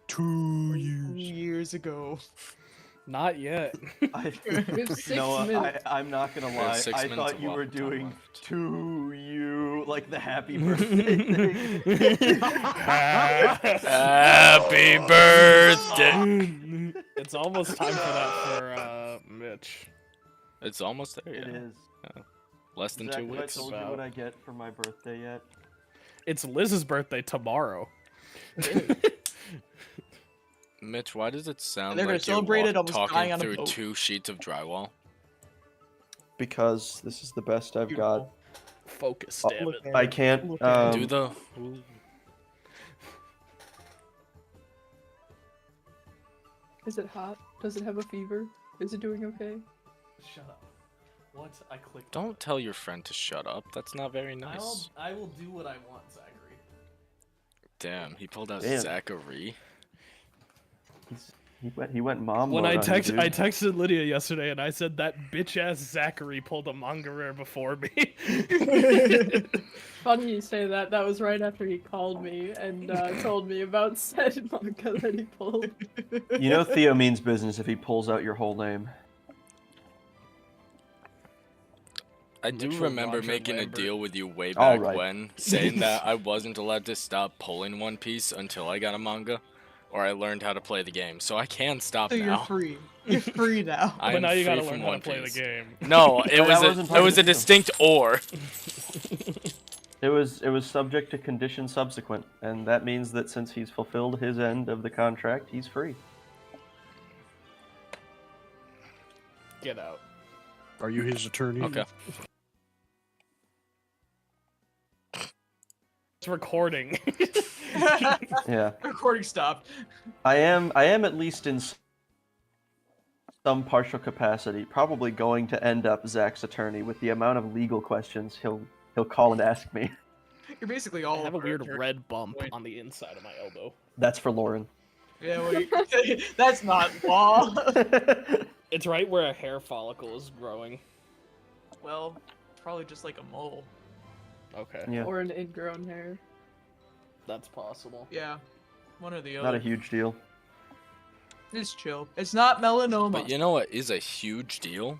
2 years ago. Not yet. I'm not gonna lie. 6 I minutes thought of you were walk time doing left. to you, like the happy birthday thing. Happy birthday! It's almost time for that for Mitch. It's almost there, yeah. It is. Less than Zach, 2 have I weeks. told you what I get for my birthday yet? It's Liz's birthday tomorrow. Mitch, why does it sound They're gonna like you're celebrate it almost dying talking on a through boat. 2 sheets of drywall? Because this is the best I've got. Focus, Oh, damn look it. at I it. can't. Look at Do the... Is it hot? Does it have a fever? Is it doing okay? Shut up. What? I clicked. Don't tell your friend to shut up. That's not very nice. I will do what I want, Zachary. Damn, he pulled out Damn. Zachary. He went mom When mode I on you, dude. I texted Lydia yesterday and I said that bitch ass Zachary pulled a manga rare before me. Funny you say that. That was right after he called me and told me about said manga that he pulled. You know Theo means business if he pulls out your whole name. I do Mitchell remember Roger making Lambert. a deal with you way All back right. when, saying that I wasn't allowed to stop pulling One Piece until I got a manga, or I learned how to play the game. So I can stop So you're now. free. You're free now. I But am now you free gotta from learn how to One play the Piece. game. No, it That was wasn't a part it of was the a deal. distinct or. It was subject to condition subsequent, and that means that since he's fulfilled his end of the contract, he's free. Get out. Are you his attorney? Okay. It's recording. Yeah. Recording stopped. I am at least in some partial capacity probably going to end up Zach's attorney with the amount of legal questions he'll call and ask me. You're basically I all have a over weird it. red bump Wait. on the inside of my elbow. That's for Lauren. Yeah, wait. That's not law. It's right where a hair follicle is growing. Well, probably just like a mole. Okay, Yeah, Or an ingrown hair. that's possible. Yeah, one or the other. not a huge deal. It's chill. It's not melanoma. But you know what is a huge deal?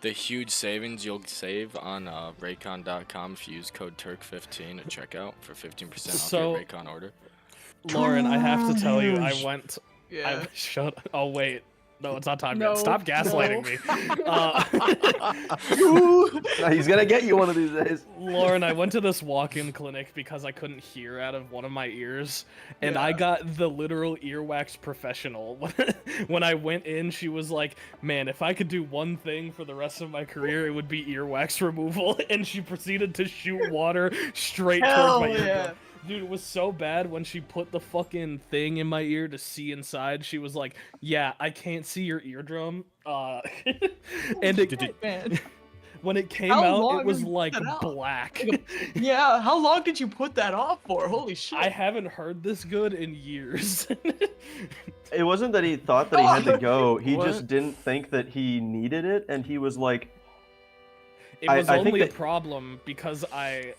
The huge savings you'll save on Raycon.com if you use code TURK15 at checkout for 15% off So- your Raycon order. Lauren, I have to tell you, I Huge. went. yeah. Oh wait, no, it's not time No, yet. Stop gaslighting me. No, he's gonna get you one of these days. Lauren, I went to this walk-in clinic because I couldn't hear out of one of my ears, and I Yeah. got the literal earwax professional. When I went in, she was like, "Man, if I could do one thing for the rest of my career, it would be earwax removal." And she proceeded to shoot water straight Hell towards my yeah. eardrum. Dude, it was so bad when she put the fucking thing in my ear to see inside. She was like, "Yeah, I can't see your eardrum." And Man. when it came How out, long it was did you like put that out? black. Yeah, how long did you put that off for? Holy shit. I haven't heard this good in years. It wasn't that he thought that he had to go. He What? just didn't think that he needed it, and he was like, It I was think only a that- problem because I,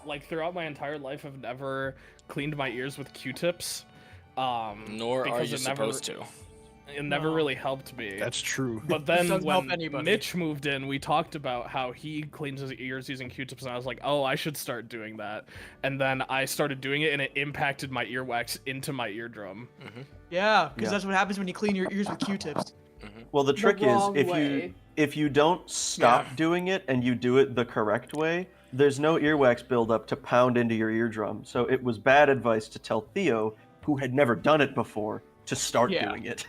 like throughout my entire life, I've never cleaned my ears with Q-tips. Nor are because you it never- supposed to. It never No. really helped me. That's true. But then doesn't help when anybody. Mitch moved in, we talked about how he cleans his ears using Q-tips, and I was like, "Oh, I should start doing that." And then I started doing it, and it impacted my earwax into my eardrum. Yeah, because Yeah. that's what happens when you clean your ears with Q-tips. well, the trick is wrong if way. you don't stop doing it and you do it the correct way, there's no earwax buildup to pound into your eardrum. So it was bad advice to tell Theo, who had never done it before, to start Yeah. doing it.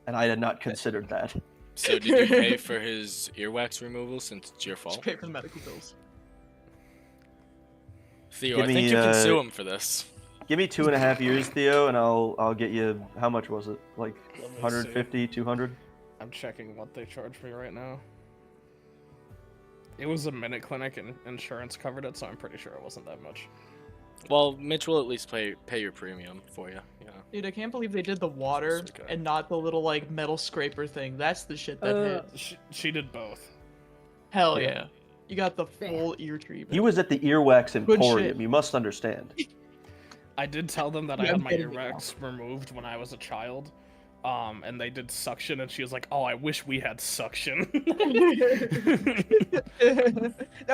And I had not considered that. So did you pay for his earwax removal since it's your Just fault? pay for the medical bills. Theo, Give I think me, you can sue uh, him for this. Give me 2.5 years, Theo, and I'll get you. How much was it? Like Let me 150, 200? I'm checking what they charge me right now. It was a minute clinic, and insurance covered it, so I'm pretty sure it wasn't that much. Well, Mitch will at least pay your premium for you. Yeah. Dude, I can't believe they did the water Just okay. and not the little like metal scraper thing. That's the shit that hit. She did both. Hell Yeah. yeah. You got the full ear treatment. He was at the Earwax Good Emporium. shit. You must understand. I did tell them that I Yeah, had I'm my getting it earwax removed when I was a child. And they did suction, and she was like, "Oh, I wish we had suction." That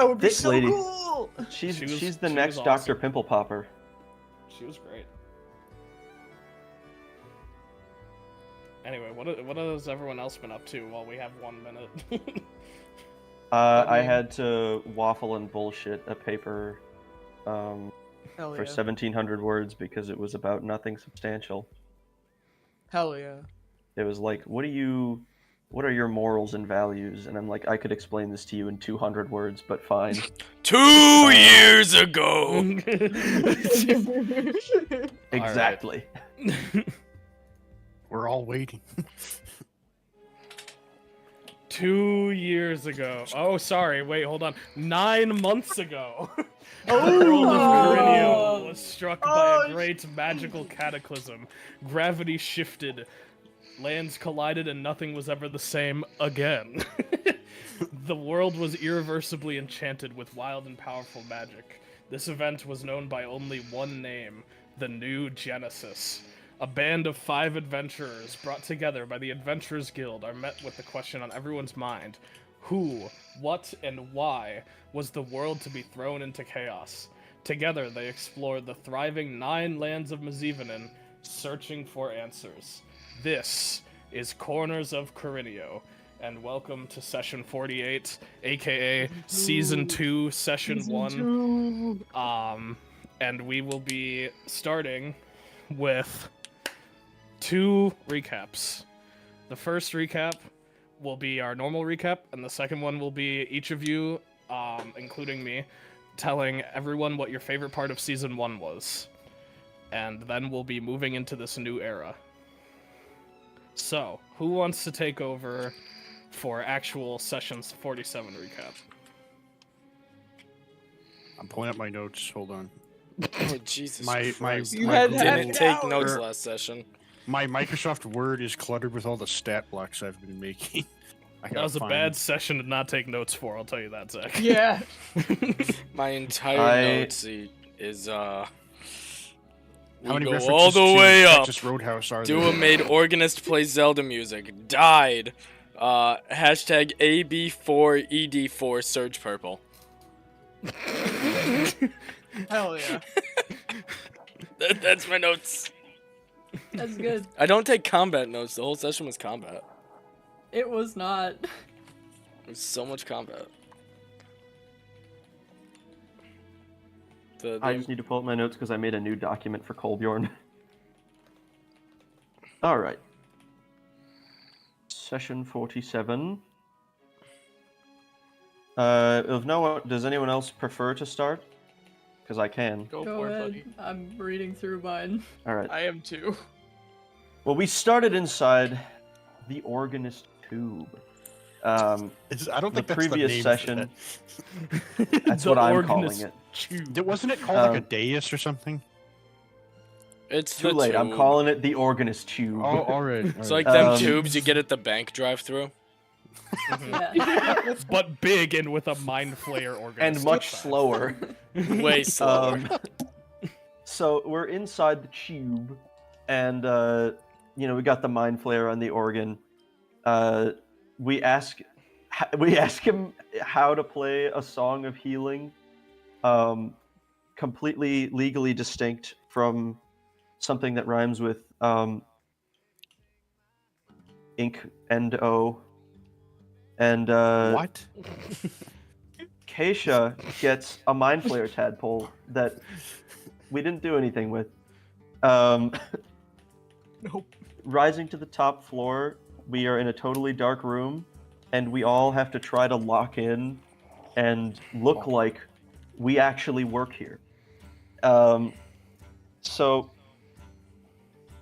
would be This so lady- cool. She's She was- the she next was Dr. awesome. Pimple Popper. She was great. Anyway, what has everyone else been up to while we have 1 minute? I mean- had to waffle and bullshit a paper Hell for yeah. 1,700 words because it was about nothing substantial. Hell yeah. It was like, what are your morals and values? And I'm like, I could explain this to you in 200 words, but fine. 2 years ago. Exactly. We're all waiting. 2 years ago. Oh, sorry. Wait, hold on. 9 months ago. The Oh! world of Korrineo was struck by Oh, a great magical cataclysm. Gravity shifted. Lands collided and nothing was ever the same again. The world was irreversibly enchanted with wild and powerful magic. This event was known by only one name, the New Genesis. A band of 5 adventurers brought together by the Adventurers Guild are met with the question on everyone's mind. Who, what, and why was the world to be thrown into chaos? Together they explored the thriving 9 lands of Mazivanen, searching for answers. This is Corners of Korrineo, and welcome to Session 48, aka Season 2, Session 1. And we will be starting with 2 recaps. The first recap will be our normal recap, and the second one will be each of you, including me, telling everyone what your favorite part of Season 1 was. And then we'll be moving into this new era. So, who wants to take over for actual Sessions 47 recap? I'm pulling up my notes. Hold on. Oh, Jesus My Christ. You my had Google- Didn't take hours. notes last session. my Microsoft Word is cluttered with all the stat blocks I've been making. That was a bad session to not take notes for, I'll tell you that, Zach. Yeah. My entire I- note sheet is How we many go references all the to way up. Texas Roadhouse are Dua there? made organist play Zelda music. Died. Hashtag AB4ED4 Surge Purple. Hell yeah. That's my notes. That's good. I don't take combat notes. The whole session was combat. It was not. There's so much combat. The I just need to pull up my notes because I made a new document for Kolbjorn. Alright. Session 47. Does anyone else prefer to start? Because I can. Go Go for it, ahead. buddy. I'm reading through mine. Alright. I am too. Well, we started inside the organist tube. I don't the think that's previous the name session. For That's The what I'm calling organist it. that. Wasn't it called like a Um, dais or something? It's Too the late. I'm tube. calling it the organist tube. Oh, all right. It's like them Um, tubes you get at the bank drive-through. Yeah. But big and with a mind flayer organist. and much inside. slower. Way slower. So we're inside the tube, and we got the mind flayer on the organ. We ask him how to play a song of healing, completely legally distinct from something that rhymes with ink and o. And What? Keisha gets a mind flayer tadpole that we didn't do anything with. Nope. Rising to the top floor, we are in a totally dark room, and we all have to try to lock in and look like we actually work here. So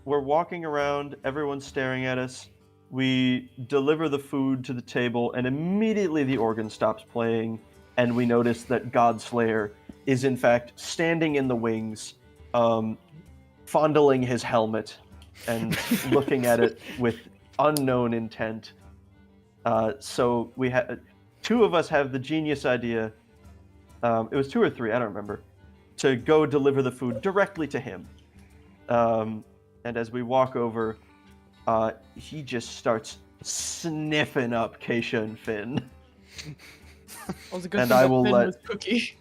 we're walking around, everyone's staring at us. We deliver the food to the table, and immediately the organ stops playing, and we notice that Godslayer is in fact standing in the wings, fondling his helmet and looking at it with unknown intent. So we had 2 of us have the genius idea. It was 2 or 3, I don't remember. to go deliver the food directly to him. And as we walk over, he just starts sniffing up Keisha and Finn. Was a good And thing I that will Finn let- was Cookie.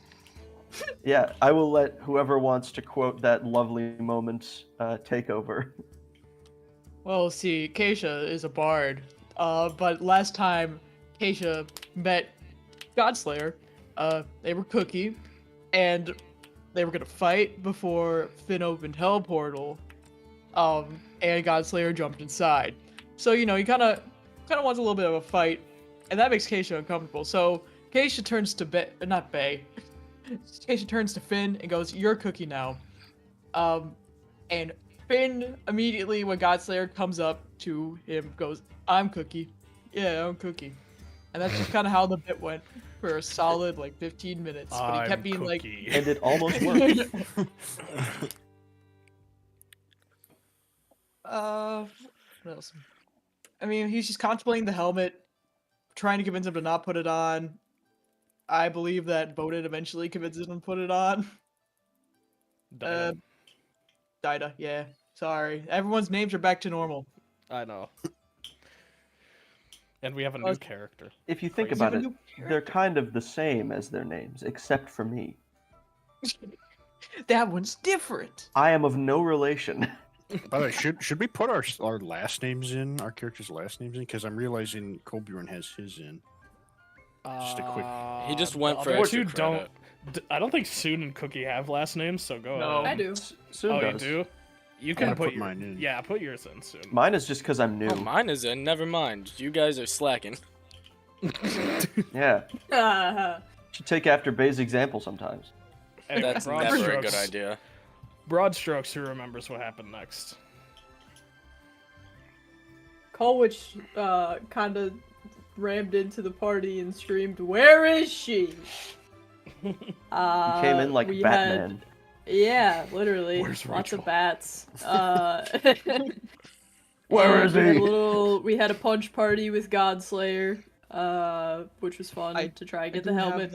Yeah, I will let whoever wants to quote that lovely moment take over. Well, see, Keisha is a bard. But last time Keisha met Godslayer, they were Cookie, and they were gonna fight before Finn opened Hell Portal, and Godslayer jumped inside. So, you know, he kind of wants a little bit of a fight, and that makes Keisha uncomfortable. So Keisha turns to not Bay. Keisha turns to Finn and goes, "You're Cookie now." And Finn immediately, when Godslayer comes up to him, goes, "I'm Cookie." Yeah, I'm Cookie. And that's just kind of how the bit went for a solid, like, 15 minutes. But he kept being like... And it almost worked. What else? I mean, he's just contemplating the helmet, trying to convince him to not put it on. I believe that Bowden eventually convinces him to put it on. Dida, yeah. Sorry. Everyone's names are back to normal. I know. And we have a new character. If you think Crazy. about it, they're kind of the same as their names, except for me. That one's different. I am of no relation. By the way, should we put our last names in, our characters' last names in? Because I'm realizing Colbjorn has his in. Just a quick. He just went the for other extra two credit. I don't think Soon and Cookie have last names, so go No. ahead. I do. Soon Oh, does. you do? You I'm can gonna put put mine in. Yeah, put yours in soon. Mine is just because I'm new. Oh, mine is in. Never mind. You guys are slacking. Yeah. Uh, Should take after Bay's example sometimes. Anyway, That's broad never a strokes. good idea. Broad strokes, who remembers what happened next? Colwich kind of rammed into the party and screamed, "Where is she?" He came in like we Batman. Yeah, literally. Where's Lots Rachel? of bats. Where and is we had he? we had a punch party with Godslayer, which was fun to try and get the helmet.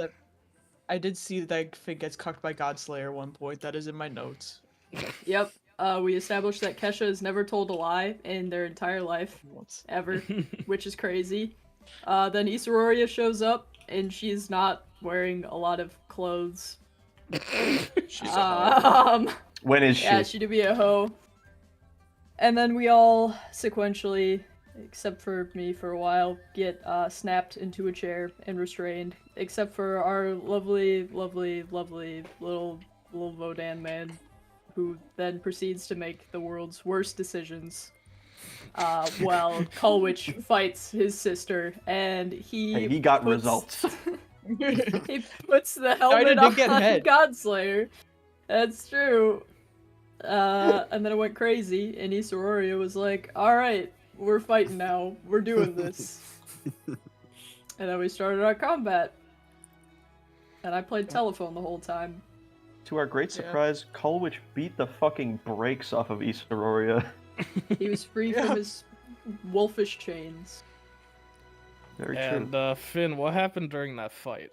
I did see that Finn gets cucked by Godslayer at one point. That is in my notes. Yep. We established that Kesha has never told a lie in their entire life, Once. ever, which is crazy. Then Isaroria shows up, and she's not wearing a lot of clothes. She's a When is she? Yeah, she did be a hoe. And then we all sequentially, except for me for a while, get snapped into a chair and restrained. Except for our lovely, lovely, lovely little Vodan man, who then proceeds to make the world's worst decisions. While Colwich fights his sister, and He got puts- results. He puts the helmet did on get head. Godslayer. That's true. And then it went crazy, and Isaroria was like, "Alright, we're fighting now. We're doing this." And then we started our combat. And I played telephone the whole time. To our great surprise, Colwich beat the fucking brakes off of Isaroria. He was free from his wolfish chains. Very true. And Finn, what happened during that fight?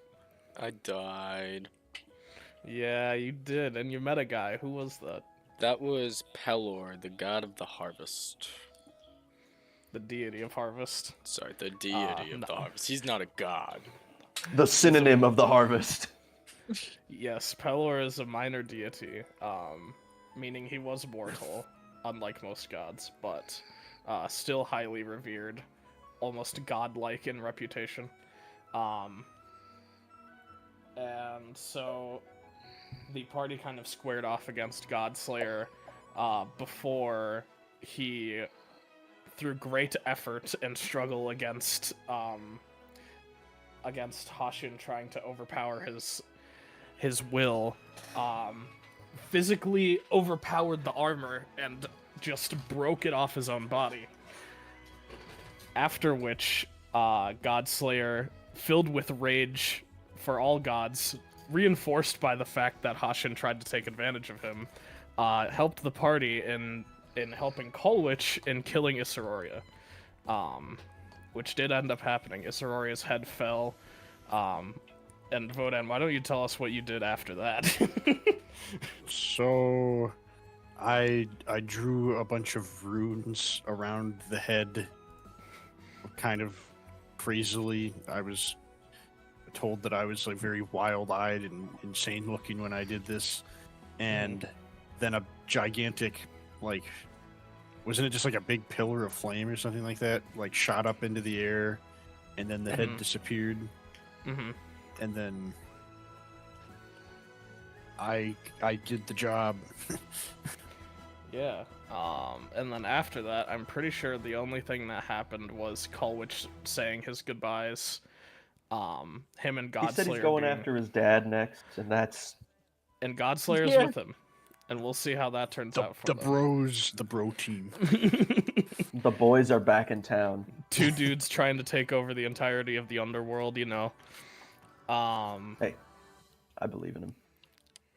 I died. Yeah, you did, and you met a guy. Who was that? That was Pelor, the god of the harvest. The deity of harvest. Sorry, the deity of the no. harvest. He's not a god. The synonym of the harvest. Yes, Pelor is a minor deity, meaning he was mortal, unlike most gods, but still highly revered, almost godlike in reputation. And so the party kind of squared off against Godslayer before he, through great effort and struggle against Hashin trying to overpower his will, physically overpowered the armor and just broke it off his own body. After which, Godslayer, filled with rage for all gods, reinforced by the fact that Hashin tried to take advantage of him, helped the party in helping Colwich in killing Isaroria, which did end up happening. Isaroria's head fell, And Vodan, why don't you tell us what you did after that? So, I drew a bunch of runes around the head, kind of crazily. I was told that I was like very wild-eyed and insane looking when I did this, and then a gigantic, like, wasn't it just like a big pillar of flame or something like that, like shot up into the air, and then the head disappeared, and then I did the job. Yeah. And then after that, I'm pretty sure the only thing that happened was Colwich saying his goodbyes. Him and Godslayer. He said he's going after his dad next, and that's. And Godslayer's with him, and we'll see how that turns out for the them. bros, the bro team. The boys are back in town. Two dudes trying to take over the entirety of the underworld, you know. Hey, I believe in him.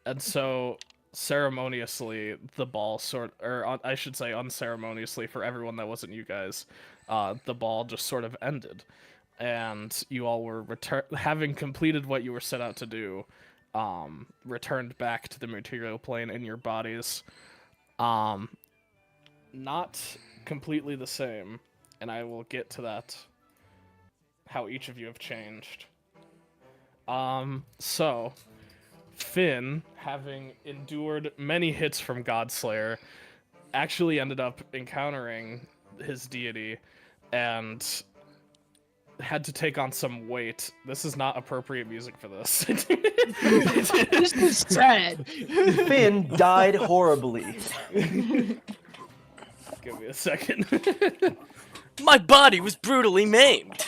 And so ceremoniously, the ball I should say unceremoniously for everyone that wasn't you guys, the ball just sort of ended, and you all were having completed what you were set out to do, returned back to the material plane in your bodies, not completely the same, and I will get to that, how each of you have changed. So Finn, having endured many hits from Godslayer, actually ended up encountering his deity and had to take on some weight. This is not appropriate music for this. This is sad. Finn died horribly. Give me a second. My body was brutally maimed.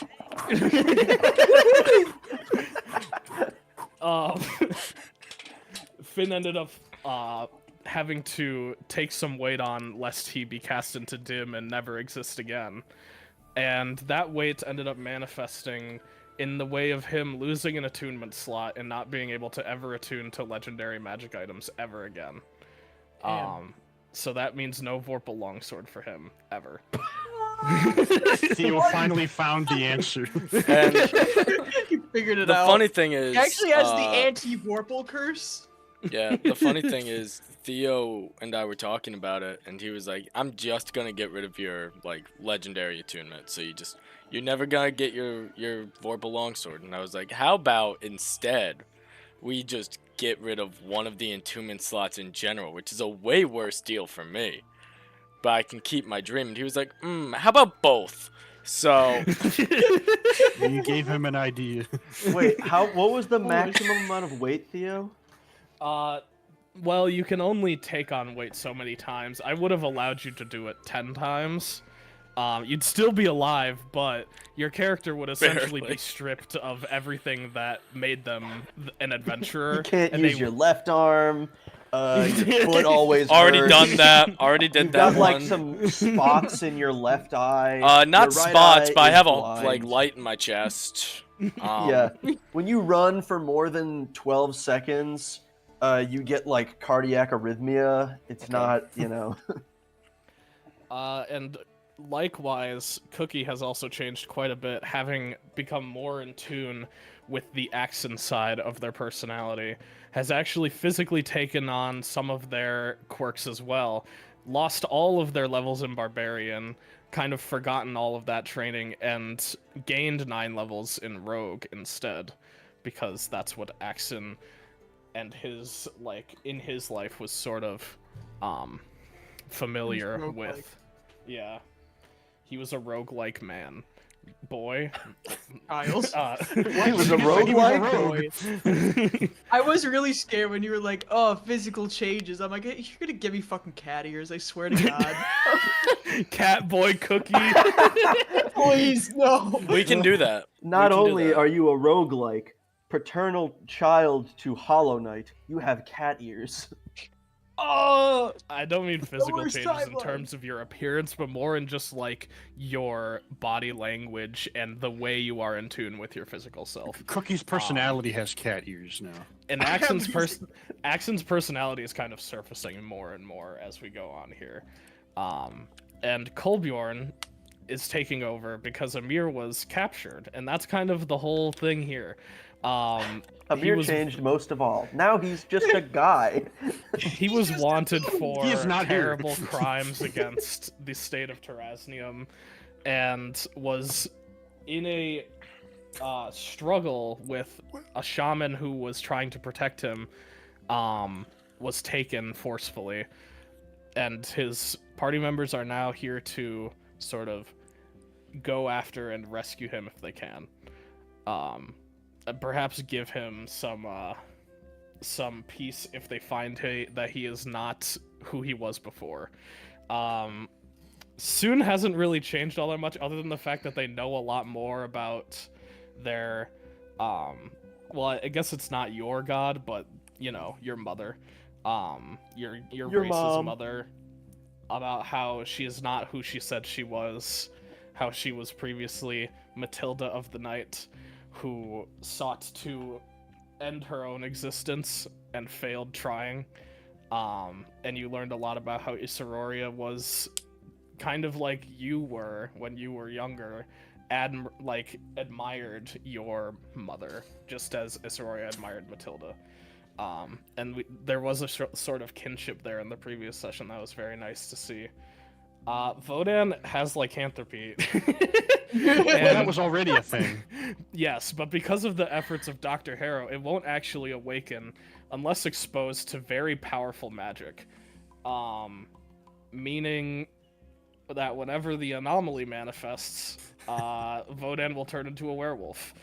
Finn ended up having to take some weight on lest he be cast into dim and never exist again. And that weight ended up manifesting in the way of him losing an attunement slot and not being able to ever attune to legendary magic items ever again. So that means no Vorpal Longsword for him, ever. Theo finally found the answer. And He figured it the out. funny thing is, He actually has the anti-Vorpal curse. yeah, the funny thing is, Theo and I were talking about it, and he was like, "I'm just gonna get rid of your like legendary attunement, so you're never gonna get your Vorpal Longsword." And I was like, "How about instead, we just get rid of one of the attunement slots in general, which is a way worse deal for me, but I can keep my dream." And he was like, "How about both?" So You gave him an idea. Wait, what was the maximum amount of weight, Theo? Well, you can only take on weight so many times. I would have allowed you to do it 10 times. You'd still be alive, but your character would essentially Barely. be stripped of everything that made them an adventurer. You can't and use your left arm. Your foot always already hurts. done that. Already did You've that got like one. some spots in your left eye. Not Your right spots, eye but I is have a blind. like light in my chest. Yeah. When you run for more than 12 seconds, you get like cardiac arrhythmia. It's not, And likewise, Cookie has also changed quite a bit, having become more in tune with the Axon side of their personality, has actually physically taken on some of their quirks as well, lost all of their levels in Barbarian, kind of forgotten all of that training, and gained 9 levels in Rogue instead, because that's what Axon and his, in his life was sort of, familiar roguelike. with. Yeah. He was a roguelike man. Boy. Kyles. He was a roguelike? I was really scared when you were like, "Oh, physical changes." I'm like, "You're gonna give me fucking cat ears, I swear to God." Cat boy Cookie. Please, no. We can do that. Not We can do only that. are you a roguelike, paternal child to Hollow Knight, you have cat ears. Oh, I don't mean physical worst changes in timeline. terms of your appearance, but more in just your body language and the way you are in tune with your physical self. Cookie's personality has cat ears now. And Axon's personality is kind of surfacing more and more as we go on here. And Kolbjorn is taking over because Amir was captured, and that's kind of the whole thing here. Amir was- changed most of all. Now he's just a guy. He was wanted for He is not here. terrible crimes against the state of Terrasnium, and was in a struggle with a shaman who was trying to protect him. Was taken forcefully, and his party members are now here to sort of go after and rescue him if they can. And perhaps give him some peace if they find that he is not who he was before. Soon hasn't really changed all that much, other than the fact that they know a lot more about their, well, I guess it's not your god, but you know, your mother, your race's mom. mother, about how she is not who she said she was, how she was previously Matilda of the Night, who sought to end her own existence and failed trying. And you learned a lot about how Isaroria was kind of like you were when you were younger, admired your mother, just as Isaroria admired Matilda. And there was a sort of kinship there in the previous session that was very nice to see. Vodan has lycanthropy. Well, that was already a thing. Yes, but because of the efforts of Dr. Harrow, it won't actually awaken unless exposed to very powerful magic. Meaning that whenever the anomaly manifests, Vodan will turn into a werewolf.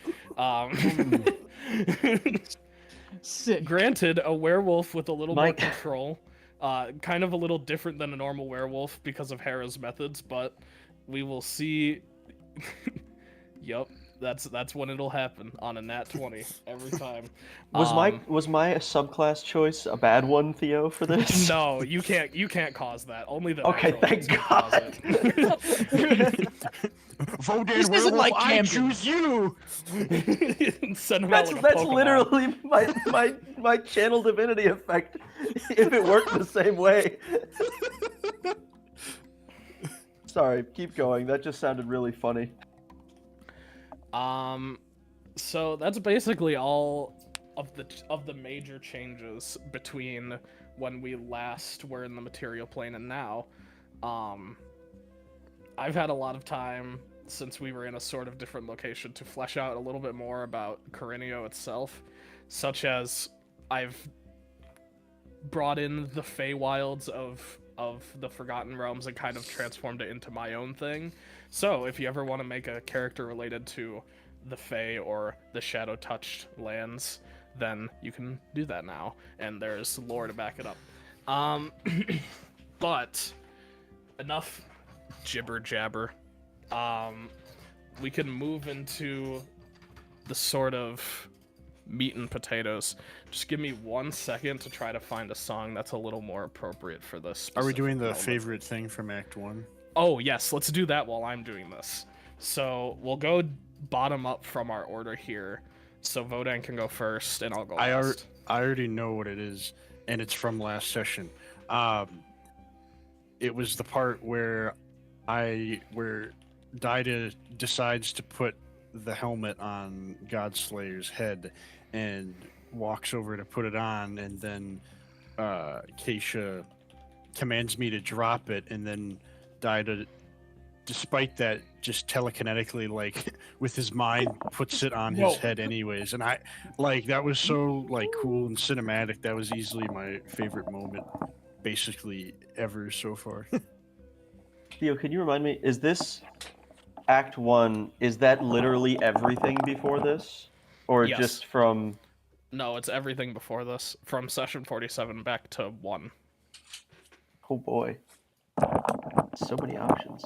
Sick. Granted, a werewolf with a little Mike. more control. Kind of a little different than a normal werewolf because of Harrow's methods, but we will see. Yup, that's when it'll happen on a nat 20 every time. Was my subclass choice a bad one, Theo, for this? No, you can't cause that. Only the Okay, natural thank ones can cause God. it. Vodan This isn't werewolf, like I camping. choose you. Send him out That's like a that's Pokemon. literally my channel divinity effect. If it worked the same way. Sorry, keep going. That just sounded really funny. So that's basically all of the major changes between when we last were in the material plane and now. I've had a lot of time since we were in a sort of different location to flesh out a little bit more about Korrineo itself, such as I've brought in the Feywilds of the Forgotten Realms and kind of transformed it into my own thing. So if you ever want to make a character related to the Fey or the Shadow-touched lands, then you can do that now, and there's lore to back it up. But enough jibber jabber. We can move into the sort of meat and potatoes. Just give me 1 second to try to find a song that's a little more appropriate for this. Are we doing specific the moment. favorite thing from Act 1? Oh, yes, let's do that while I'm doing this. So we'll go bottom up from our order here. So Vodan can go first, and I'll go last. I already know what it is, and it's from last session. It was the part where Dyda decides to put the helmet on Godslayer's head and walks over to put it on, and then Keisha commands me to drop it, and then Dyda, despite that, just telekinetically, like with his mind, puts it on his head anyways. And I that was so cool and cinematic. That was easily my favorite moment, basically ever so far. Theo, can you remind me, is this Act 1, is that literally everything before this? Or Yes. just from... No, it's everything before this, from session 47 back to 1. Oh boy. So many options.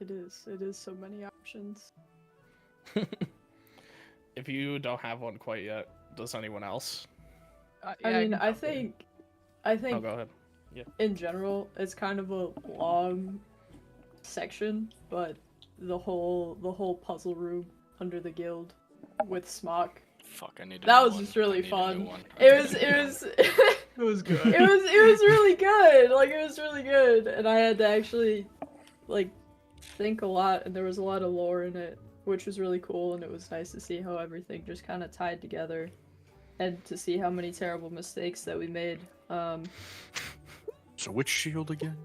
It is so many options. If you don't have one quite yet, does anyone else? I mean, I think Oh, go ahead. in general, it's kind of a long section, but the whole puzzle room under the guild with Smock Fuck, I need a That new was one. just really I need a new fun. one. It was It was good. it was really good. Like it was really good, and I had to actually like think a lot, and there was a lot of lore in it, which was really cool, and it was nice to see how everything just kind of tied together, and to see how many terrible mistakes that we made. So which shield again?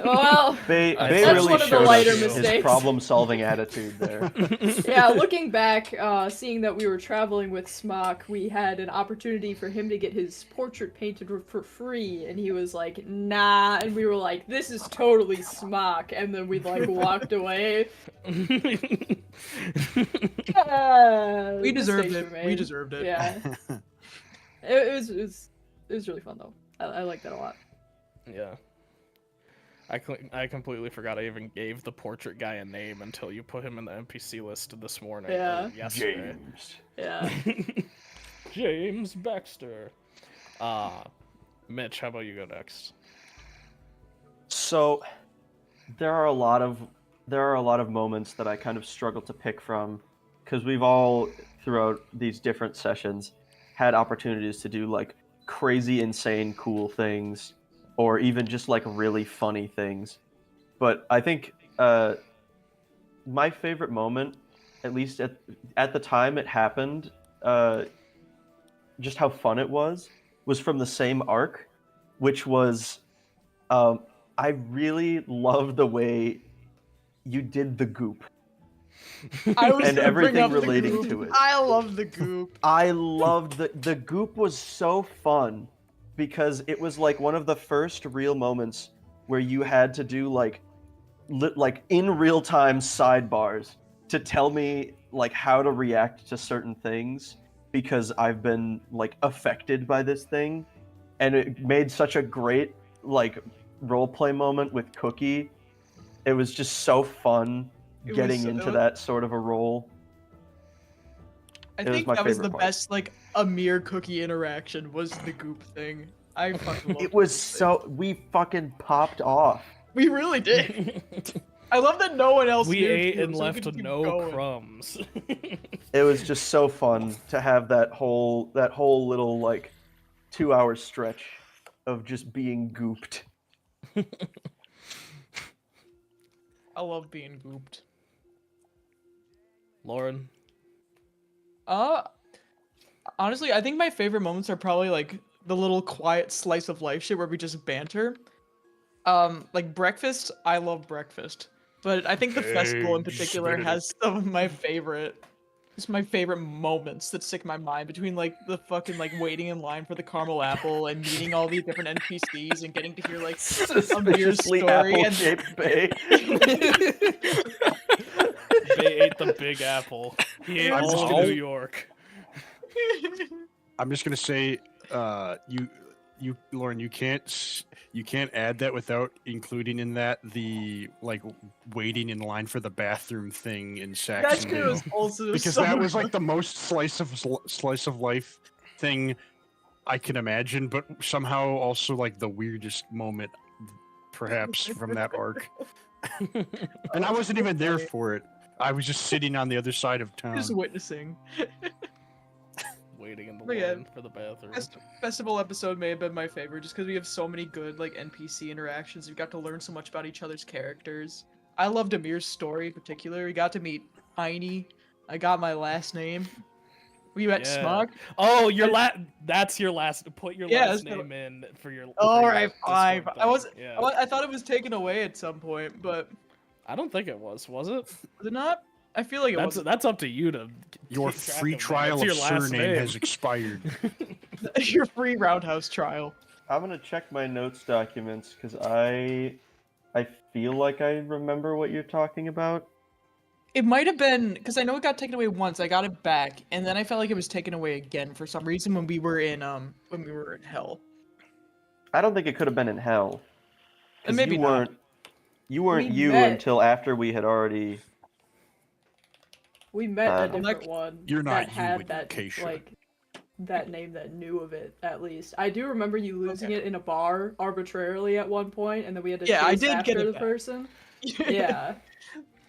Well, Bay That's really one of the showed lighter us his mistakes. problem-solving attitude there. yeah, looking back, seeing that we were traveling with Smock, we had an opportunity for him to get his portrait painted for free, and he was like, nah, and we were like, this is totally Smock, and then we like walked away. We deserved Mistakes it. were We made. deserved it. Yeah. It was really fun though. I like that a lot. Yeah. I completely forgot I even gave the portrait guy a name until you put him in the NPC list this morning. Yeah. Or yesterday. James. Yeah. James Baxter. Mitch, how about you go next? So, there are a lot of moments that I kind of struggle to pick from, because we've all throughout these different sessions had opportunities to do like crazy, insane, cool things, or even just like really funny things. But I think my favorite moment, at least at the time it happened, just how fun it was from the same arc, which was I really love the way you did the goop. I was And gonna bring everything up the relating goop. to it. I love the goop. I loved the goop was so fun because it was like one of the first real moments where you had to do like in real time sidebars to tell me like how to react to certain things because I've been like affected by this thing, and it made such a great like role play moment with Cookie. It was just so fun It getting was- into that sort of a role. I It was think my that was the favorite part. best like Amir Cookie interaction was the goop thing. I fucking loved It was the goop so we fucking popped off. thing. We really did. I love that no one else We knew ate too, and so we left could keep no going. crumbs. It was just so fun to have that whole little like 2-hour stretch of just being gooped. I love being gooped. Lauren. Honestly, I think my favorite moments are probably like the little quiet slice of life shit where we just banter. Like breakfast, I love breakfast. But I think the festival in Eggs particular Benedict. has some of my favorite moments that stick in my mind between like the fucking like waiting in line for the caramel apple and meeting all these different NPCs and getting to hear like Amir's Suspiciously story and apple-shaped bay. They ate the Big Apple. He ate I'm all just of gonna- New York. I'm just gonna say, you, Lauren, you can't add that without including in that the like waiting in line for the bathroom thing in that Saxon. shit was also Because so that was like good. the most slice of life thing I can imagine, but somehow also like the weirdest moment, perhaps from that arc. And I wasn't even there for it. I was just sitting on the other side of town. Just witnessing. Waiting in the But yeah, line for the bathroom. Festival episode may have been my favorite just because we have so many good like NPC interactions. We got to learn so much about each other's characters. I loved Amir's story in particular. We got to meet Heiny. I got my last name. We met Yeah. Smog. Oh, that's your last. Put your Yeah, last that's name in for your. All for your right, fine. Discord I was thing. Yeah. I thought it was taken away at some point, but I don't think it was. Was it? was it not? I feel like it was. That's up to you to. Your keep track free of that. trial It's of your last surname name. has expired. Your free roundhouse trial. I'm gonna check my notes documents because I feel like I remember what you're talking about. It might have been because I know it got taken away once. I got it back, and then I felt like it was taken away again for some reason when we were in hell. I don't think it could have been in hell. 'Cause And maybe you not. weren't We you met- until after we had already. We met a Like, different one you're not that you had with that Acacia. like that name that knew of it at least. I do remember you losing it in a bar arbitrarily at one point, and then we had to Yeah, I chase did after get it the back. person. Yeah,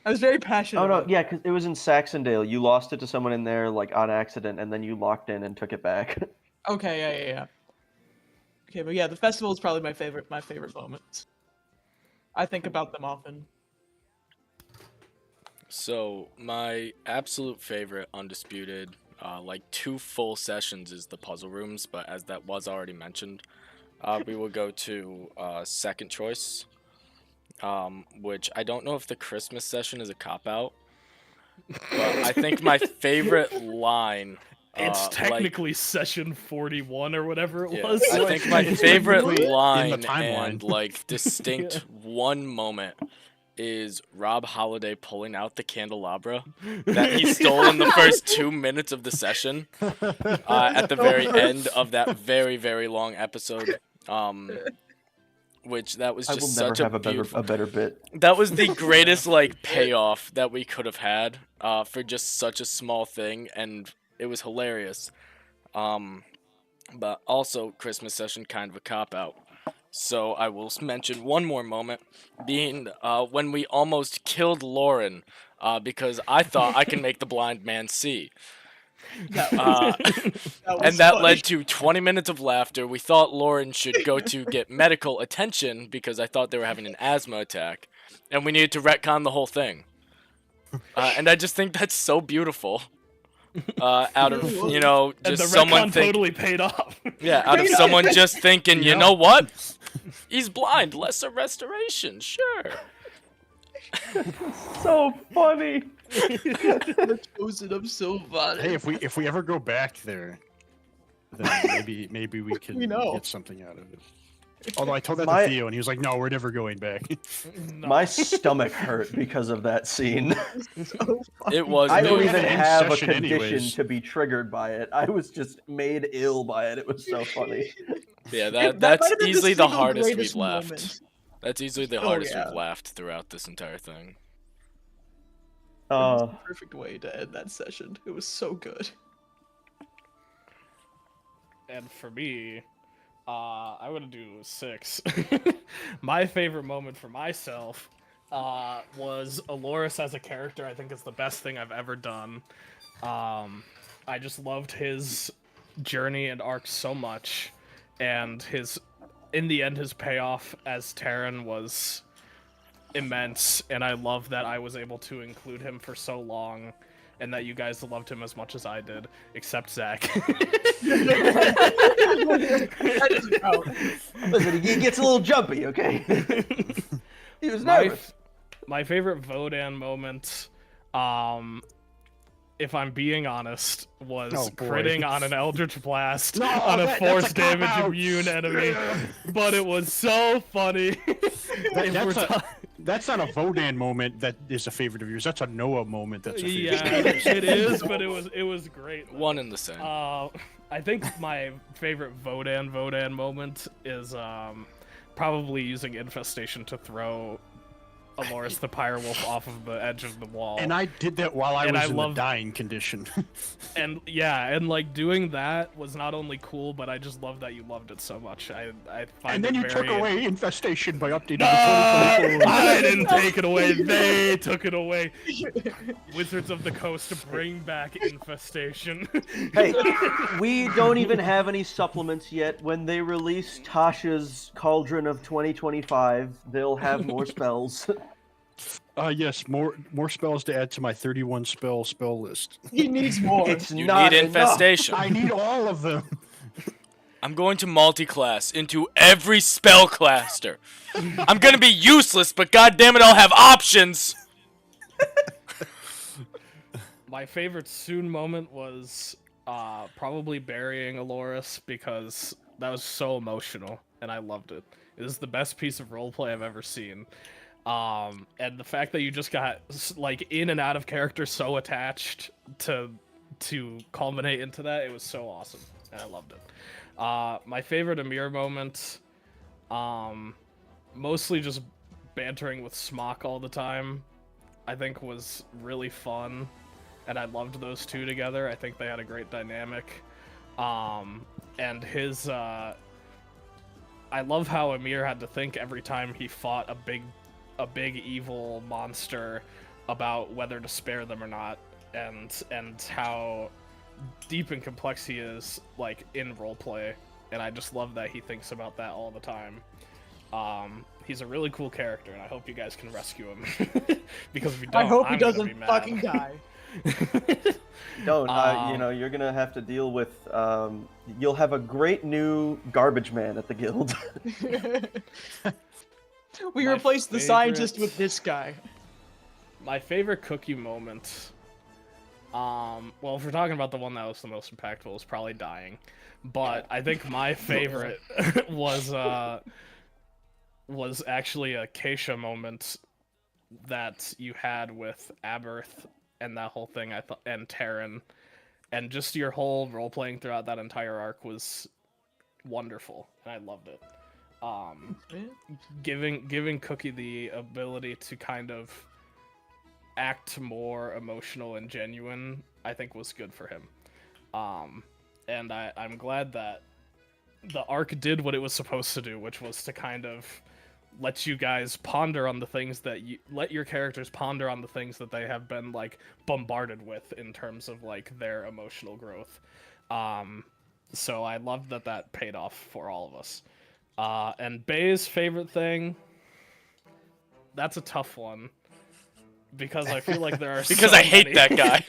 I was very passionate. Oh no, about yeah, because it was in Saxondale. You lost it to someone in there like on accident, and then you locked in and took it back. Okay, yeah. Okay, but yeah, the festival is probably my favorite moments. I think about them often. So my absolute favorite, undisputed, like 2 full sessions is the puzzle rooms. But as that was already mentioned, we will go to second choice, which I don't know if the Christmas session is a cop out, but I think my favorite line. It's like, technically session 41 or whatever it yeah, was. I think my favorite technically in the line timeline. and like distinct Yeah. one moment is Rob Holiday pulling out the candelabra that he stole in the first 2 minutes of the session at the very end of that very, very long episode. Which that was I just will never such have a a beautiful. better bit. That was the greatest like payoff that we could have had for just such a small thing, and it was hilarious. But also Christmas session kind of a cop out. So I will mention one more moment, being when we almost killed Lauren because I thought I can make the blind man see. That Uh, was and that funny. led to 20 minutes of laughter. We thought Lauren should go to get medical attention because I thought they were having an asthma attack, and we needed to retcon the whole thing. And I just think that's so beautiful. Out of, you know, And just the someone retcon think, totally paid off. yeah, out of someone just thinking, you know what? He's blind, lesser restoration, sure. So funny. The chosen of Sylvana. Hey, if we ever go back there, then maybe we can We know. get something out of it. Although I told that My- to Theo, and he was like, "No, we're never going back." No. My stomach hurt because of that scene. So funny. It was. I it don't was- even end have a session condition anyways. to be triggered by it. I was just made ill by it. It was so funny. Yeah, That that's might have been easily the single hardest we've greatest laughed. moment. That's easily the Oh, hardest yeah. we've laughed throughout this entire thing. That was Uh, the perfect way to end that session. It was so good. And for me, I would do 6. My favorite moment for myself was Aloris as a character. I think is the best thing I've ever done. I just loved his journey and arc so much, and in the end, his payoff as Terran was immense, and I love that I was able to include him for so long, and that you guys loved him as much as I did, except Zach. That doesn't count. listen, he gets a little jumpy, okay? He was my, nervous. my favorite Vodan moment, if I'm being honest, was Oh, boy. critting on an Eldritch Blast No, on a that's force a damage cop-out. immune enemy. But it was so funny. That's not a Vodan moment that is a favorite of yours. That's a Noah moment. That's a favorite. Yeah, it is, but it was great. One and the same. I think my favorite Vodan moment is probably using Infestation to throw Aloris the Pirewolf off of the edge of the wall. And I did that while I And was I in love- the dying condition. And yeah, and like doing that was not only cool, but I just love that you loved it so much. I find And then it you took very... away infestation by updating No, the 2024. I didn't take it away. They took it away. Wizards of the Coast bring back infestation. Hey, we don't even have any supplements yet. When they release Tasha's Cauldron of 2025, they'll have more spells. Yes, more spells to add to my 31 spell list. He needs more. It's You not need enough. infestation. I need all of them. I'm going to multi-class into every spellcaster. I'm gonna be useless, but goddammit, I'll have options. My favorite Soon moment was probably burying Aloris, because that was so emotional and I loved it. It was the best piece of roleplay I've ever seen. And the fact that you just got like in and out of character so attached to culminate into that, it was so awesome and I loved it. My favorite Amir moment, mostly just bantering with Smock all the time, I think was really fun, and I loved those two together. I think they had a great dynamic. And his I love how Amir had to think every time he fought a big evil monster about whether to spare them or not, and how deep and complex he is, like, in roleplay, and I just love that he thinks about that all the time. He's a really cool character, and I hope you guys can rescue him. Because if you don't, I hope he I'm gonna be doesn't mad. fucking die. Don't. You know, you're gonna have to deal with. You'll have a great new garbage man at the guild. We My replaced the scientist favorite- with this guy. My favorite cookie moment. Well, if we're talking about the one that was the most impactful, is probably dying. But I think my favorite was actually a Keisha moment that you had with Aberth and that whole thing. And Terran, and just your whole role playing throughout that entire arc was wonderful, and I loved it. Giving Cookie the ability to kind of act more emotional and genuine, I think was good for him. And I'm glad that the arc did what it was supposed to do, which was to kind of let you guys ponder on the things that let your characters ponder on the things that they have been, like, bombarded with in terms of, like, their emotional growth. So I love that paid off for all of us. And Bay's favorite thing, that's a tough one. Because I feel like there are Because so I hate many. that guy.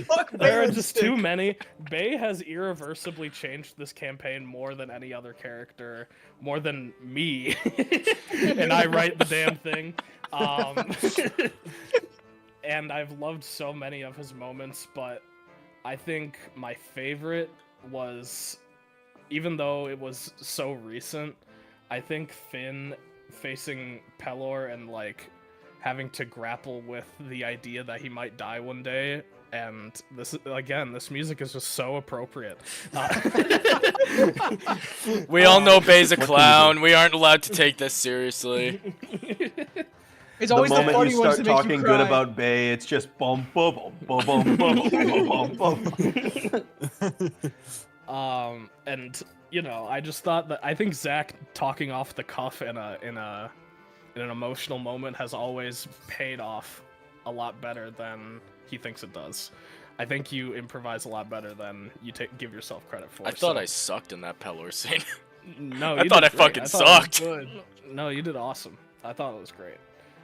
Fuck There are Baron just Stick. too many. Bay has irreversibly changed this campaign more than any other character, more than me. And I write the damn thing. And I've loved so many of his moments, but I think my favorite was, even though it was so recent, I think Finn facing Pelor and, like, having to grapple with the idea that he might die one day. And this music is just so appropriate. We all know Bay's a What can you clown. We aren't allowed to take this seriously. It's The always the moment funny you ones start that make you talking cry. good about Bay, it's just bum bum bum bum bum bum bum bum. And you know, I just thought that I think Zach talking off the cuff in an emotional moment has always paid off a lot better than he thinks it does. I think you improvise a lot better than you give yourself credit for. I thought I sucked in that Pelor scene. No, I you thought did I great. fucking thought it was sucked. good. No, you did awesome. I thought it was great.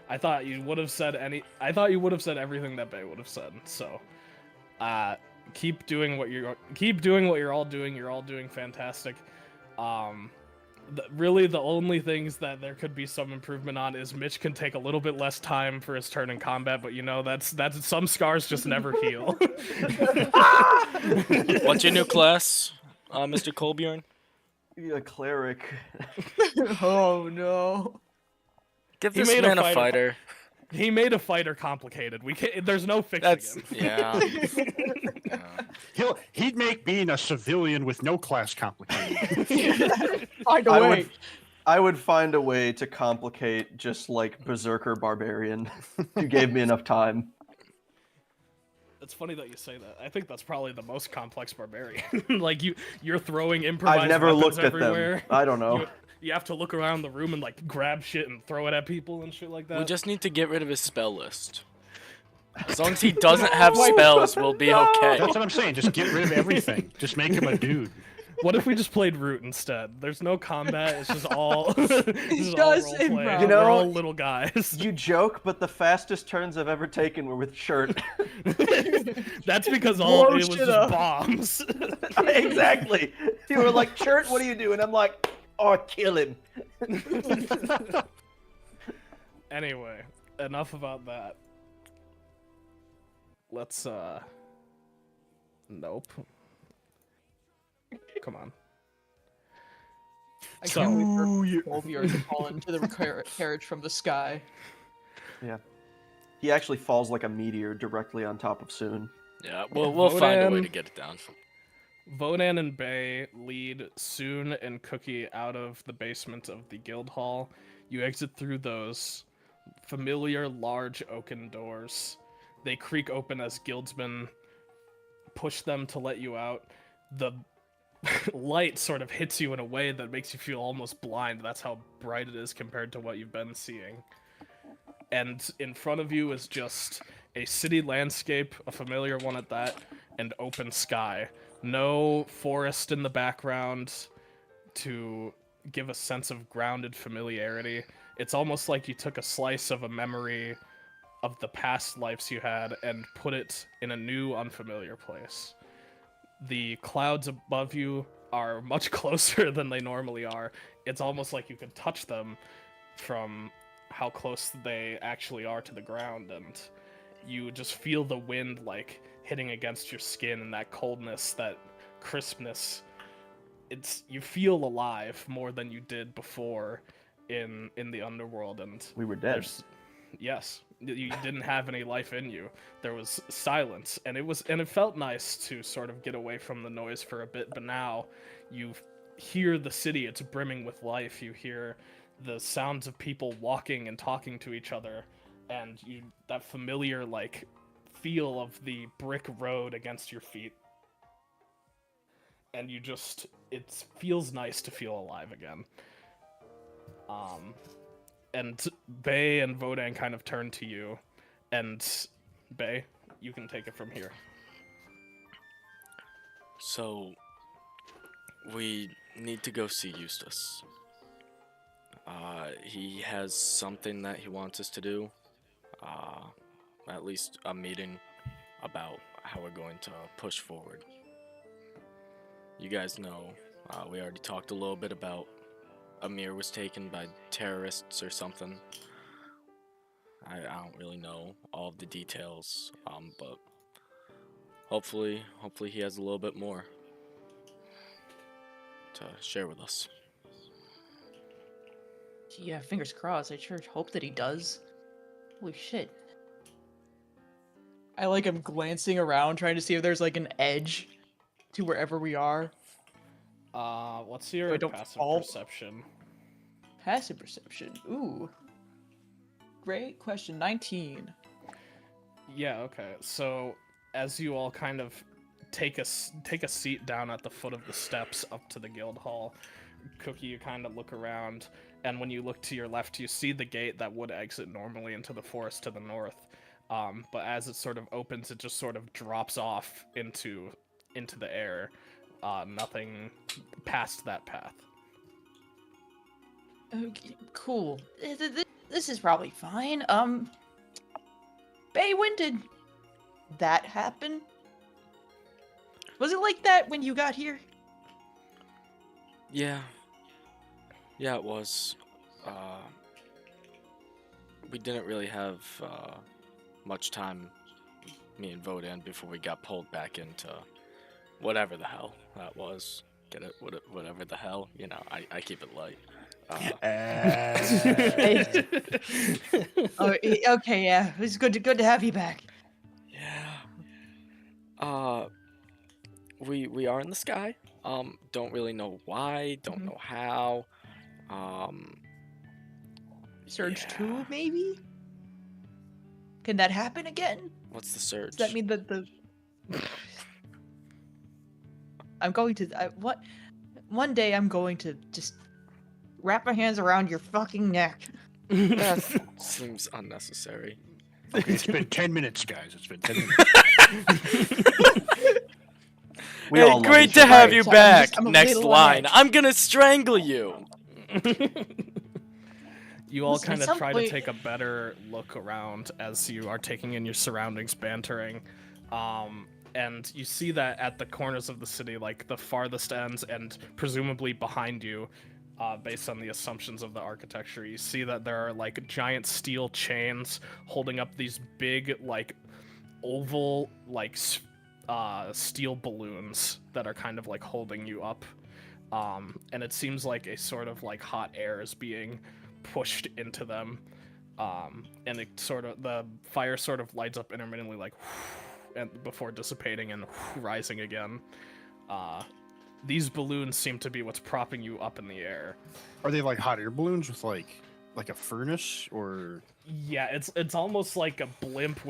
I thought you would have said everything that Bay would have said. So, keep doing what you're all doing. You're all doing fantastic. Really, the only things that there could be some improvement on is Mitch can take a little bit less time for his turn in combat, but you know that's some scars just never heal. What's your new class, Mr. Colbjorn? A cleric. Oh no. Give He this made a man a fighter. fighter. He made a fighter complicated. There's no fixing That's him. yeah. He'd make being a civilian with no class complicated. Find a way. I would find a way to complicate just like Berserker Barbarian. You gave me enough time. It's funny that you say that. I think that's probably the most complex barbarian. Like you're throwing improvised I've never weapons looked at everywhere. them. I don't know. You have to look around the room and, like, grab shit and throw it at people and shit like that. We just need to get rid of his spell list. As long as he doesn't have spells, we'll be okay. That's what I'm saying. Just get rid of everything. Just make him a dude. What if we just played Root instead? There's no combat. It's just all. This is all Just roleplay. improv. You know, We're all little guys. You joke, but the fastest turns I've ever taken were with shirt. That's because Blow it was shit just up. bombs. Exactly. You were like, shirt, what do you do? And I'm like, oh, kill him. Anyway, enough about that. Let's Nope. Come on. I can't wait for Colbjorn to fall into the carriage from the sky. Yeah. He actually falls like a meteor directly on top of Soon. Yeah, we'll find a way Vodan. to get it down. Vodan and Bay lead Soon and Cookie out of the basement of the guild hall. You exit through those familiar large oaken doors. They creak open as guildsmen push them to let you out. The light sort of hits you in a way that makes you feel almost blind. That's how bright it is compared to what you've been seeing. and in front of you is just a city landscape, a familiar one at that, and open sky. No forest in the background to give a sense of grounded familiarity. It's almost like you took a slice of a memory of the past lives you had and put it in a new, unfamiliar place. The clouds above you are much closer than they normally are. It's almost like you could touch them from how close they actually are to the ground, and you just feel the wind like hitting against your skin, and that coldness, that crispness. You feel alive more than you did before in the underworld, and We were dead. yes, you didn't have any life in you. There was silence, and it felt nice to sort of get away from the noise for a bit. But now you hear the city; it's brimming with life. You hear the sounds of people walking and talking to each other, and that familiar like feel of the brick road against your feet. And it feels nice to feel alive again. And Bay and Vodan kind of turn to you, and Bay, you can take it from here. So, we need to go see Eustace. He has something that he wants us to do. At least a meeting about how we're going to push forward. You guys know, we already talked a little bit about Amir was taken by terrorists or something. I don't really know all of the details, but hopefully he has a little bit more to share with us. Yeah, fingers crossed. I sure hope that he does. Holy shit. I like am glancing around trying to see if there's like an edge to wherever we are. What's your I don't passive fall. perception? Passive perception. Ooh. Great question. 19. Yeah, okay. So as you all kind of take a seat down at the foot of the steps up to the guild hall, Cookie, you kind of look around, and when you look to your left, you see the gate that would exit normally into the forest to the north. But as it sort of opens, it just sort of drops off into the air. Nothing past that path. Okay, cool. This is probably fine. Bay, when did that happen? Was it like that when you got here? Yeah, it was. We didn't really have much time, me and Vodan, before we got pulled back into whatever the hell that was. Get it? Whatever the hell. You know, I keep it light. Oh, okay, yeah. It's good to have you back. Yeah. We are in the sky. Don't really know why. Don't know how. Surge yeah. 2, maybe? Can that happen again? What's the surge? Does that mean that the... I'm going to... what? One day I'm going to just wrap my hands around your fucking neck. That seems unnecessary. Okay, it's been 10 minutes, guys. It's been 10 minutes. We all Hey, love great each to other. have you So back. I'm a Next little line. on edge. I'm gonna strangle you. You all Listen, kind at of some try point- to take a better look around as you are taking in your surroundings, bantering. And you see that at the corners of the city, like the farthest ends and presumably behind you, based on the assumptions of the architecture, you see that there are like giant steel chains holding up these big, like, oval, like, steel balloons that are kind of like holding you up. And it seems like a sort of like hot air is being pushed into them. And the fire sort of lights up intermittently, like, and before dissipating and rising again. These balloons seem to be what's propping you up in the air. Are they like hot air balloons with like a furnace, or? Yeah, it's almost like a blimp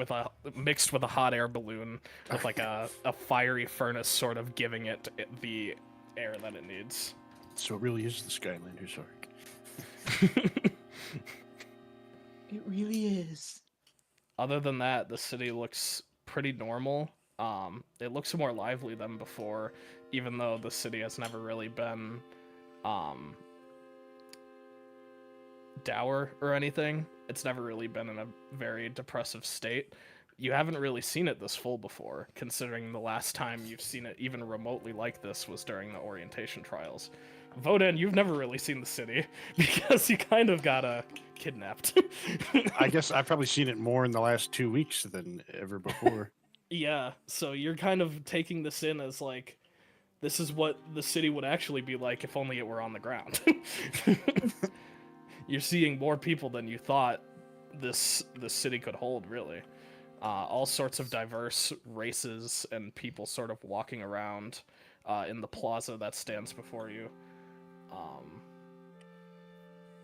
mixed with a hot air balloon with like a fiery furnace sort of giving it the air that it needs. So it really is the Skylanders arc. It really is. Other than that, the city looks pretty normal. It looks more lively than before, even though the city has never really been dour or anything. It's never really been in a very depressive state. You haven't really seen it this full before, considering the last time you've seen it even remotely like this was during the orientation trials. Vodan, you've never really seen the city because you kind of got kidnapped. I guess I've probably seen it more in the last 2 weeks than ever before. Yeah, so you're kind of taking this in as like, this is what the city would actually be like if only it were on the ground. You're seeing more people than you thought this city could hold, really. All sorts of diverse races and people sort of walking around in the plaza that stands before you.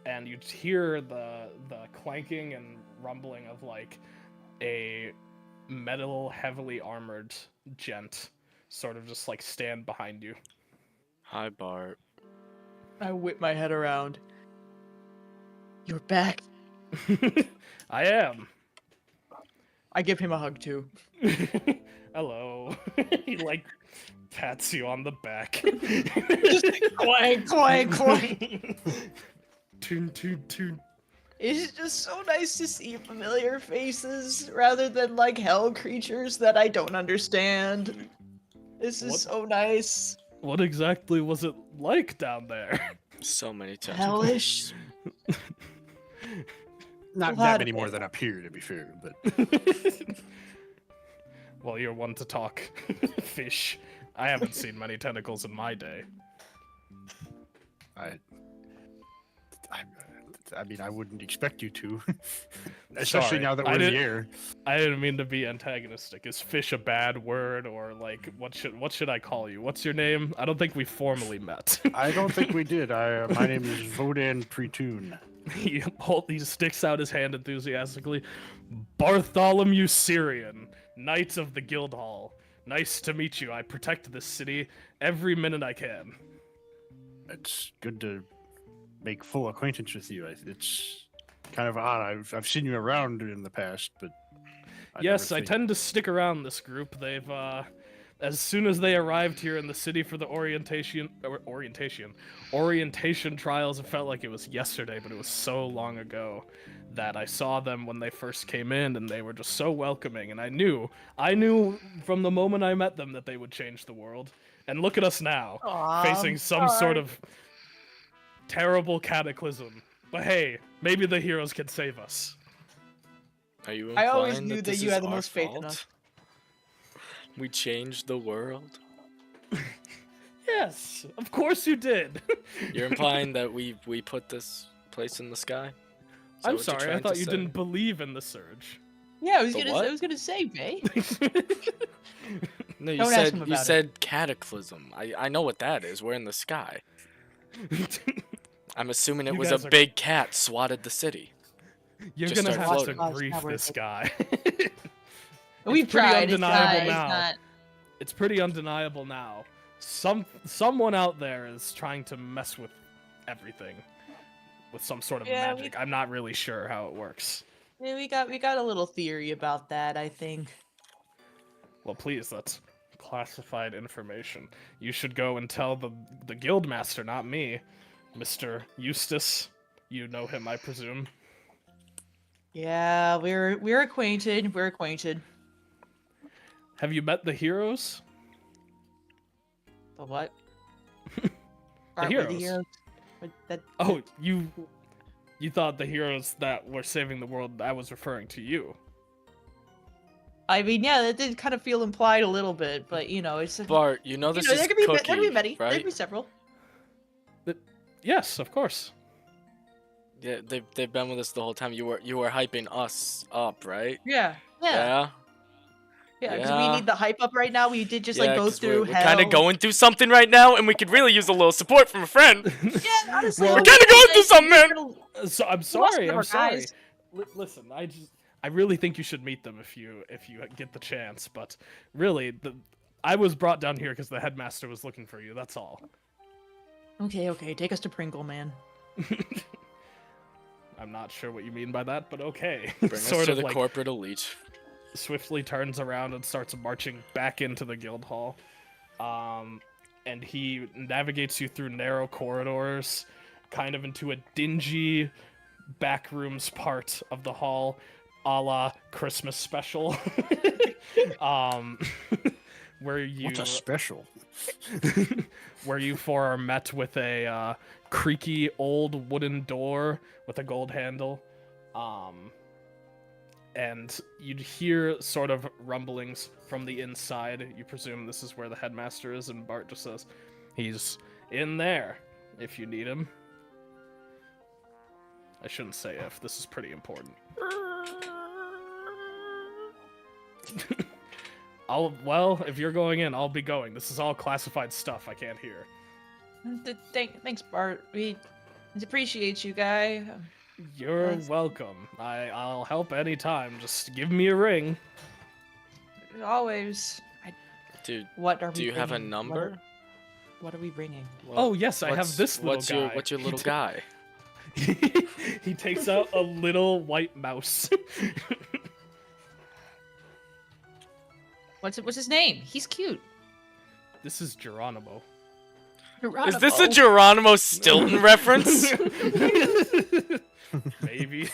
And you hear the clanking and rumbling of like a metal, heavily armored gent sort of just like stand behind you. Hi, Bart. I whip my head around. You're back. I am. I give him a hug too. Hello. He like pats you on the back. Just clank, clank, clank. Toon, toon, toon. It's just so nice to see familiar faces rather than like hell creatures that I don't understand. This is What? so nice. What exactly was it like down there? So many times. Hellish. Not Lot that many of more it. than up here, to be fair, but Well, you're one to talk. Fish. I haven't seen many tentacles in my day. I mean, I wouldn't expect you to, especially Sorry, now that I we're in the didn't- air. I didn't mean to be antagonistic. Is fish a bad word, or like what should I call you? What's your name? I don't think we formally met. I don't think we did. My name is Vodan Pretoon. He sticks out his hand enthusiastically. Bartholomew Syrian, Knight of the Guildhall. Nice to meet you. I protect this city every minute I can. It's good to make full acquaintance with you. It's kind of odd. I've seen you around in the past, but Yes, I never think- tend to stick around this group. They've as soon as they arrived here in the city for the orientation trials, it felt like it was yesterday, but it was so long ago that I saw them when they first came in, and they were just so welcoming, and I knew from the moment I met them that they would change the world. And look at us now, facing some sort of terrible cataclysm. But hey, maybe the heroes can save us. Are you I always implying knew that this you is had the our most faith in fault? us. We changed the world? Yes, of course you did. You're implying that we put this place in the sky? Is that I'm what you're sorry, I trying thought to you say? didn't believe in the surge. Yeah, I was The gonna. what? I was gonna say, Vay. No, you Don't ask said him you about it. said cataclysm. I know what that is. We're in the sky. I'm assuming it You was guys a are- big cat swatted the city. You're Just gonna start have floating. to Watch, grief now we're this good. guy. We've pretty tried. It's undeniable not. now. It's It's pretty undeniable now. Someone out there is trying to mess with everything with some sort of Yeah, magic. I'm not really sure how it works. not. Yeah, we got a little theory about that. I think. Well, please, that's classified information. You should go and tell the guildmaster, not me, Mr. Eustace. You know him, I presume. Yeah, we're acquainted. We're acquainted. Have you met the heroes? The what? The Aren't we the heroes. heroes? That, Oh, you thought the heroes that were saving the world, I was referring to you. I mean, yeah, that did kind of feel implied a little bit, but you know, it's. Bart, you know this there is could be Cookie, there could be many. There right? could be several. Yes, of course. Yeah, they've been with us the whole time. You were hyping us up, right? Yeah. Yeah. Yeah. Because we Yeah. need the hype up right now. We did just Yeah, like go 'cause through we're hell. kind of going through something right now, and we could really use a little support from a friend. Yeah, honestly, Well, like, we're kinda going like, through something, man. we're gonna- So I'm lost sorry. one of I'm our sorry. guys. Listen, I really think you should meet them if you get the chance. But really, I was brought down here because the headmaster was looking for you. That's all. Okay, take us to Pringle, man. I'm not sure what you mean by that, but okay. Bring us sort to of the like corporate elite. swiftly turns around and starts marching back into the guild hall. And he navigates you through narrow corridors, kind of into a dingy backrooms part of the hall, a la Christmas special. Where you What's a special? where you four are met with a creaky old wooden door with a gold handle. And you'd hear sort of rumblings from the inside. You presume this is where the headmaster is, and Bart just says, he's in there if you need him. I shouldn't say if, this is pretty important. Well, if you're going in, I'll be going. This is all classified stuff I can't hear. Thanks, Bart. We appreciate you, guy. You're welcome. I'll help anytime. Just give me a ring. Always. Dude, What are we? do you have a bringing? number? What are we bringing? Oh, yes, I have this little guy. What's your little guy? He takes out a little white mouse. What's his name? He's cute. This is Geronimo. Is this a Geronimo Stilton reference? Maybe.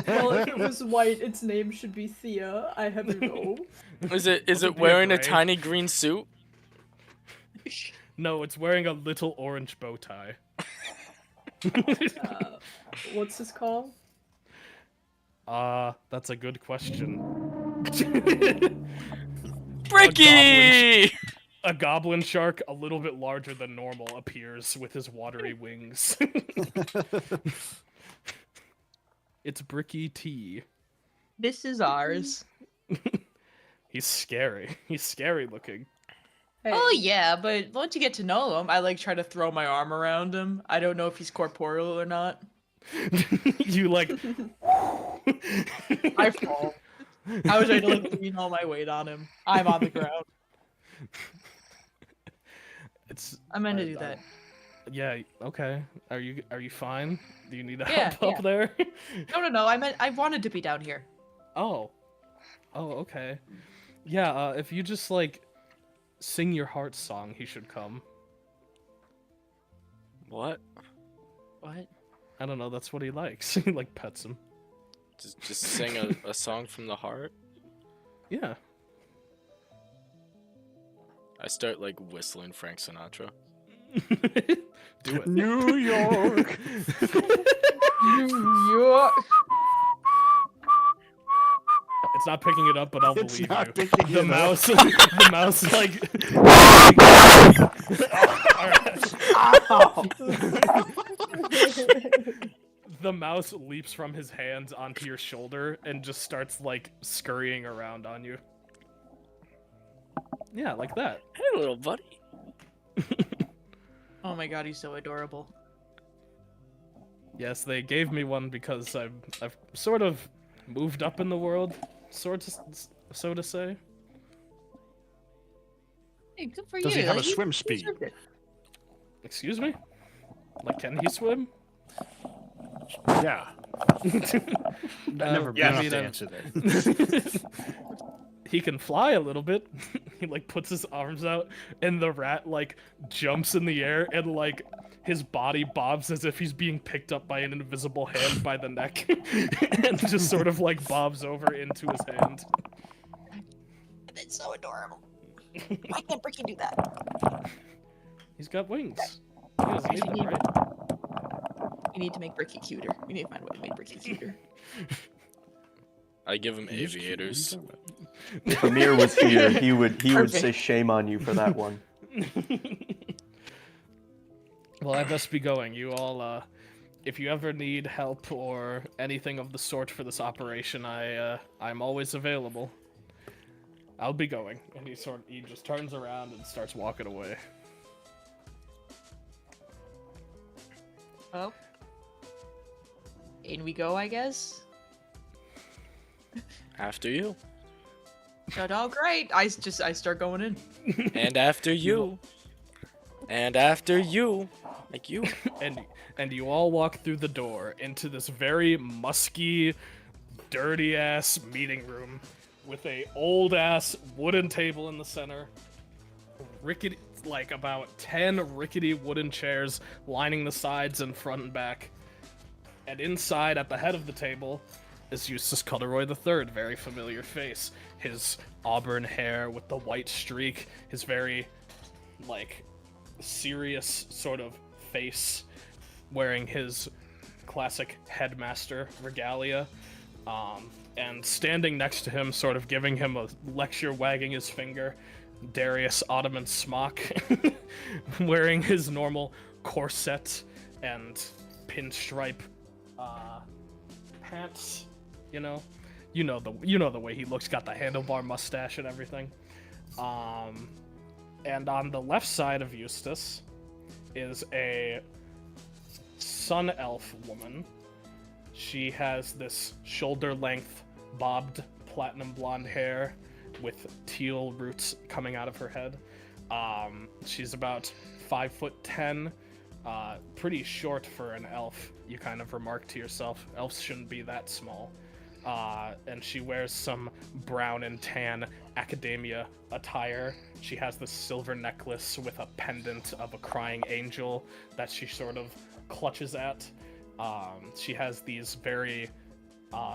Well, if it was white, its name should be Thea. I have a know. Is it Be a wearing a gray. tiny green suit? No, it's wearing a little orange bow tie. What's this called? That's a good question. Bricky! A goblin shark, a little bit larger than normal, appears with his watery wings. It's Bricky T. This is ours. He's scary. He's scary looking. Hey, Oh yeah, but once you get to know him, I like try to throw my arm around him. I don't know if he's corporeal or not. You like. I fall. I was ready to like lean all my weight on him. I'm on the ground. It's. I'm gonna do that. Yeah. Okay. Are you fine? Do you need help Yeah, up there? No. I wanted to be down here. Oh. Oh. Okay. Yeah. If you just like sing your heart song, he should come. What? What? I don't know. That's what he likes. He like pets him. Just sing a song from the heart? Yeah. I start like whistling Frank Sinatra. Do it. New York. New York. It's not picking it up, but I'll It's believe not you. picking The it up. mouse, the mouse, like. The mouse leaps from his hands onto your shoulder and just starts like scurrying around on you. Yeah, like that. Hey, little buddy. Oh my god, he's so adorable. Yes, they gave me one because I've sort of moved up in the world, so to say. Hey, good for Does you. he have a Like, you swim speed? deserved it. Excuse me? Like, can he swim? Yeah. Never yeah, been I enough mean, to answer that. He can fly a little bit. He like puts his arms out, and the rat like jumps in the air, and like his body bobs as if he's being picked up by an invisible hand by the neck, and just sort of like bobs over into his hand. That's so adorable. Why can't Bricky do that? He's got wings. He doesn't need them, right? We need to make Bricky cuter. We need to find a way to make Bricky cuter. I give him He is cute. What are you aviators. talking about? If Amir was here, he would Perfect. say shame on you for that one. Well, I best be going. You all, if you ever need help or anything of the sort for this operation, I'm always available. I'll be going. And he just turns around and starts walking away. Oh. In we go, I guess. After you. Oh, great. I start going in. And after you. And after you. Like you. and you all walk through the door into this very musky, dirty ass meeting room with a old ass wooden table in the center, rickety, like about 10 rickety wooden chairs lining the sides and front and back. And inside, at the head of the table, is Eustace Cutleroy III, very familiar face. His auburn hair with the white streak, his very, like, serious sort of face, wearing his classic headmaster regalia. And standing next to him, sort of giving him a lecture, wagging his finger, Darius Ottoman Smock, wearing his normal corset and pinstripe pants. You know the way he looks. Got the handlebar mustache and everything. And on the left side of Eustace is a sun elf woman. She has this shoulder-length, bobbed, platinum blonde hair with teal roots coming out of her head. She's about 5'10", pretty short for an elf. You kind of remark to yourself, elves shouldn't be that small. And she wears some brown and tan academia attire. She has this silver necklace with a pendant of a crying angel that she sort of clutches at. She has these very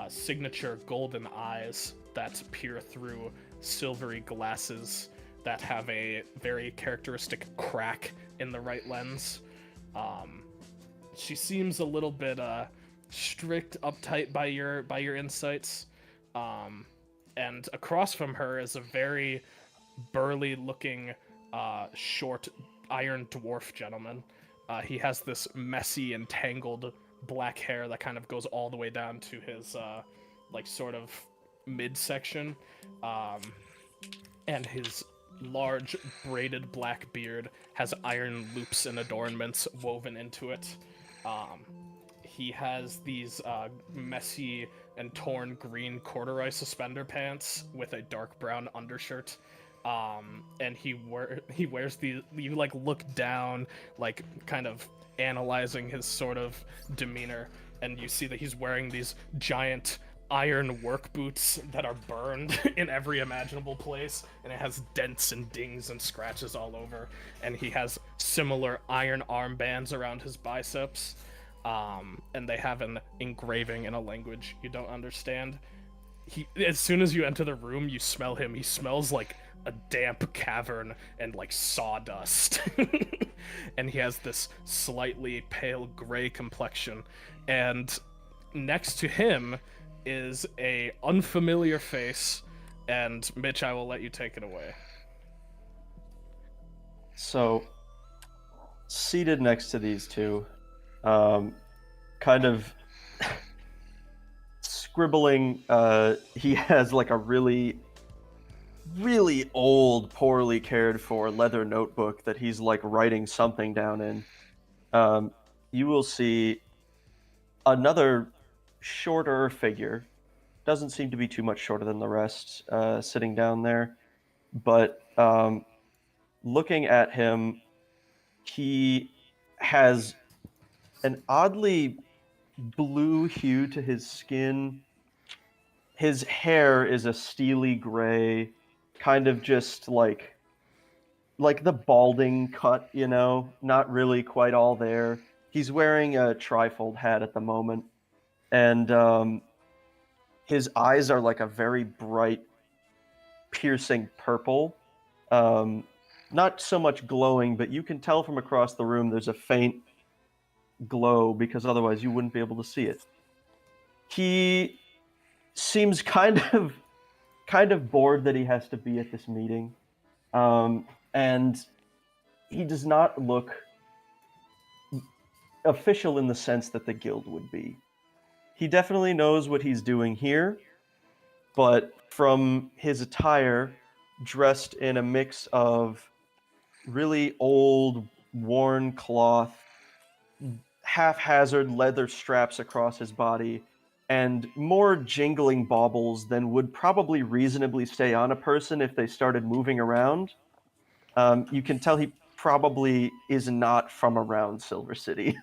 signature golden eyes that peer through silvery glasses that have a very characteristic crack in the right lens. She seems a little bit strict, uptight by your insights. And across from her is a very burly-looking, short, iron dwarf gentleman. He has this messy and tangled black hair that kind of goes all the way down to his, like, sort of midsection. And his large, braided black beard has iron loops and adornments woven into it. He has these messy and torn green corduroy suspender pants with a dark brown undershirt. And he wears these. You like look down, like kind of analyzing his sort of demeanor, and you see that he's wearing these giant iron work boots that are burned in every imaginable place, and it has dents and dings and scratches all over. And he has similar iron armbands around his biceps. And they have an engraving in a language you don't understand. As soon as you enter the room, you smell him. He smells like a damp cavern and like sawdust. And he has this slightly pale gray complexion. And next to him is a unfamiliar face. And Mitch, I will let you take it away. So, seated next to these two, kind of scribbling, he has like a really old, poorly cared for leather notebook that he's like writing something down in. You will see another shorter figure, doesn't seem to be too much shorter than the rest, sitting down there, but looking at him, he has an oddly blue hue to his skin. His hair is a steely gray, kind of just like the balding cut, you know, not really quite all there. He's wearing a trifold hat at the moment, and his eyes are like a very bright, piercing purple. Not so much glowing, but you can tell from across the room there's a faint glow because otherwise you wouldn't be able to see it. He seems kind of bored that he has to be at this meeting, and he does not look official in the sense that the guild would be. He definitely knows what he's doing here, but from his attire, dressed in a mix of really old, worn cloth, haphazard leather straps across his body, and more jingling baubles than would probably reasonably stay on a person if they started moving around. You can tell he probably is not from around Silver City.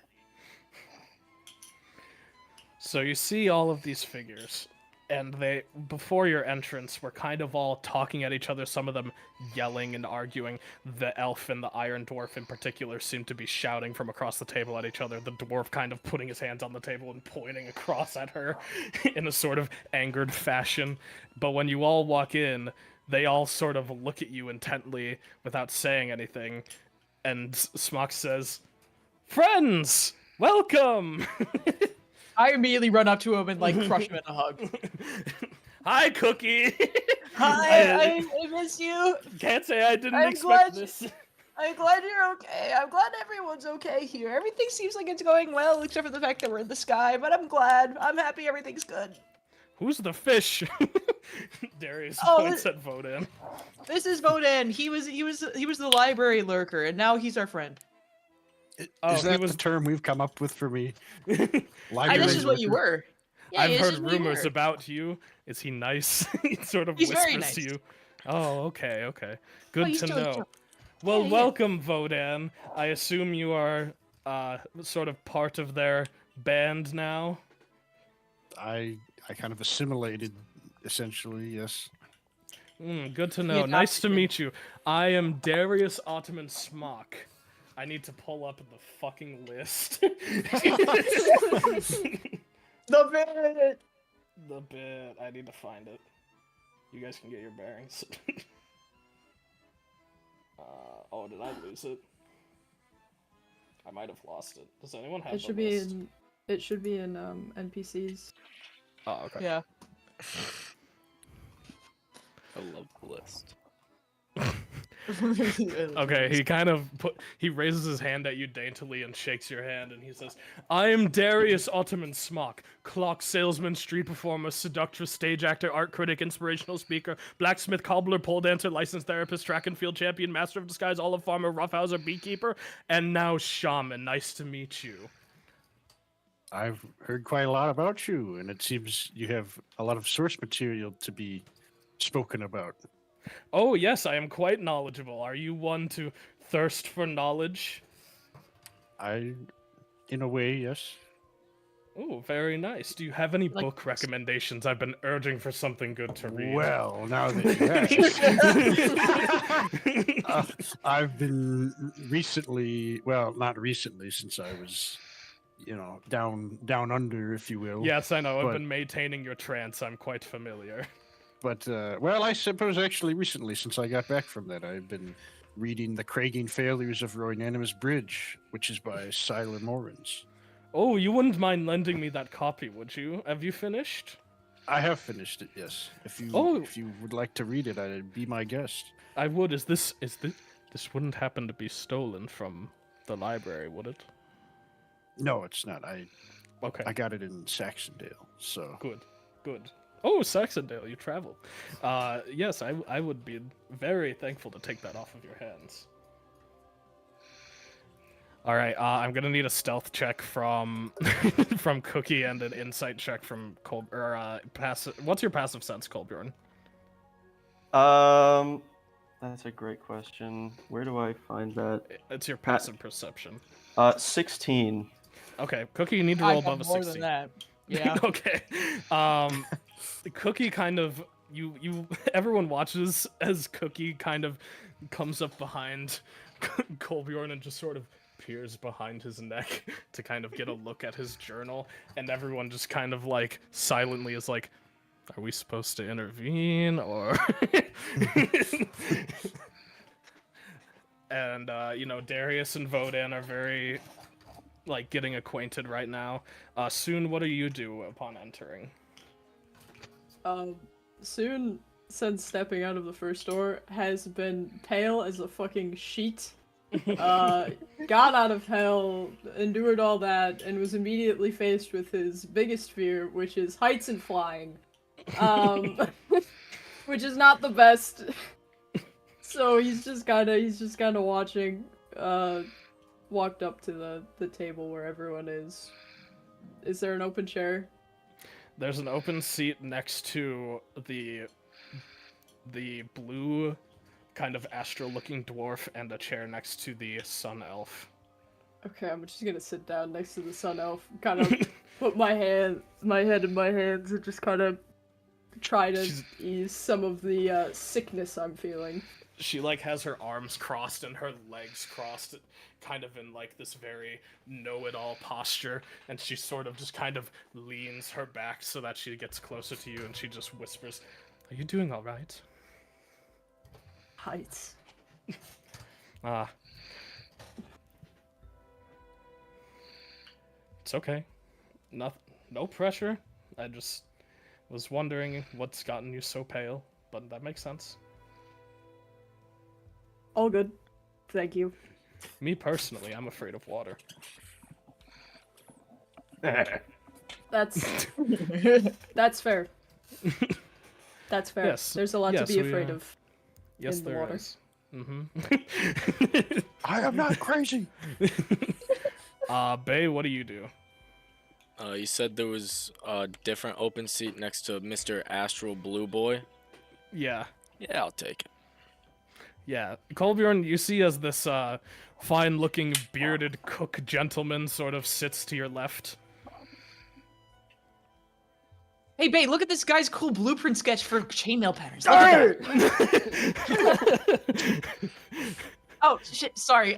So you see all of these figures, and they, before your entrance, were kind of all talking at each other, some of them yelling and arguing. The elf and the iron dwarf in particular seemed to be shouting from across the table at each other, the dwarf kind of putting his hands on the table and pointing across at her in a sort of angered fashion. But when you all walk in, they all sort of look at you intently without saying anything, and Smock says, "Friends, welcome!" I immediately run up to him and like crush him in a hug. Hi, Cookie. Hi, I miss you. Can't say I didn't I'm expect glad this. I'm glad you're okay. I'm glad everyone's okay here. Everything seems like it's going well, except for the fact that we're in the sky. But I'm glad. I'm happy everything's good. Who's the fish? Darius Oh, points at Vodan. This is Vodan. He was the library lurker, and now he's our friend. Oh, Is he that was- the term we've come up with for me? This Library is what you lurker? were. Yeah, I've this heard is what you rumors were. about you. Is he nice? He sort of He's very whispers to nice. you. Oh, okay, okay. Good he's to totally know. chill. Well, Yeah, yeah. welcome, Vodan. I assume you are sort of part of their band now. I kind of assimilated, essentially. Yes. Good to He know. Nice to adopted me. meet you. I am Darius Ottoman Smock. I need to pull up the fucking list. The bit. The bit. I need to find it. You guys can get your bearings. Oh, did I lose it? I might have lost it. Does anyone have It should the be list? in. It should be in NPCs. Oh, okay. Yeah. I love the list. Okay, he raises his hand at you daintily and shakes your hand, and he says, "I am Darius Ottoman Smock, clock salesman, street performer, seductress, stage actor, art critic, inspirational speaker, blacksmith, cobbler, pole dancer, licensed therapist, track and field champion, master of disguise, olive farmer, roughhouser, beekeeper, and now shaman. Nice to meet you." I've heard quite a lot about you, and it seems you have a lot of source material to be spoken about. Oh, yes, I am quite knowledgeable. Are you one to thirst for knowledge? In a way, yes. Oh, very nice. Do you have any Like- book recommendations? I've been urging for something good to read. Well, now that you ask. I've been recently, well, not recently, since I was, down under, if you will. Yes, I know. I've But- been maintaining your trance. I'm quite familiar. But, well, I suppose actually recently, since I got back from that, I've been reading The Craigging Failures of Roynanimus Bridge, which is by Siler Morans. Oh, you wouldn't mind lending me that copy, would you? Have you finished? I have finished it, yes. If you Oh. if you would like to read it, I'd be my guest. I would. This wouldn't happen to be stolen from the library, would it? No, it's not. Okay. I got it in Saxondale, so Good. Oh, Saxondale, you travel. Yes, I would be very thankful to take that off of your hands. All right, I'm gonna need a stealth check from from Cookie and an insight check from passive. What's your passive sense, Colbjorn? That's a great question. Where do I find that? It's your passive perception. 16. Okay, Cookie, you need to I roll got above a more 16. than that. Yeah. Okay. The Cookie kind of you everyone watches as Cookie kind of comes up behind Colbjorn and just sort of peers behind his neck to kind of get a look at his journal, and everyone just kind of like silently is like, are we supposed to intervene or and Darius and Vodan are very like getting acquainted right now. Soon, what do you do upon entering? Soon, since stepping out of the first door, has been pale as a fucking sheet. Got out of hell, endured all that, and was immediately faced with his biggest fear, which is heights and flying. Which is not the best. So he's just kind of watching. Walked up to the table where everyone is. Is there an open chair? There's an open seat next to the blue kind of astral-looking dwarf and a chair next to the sun elf. Okay, I'm just gonna sit down next to the sun elf, kind of put my head in my hands, and just kind of try to ease some of the sickness I'm feeling. She like has her arms crossed and her legs crossed, kind of in like this very know-it-all posture, and she sort of just kind of leans her back so that she gets closer to you, and she just whispers, "Are you doing all right?" Heights. Ah. It's okay. No pressure. I just was wondering what's gotten you so pale, but that makes sense. All good. Thank you. Me personally, I'm afraid of water. That's fair. That's fair. Yes. There's a lot to Yes, be we, afraid of. Yes, In the there water. is. Mm-hmm. I am not crazy. Bay, what do you do? You said there was a different open seat next to Mr. Astral Blue Boy. Yeah. Yeah, I'll take it. Yeah. Kolbjorn, you see as this fine-looking, bearded cook gentleman sort of sits to your left. Hey, babe, look at this guy's cool blueprint sketch for chainmail patterns. Look at that. Oh shit! Sorry.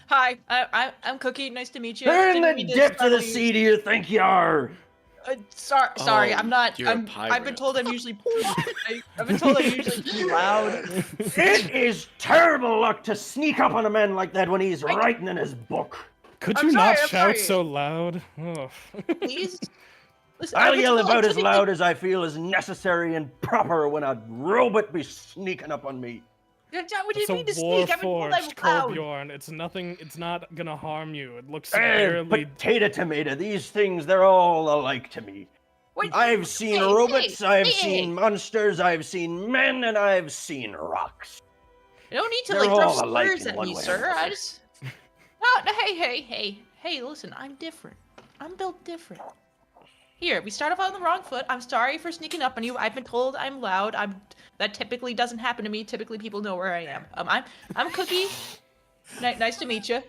Hi. I'm Cookie. Nice to meet you. Who in Didn't the mean to depths of the startle you. sea do you think you are? Sorry. Oh, I'm not. you're a I've been pirate. told I'm usually. I've been told I'm usually pretty loud. It is terrible luck to sneak up on a man like that when he's writing in his book. Could I'm you sorry, not I'm shout sorry. so loud? Oh. Please. Listen, I'll I've been yell told about as typically- loud as I feel is necessary and proper when a robot be sneaking up on me. What do you It's a mean to sneak? I've been told I'm warforged loud. Kolbjorn. It's nothing. It's not gonna harm you. It looks Eh, barely. potato tomato, these things, they're all alike to me. Wait, I've seen hey, robots, hey, I've hey, seen hey. monsters, I've seen men, and I've seen rocks. You don't need to They're like throw all alike slurs in at one me, way or sir. I another. just no. Hey, listen. I'm different. I'm built different. Here, we start off on the wrong foot. I'm sorry for sneaking up on you. I've been told I'm loud. That typically doesn't happen to me. Typically, people know where I am. I'm Cookie. Nice to meet you.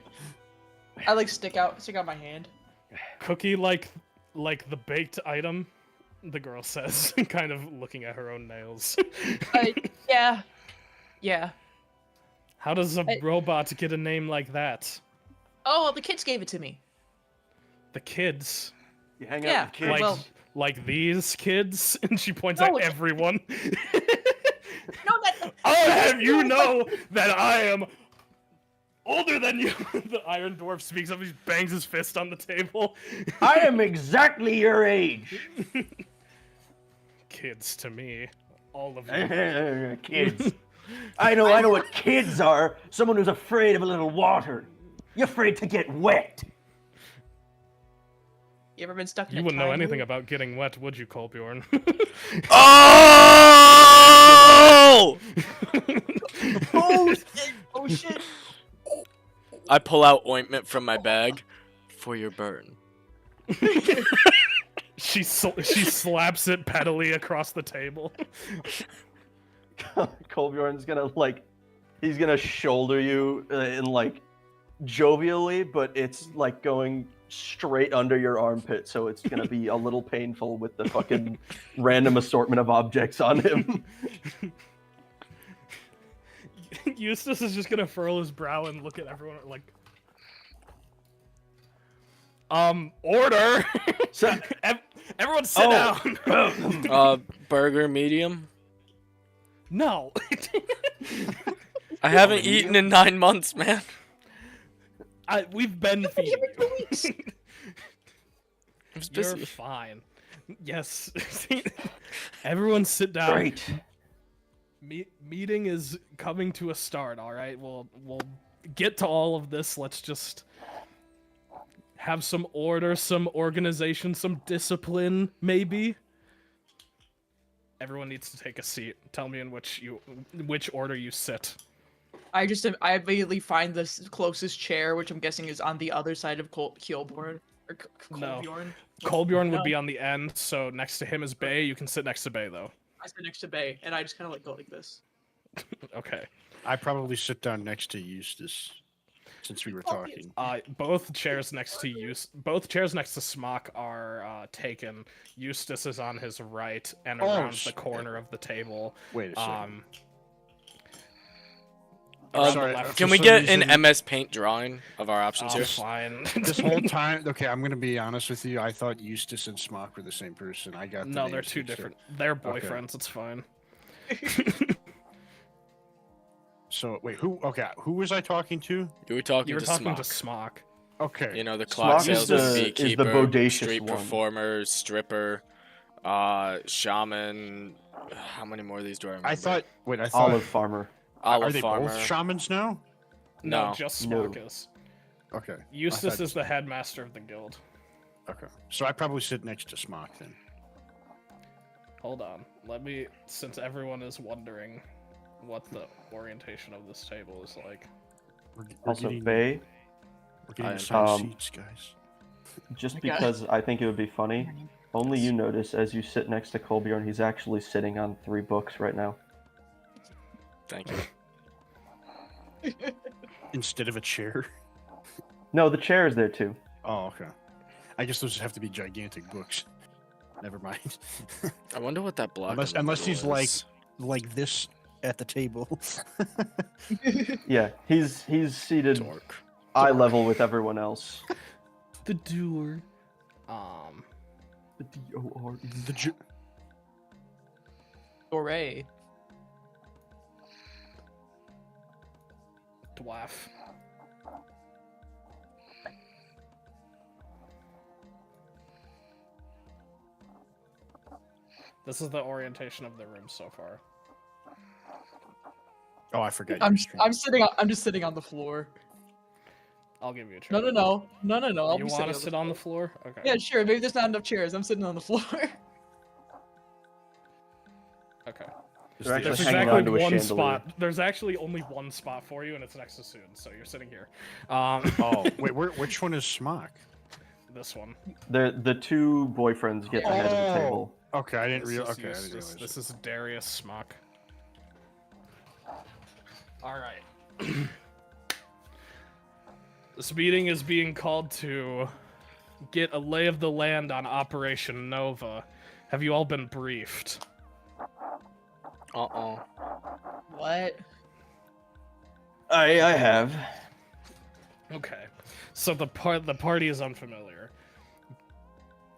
I like stick out my hand. Cookie like the baked item, the girl says, kind of looking at her own nails. Yeah. How does a robot get a name like that? Oh, well, the kids gave it to me. The kids. You hang Yeah, out with kids. Like well- like these kids? And she points No, at it's- everyone. No, that. I'll have you know that I am older than you. The Iron Dwarf speaks up, he bangs his fist on the table. I am exactly your age. Kids to me. All of you. Kids. I know what kids are. Someone who's afraid of a little water. You're afraid to get wet. You ever been stuck in You a wouldn't know time anything loop? about getting wet, would you, Kolbjorn? Oh! Oh shit! I pull out ointment from my bag for your burn. She slaps it pettily across the table. Kolbjorn's gonna he's gonna shoulder you jovially, but it's like going straight under your armpit, so it's gonna be a little painful with the fucking random assortment of objects on him. Eustace is just gonna furl his brow and look at everyone like, order. So, Everyone sit down. Burger medium. No. I haven't eaten in 9 months, man. We've been feeding you. I was You're busy. fine. Yes. Everyone sit down. Great. Meeting is coming to a start, all right? We'll get to all of this. Let's just have some order, some organization, some discipline, maybe. Everyone needs to take a seat. Tell me in which order you sit. I immediately find the closest chair, which I'm guessing is on the other side of Kjolborn. Or No. Kolbjorn. Kolbjorn would No. be on the end, so next to him is Bay. You can sit next to Bay, though. I sit next to Bay, and I just kind of like go like this. Okay. I probably sit down next to Eustace, since we were talking. Both chairs next to Smock are taken. Eustace is on his right and around the corner of the table. Wait a second. Around Sorry, the left. Can for we some get an reason- MS Paint drawing of our options here? Fine. This whole time, okay, I'm gonna be honest with you. I thought Eustace and Smock were the same person. I got the No, they're names two mixed up. different. They're boyfriends. It's fine. So wait, who? Okay, who was I talking to? You were talking You were to talking Smock. to Smock. Okay, You know, the clock Smock is salesman, the beekeeper, bodacious street one. performer, stripper, shaman. How many more of these do I remember? I thought Olive Olive farmer. are they farmer. both shamans now? No, No. just No. Smock is. Okay, Eustace thought- is the headmaster of the guild. okay. So I probably sit next to Smock then. Hold on. Let me, since everyone is wondering what the orientation of this table is like. We're Also, getting, Faye, we're getting I- assigned seats, guys. just Okay. because I think it would be funny, only you notice as you sit next to Colbjorn, he's actually sitting on 3 books right now. Thank you. Instead of a chair. No, the chair is there too. Oh, okay. I guess those have to be gigantic books. Never mind. I wonder what that block. Unless- in the unless middle he's like- is. Like this at the table. Yeah, he's seated Dork. eye level with everyone else. The doer. The D-O-R-E. The ju- Hooray. Dwarf. This is the orientation of the room so far. Oh, I forgot. I'm you were streaming. I'm just sitting on the floor. I'll give you a chair. No. I'll You be want sitting to sit on the floor? Okay. Yeah, sure. Maybe there's not enough chairs. I'm sitting on the floor. Okay. They're actually There's hanging exactly onto a one chandelier. spot. There's actually only one spot for you, and it's next to Soon. So you're sitting here. Oh, wait, which one is Smock? This one. The 2 boyfriends get the head of the table. Okay, I didn't This realize. is Okay, I didn't Eustace. realize. This is Darius Smock. All right. This meeting is being called to get a lay of the land on Operation Nova. Have you all been briefed? What? I have. Okay. So the party is unfamiliar.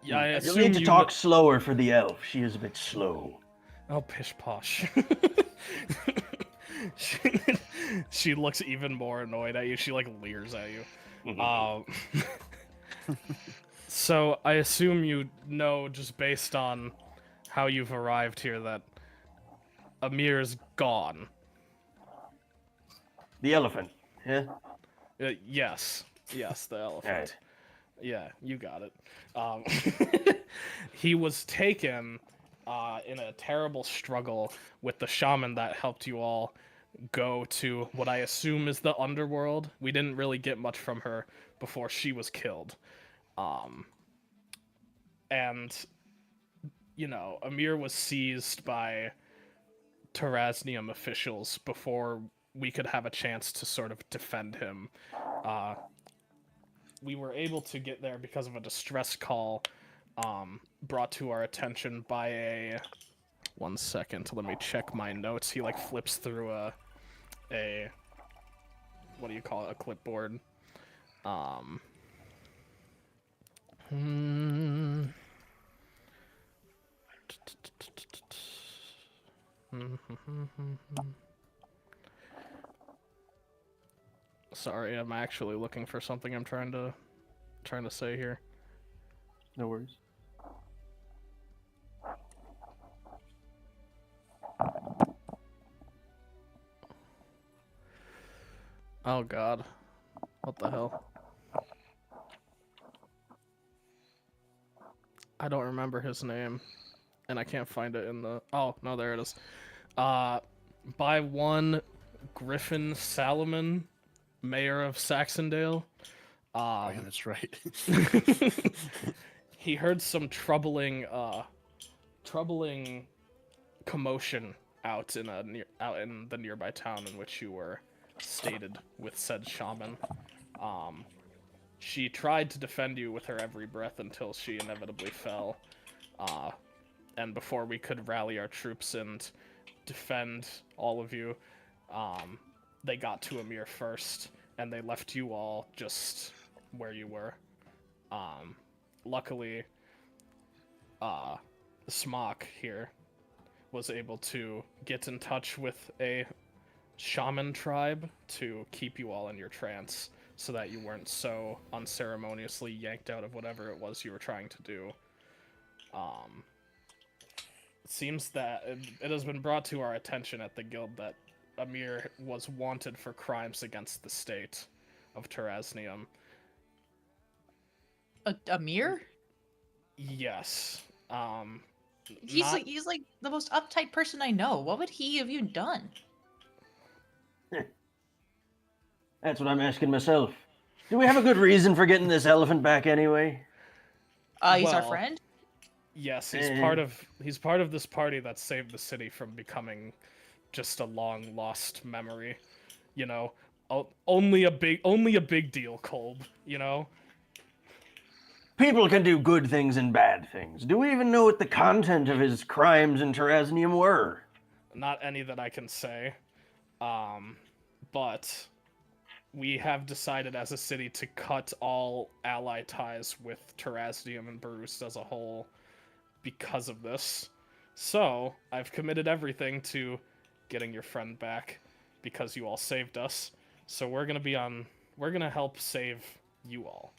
Yeah, I You'll assume need to you talk slower for the elf. She is a bit slow. Oh, pish posh. she, she looks even more annoyed at you. She like leers at you. So I assume you know, just based on how you've arrived here, that Amir's gone. The elephant. Yeah. Yes, the elephant. Alright. Yeah, you got it. He was taken in a terrible struggle with the shaman that helped you all go to what I assume is the underworld. We didn't really get much from her before she was killed. And, you know, Amir was seized by Terraznium officials before we could have a chance to sort of defend him. We were able to get there because of a distress call brought to our attention by a... One second, let me check my notes. He like flips through a what do you call it? A clipboard. Sorry, I'm actually looking for something I'm trying to say here. No worries. Oh god. What the hell? I don't remember his name. And I can't find it in the... Oh, no, there it is. By one Griffin Salomon, mayor of Saxondale. Oh, yeah, that's right. He heard some troubling commotion out in the nearby town in which you were stated with said shaman. She tried to defend you with her every breath until she inevitably fell. And before we could rally our troops and defend all of you, they got to Amir first, and they left you all just where you were. Luckily, Smock here was able to get in touch with a shaman tribe to keep you all in your trance so that you weren't so unceremoniously yanked out of whatever it was you were trying to do. It seems that it has been brought to our attention at the guild that Amir was wanted for crimes against the state of Terraznium. Amir? Yes. He's like the most uptight person I know. What would he have even done? That's what I'm asking myself. Do we have a good reason for getting this elephant back anyway? He's our Well, friend. Yes, he's part of this party that saved the city from becoming just a long lost memory. You know, only a big deal, Kolb, you know? People can do good things and bad things. Do we even know what the content of his crimes in Terraznium were? Not any that I can say. But we have decided as a city to cut all ally ties with Terraznium and Barust as a whole because of this. So, I've committed everything to getting your friend back because you all saved us. So we're gonna help save you all.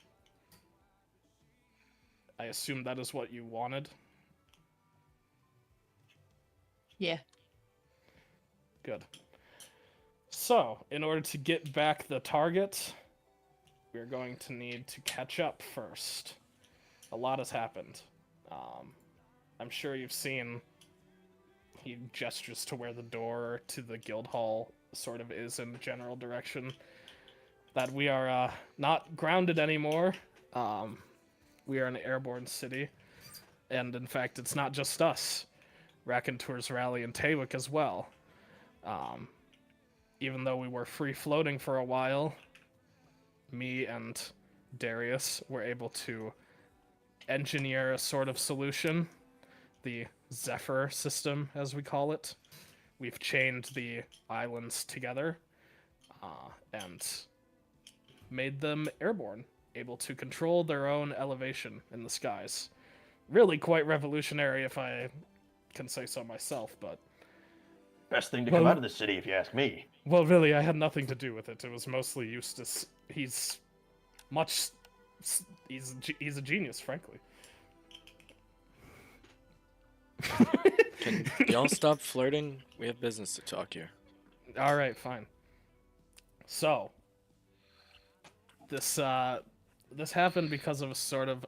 I assume that is what you wanted? Yeah. Good. So, in order to get back the target, we're going to need to catch up first. A lot has happened. I'm sure you've seen, he gestures to where the door to the guild hall sort of is in the general direction, that we are not grounded anymore. We are an airborne city, and in fact, it's not just us. Raconteur's rally in Tawik as well. Even though we were free-floating for a while, me and Darius were able to engineer a sort of solution, the Zephyr system, as we call it. We've chained the islands together and made them airborne, able to control their own elevation in the skies. Really quite revolutionary, if I can say so myself, but... Best thing to come out of the city, if you ask me. Well, really, I had nothing to do with it. It was mostly Eustace. He's a genius, frankly. Can y'all stop flirting? We have business to talk here. All right, fine. So, this happened because of a sort of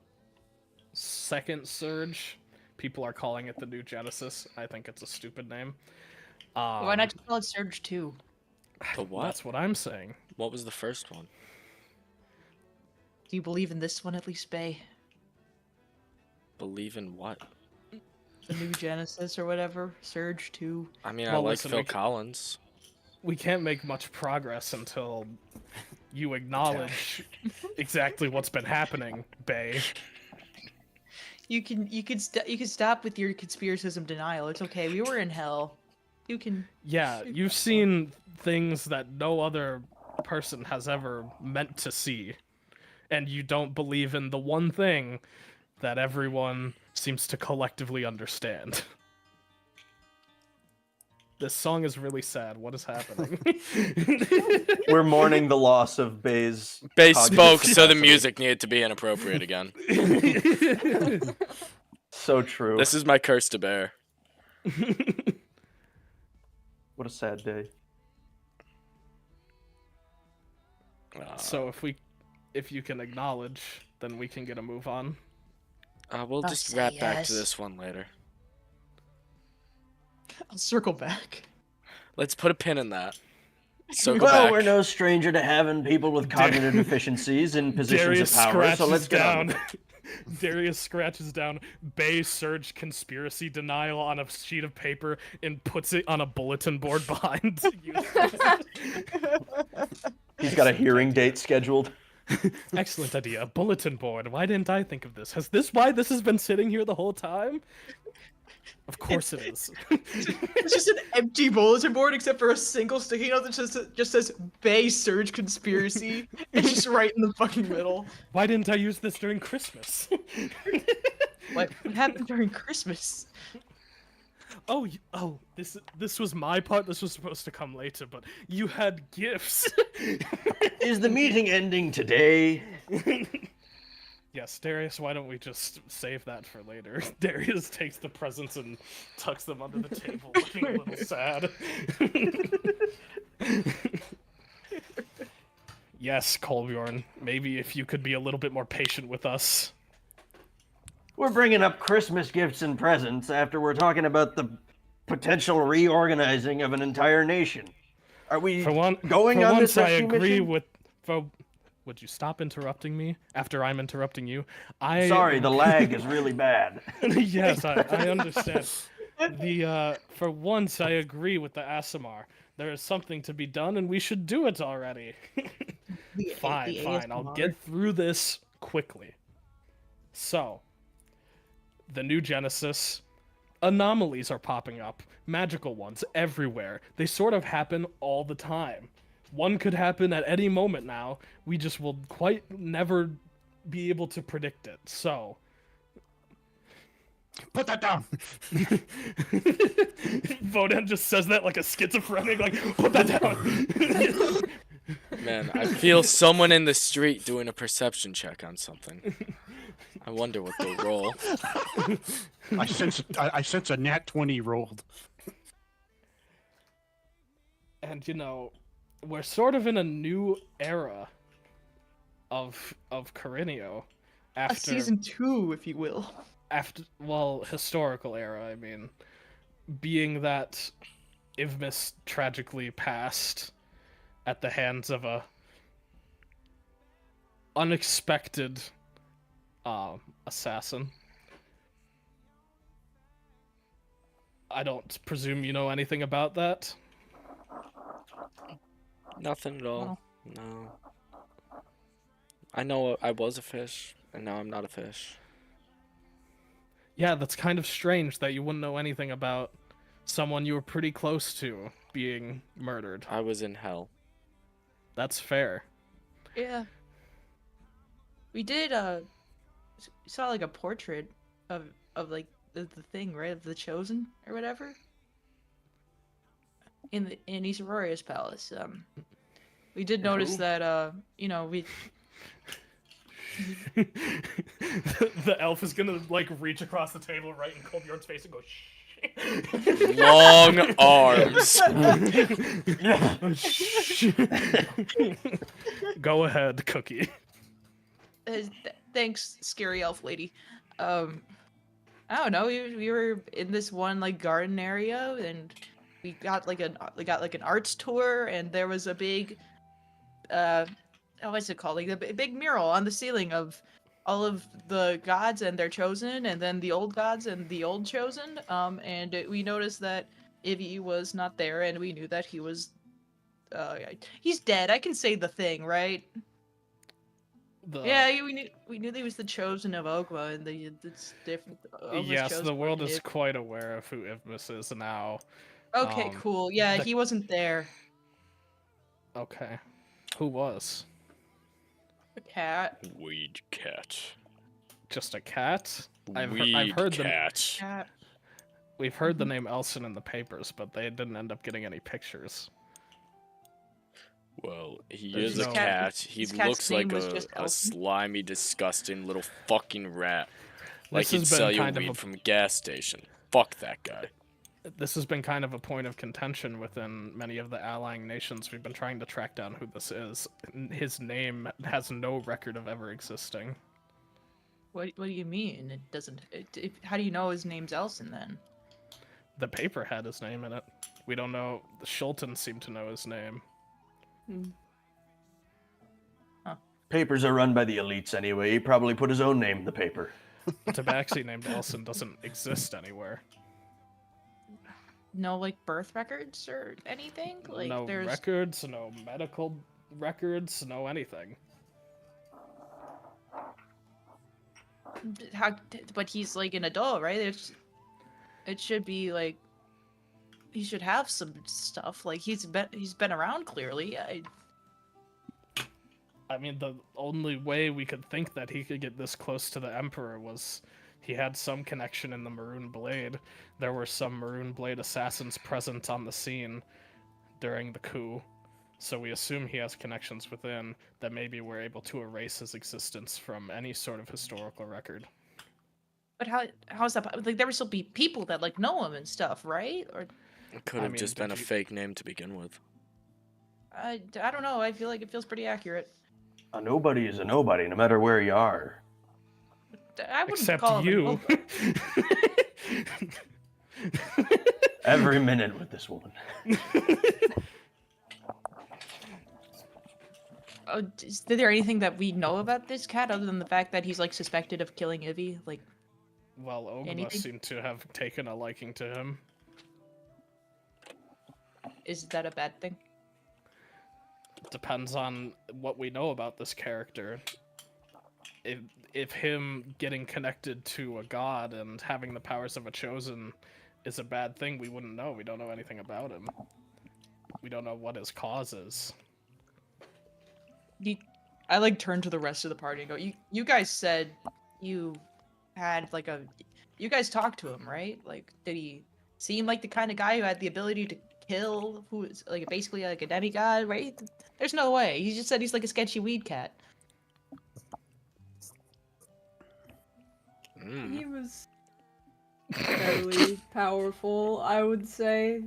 second surge. People are calling it the New Genesis. I think it's a stupid name. Why not just call it Surge 2? The what? That's what I'm saying. What was the first one? Do you believe in this one at least, Bay? Believe in what? The New Genesis or whatever? Surge 2? I mean, Well, I like listen, Phil Collins. We can't make much progress until you acknowledge exactly what's been happening, Bay. You could stop with your conspiracism denial. It's okay. We were in hell. You can. Yeah, you've seen things that no other person has ever meant to see, and you don't believe in the one thing that everyone seems to collectively understand. This song is really sad. What is happening? We're mourning the loss of Bay's. Bay cognitive spoke, so the capacity. music needed to be inappropriate again. So true. This is my curse to bear. What a sad day. So if you can acknowledge, then we can get a move on. We'll I'll just say wrap back yes. to this one later. I'll circle back. Let's put a pin in that. Circle Well, back. we're no stranger to having people with cognitive deficiencies in positions Darius of power, so scratches let's get on down. with it. Darius scratches down Bay Surge conspiracy denial on a sheet of paper and puts it on a bulletin board behind you. He's got a hearing date scheduled. Excellent idea. Bulletin board. Why didn't I think of this? Has this why this has been sitting here the whole time? Of course it is. It's just an empty bulletin board except for a single sticky note that just says Bay Surge Conspiracy. It's just right in the fucking middle. Why didn't I use this during Christmas? What happened during Christmas? Oh, this was my part. This was supposed to come later, but you had gifts. Is the meeting ending today? Yes, Darius, why don't we just save that for later? Darius takes the presents and tucks them under the table, looking a little sad. Yes, Kolbjorn, maybe if you could be a little bit more patient with us. We're bringing up Christmas gifts and presents after we're talking about the potential reorganizing of an entire nation. Are we going on this I rescue agree mission? with... Would you stop interrupting me after I'm interrupting you? Sorry, the lag is really bad. Yes, I understand. For once, I agree with the Asimar. There is something to be done, and we should do it already. Fine. I'll get through this quickly. So, the new Genesis, anomalies are popping up. Magical ones everywhere. They sort of happen all the time. One could happen at any moment now. We just will quite never be able to predict it. So, Put that down. Vodan just says that like a schizophrenic, like, put that down. Man, I feel someone in the street doing a perception check on something. I wonder what they'll roll. I sense a nat 20 rolled. And we're sort of in a new era of Korrineo. A season 2, if you will. Historical era, I mean. Being that Ivmis tragically passed at the hands of a unexpected assassin. I don't presume you know anything about that? Nothing at all. No. I know I was a fish, and now I'm not a fish. Yeah, that's kind of strange that you wouldn't know anything about someone you were pretty close to being murdered. I was in hell. That's fair. Yeah. We did saw like a portrait of like the thing, right? Of the Chosen or whatever. In East Auroria's palace. We did notice that we The elf is gonna like reach across the table right in Kolbjorn's face and go shh. Long arms. Go ahead, Cookie. thanks, scary elf lady. I don't know. We were in this one like garden area, and we got like an arts tour, and there was a big, what's it called? Like a big mural on the ceiling of all of the gods and their chosen, and then the old gods and the old chosen. And we noticed that Ivy was not there, and we knew that he was, he's dead. I can say the thing, right? Yeah, we knew that he was the chosen of Ogma, and it's different. Yes, the world is quite aware of who Ivmis is now. Okay, cool. Yeah, he wasn't there. Okay. Who was? A cat. Weed cat. Just a cat? I've Weed heard cat. Cat. We've heard the name Elson in the papers, but they didn't end up getting any pictures. Well, he There's is a no- cat. He his cat's looks like name was just a Elton. slimy, disgusting little fucking rat. Like This he'd has been sell you kind of weed a- from a gas station. Fuck that guy. This has been kind of a point of contention within many of the allying nations. We've been trying to track down who this is. His name has no record of ever existing. What do you mean? It doesn't. How do you know his name's Elson then? The paper had his name in it. We don't know. The Shultons seem to know his name. Papers are run by the elites anyway. He probably put his own name in the paper. A tabaxi named Elson doesn't exist anywhere. No, like birth records or anything. Like No there's records, no medical records, no anything. how, but he's like an adult, right? It should be like he should have some stuff. Like he's been around clearly. I mean, the only way we could think that he could get this close to the Emperor was he had some connection in the Maroon Blade. There were some Maroon Blade assassins present on the scene during the coup, so we assume he has connections within that maybe we're able to erase his existence from any sort of historical record. But how's that? Like there would still be people that like know him and stuff, right? Or It could I have mean, just did been a you- fake name to begin with. I don't know. I feel like it feels pretty accurate. A nobody is a nobody, no matter where you are. I wouldn't Except call him a you. nobody. Every minute with this woman. Is there anything that we know about this cat other than the fact that he's like suspected of killing Ivy? Like, Well, Ogma Anything? seemed to have taken a liking to him. is that a bad thing? Depends on what we know about this character. If him getting connected to a god and having the powers of a chosen is a bad thing, we wouldn't know. We don't know anything about him. We don't know what his cause is. I like turn to the rest of the party and go, you guys said you had like you guys talked to him, right? Like, did he seem like the kind of guy who had the ability to kill, who is like basically like a demigod, right? There's no way. He just said he's like a sketchy weed cat. He was fairly powerful, I would say.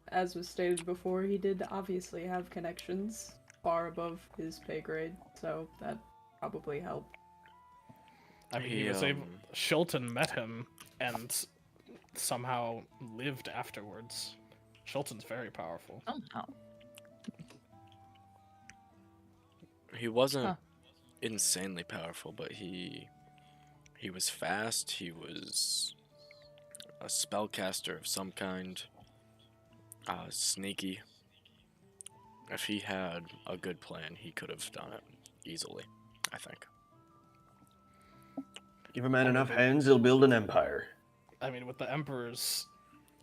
As was stated before, he did obviously have connections far above his pay grade, so that probably helped. I mean, he was able. Shilton met him and somehow lived afterwards. Shilton's very powerful. Somehow. He wasn't Huh. insanely powerful, but he was fast. He was a spellcaster of some kind. Sneaky. If he had a good plan, he could have done it easily, I think. Give a man enough hands, he'll build an empire. I mean, with the Emperor's...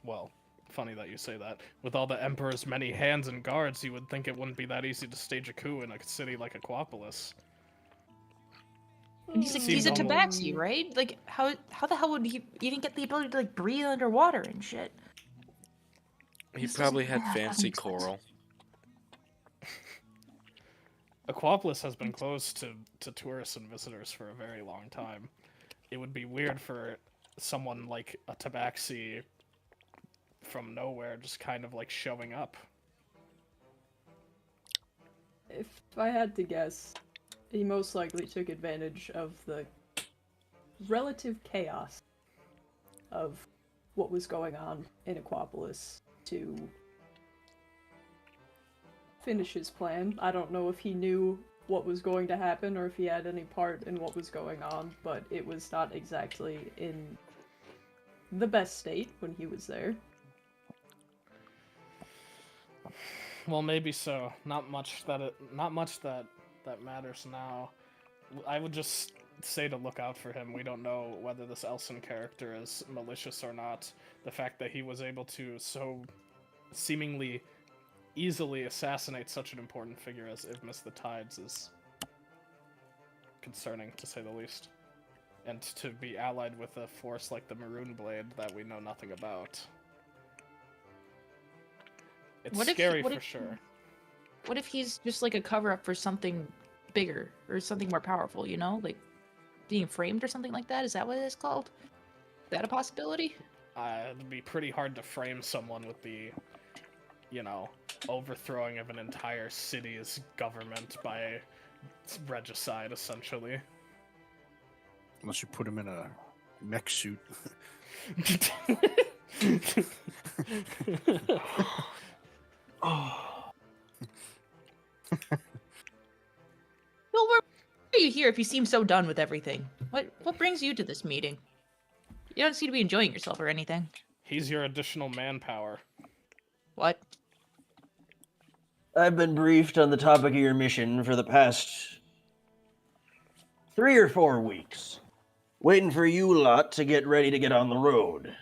Well, funny that you say that. With all the Emperor's many hands and guards, you would think it wouldn't be that easy to stage a coup in a city like Aquapolis. And he's Seems a normal. tabaxi, right? Like how the hell would he even get the ability to like breathe underwater and shit? He This probably doesn't- had that fancy makes sense. coral. Aquapolis has been closed to tourists and visitors for a very long time. It would be weird for someone like a tabaxi from nowhere just kind of like showing up. If I had to guess, he most likely took advantage of the relative chaos of what was going on in Aquapolis to finish his plan. I don't know if he knew what was going to happen or if he had any part in what was going on, but it was not exactly in the best state when he was there. Well, maybe so. Not much that matters now. I would just say to look out for him. We don't know whether this Elson character is malicious or not. The fact that he was able to so seemingly easily assassinate such an important figure as Ivmis the Tides is concerning, to say the least. And to be allied with a force like the Maroon Blade that we know nothing about. It's scary for sure. What if he's just like a cover up for something bigger or something more powerful? You know, like being framed or something like that. Is that what it's called? Is that a possibility? It'd be pretty hard to frame someone with the, overthrowing of an entire city's government by regicide, essentially. Unless you put him in a mech suit. you here if you seem so done with everything? What brings you to this meeting? You don't seem to be enjoying yourself or anything. He's your additional manpower. What? I've been briefed on the topic of your mission for the past 3 or 4 weeks. Waiting for you lot to get ready to get on the road.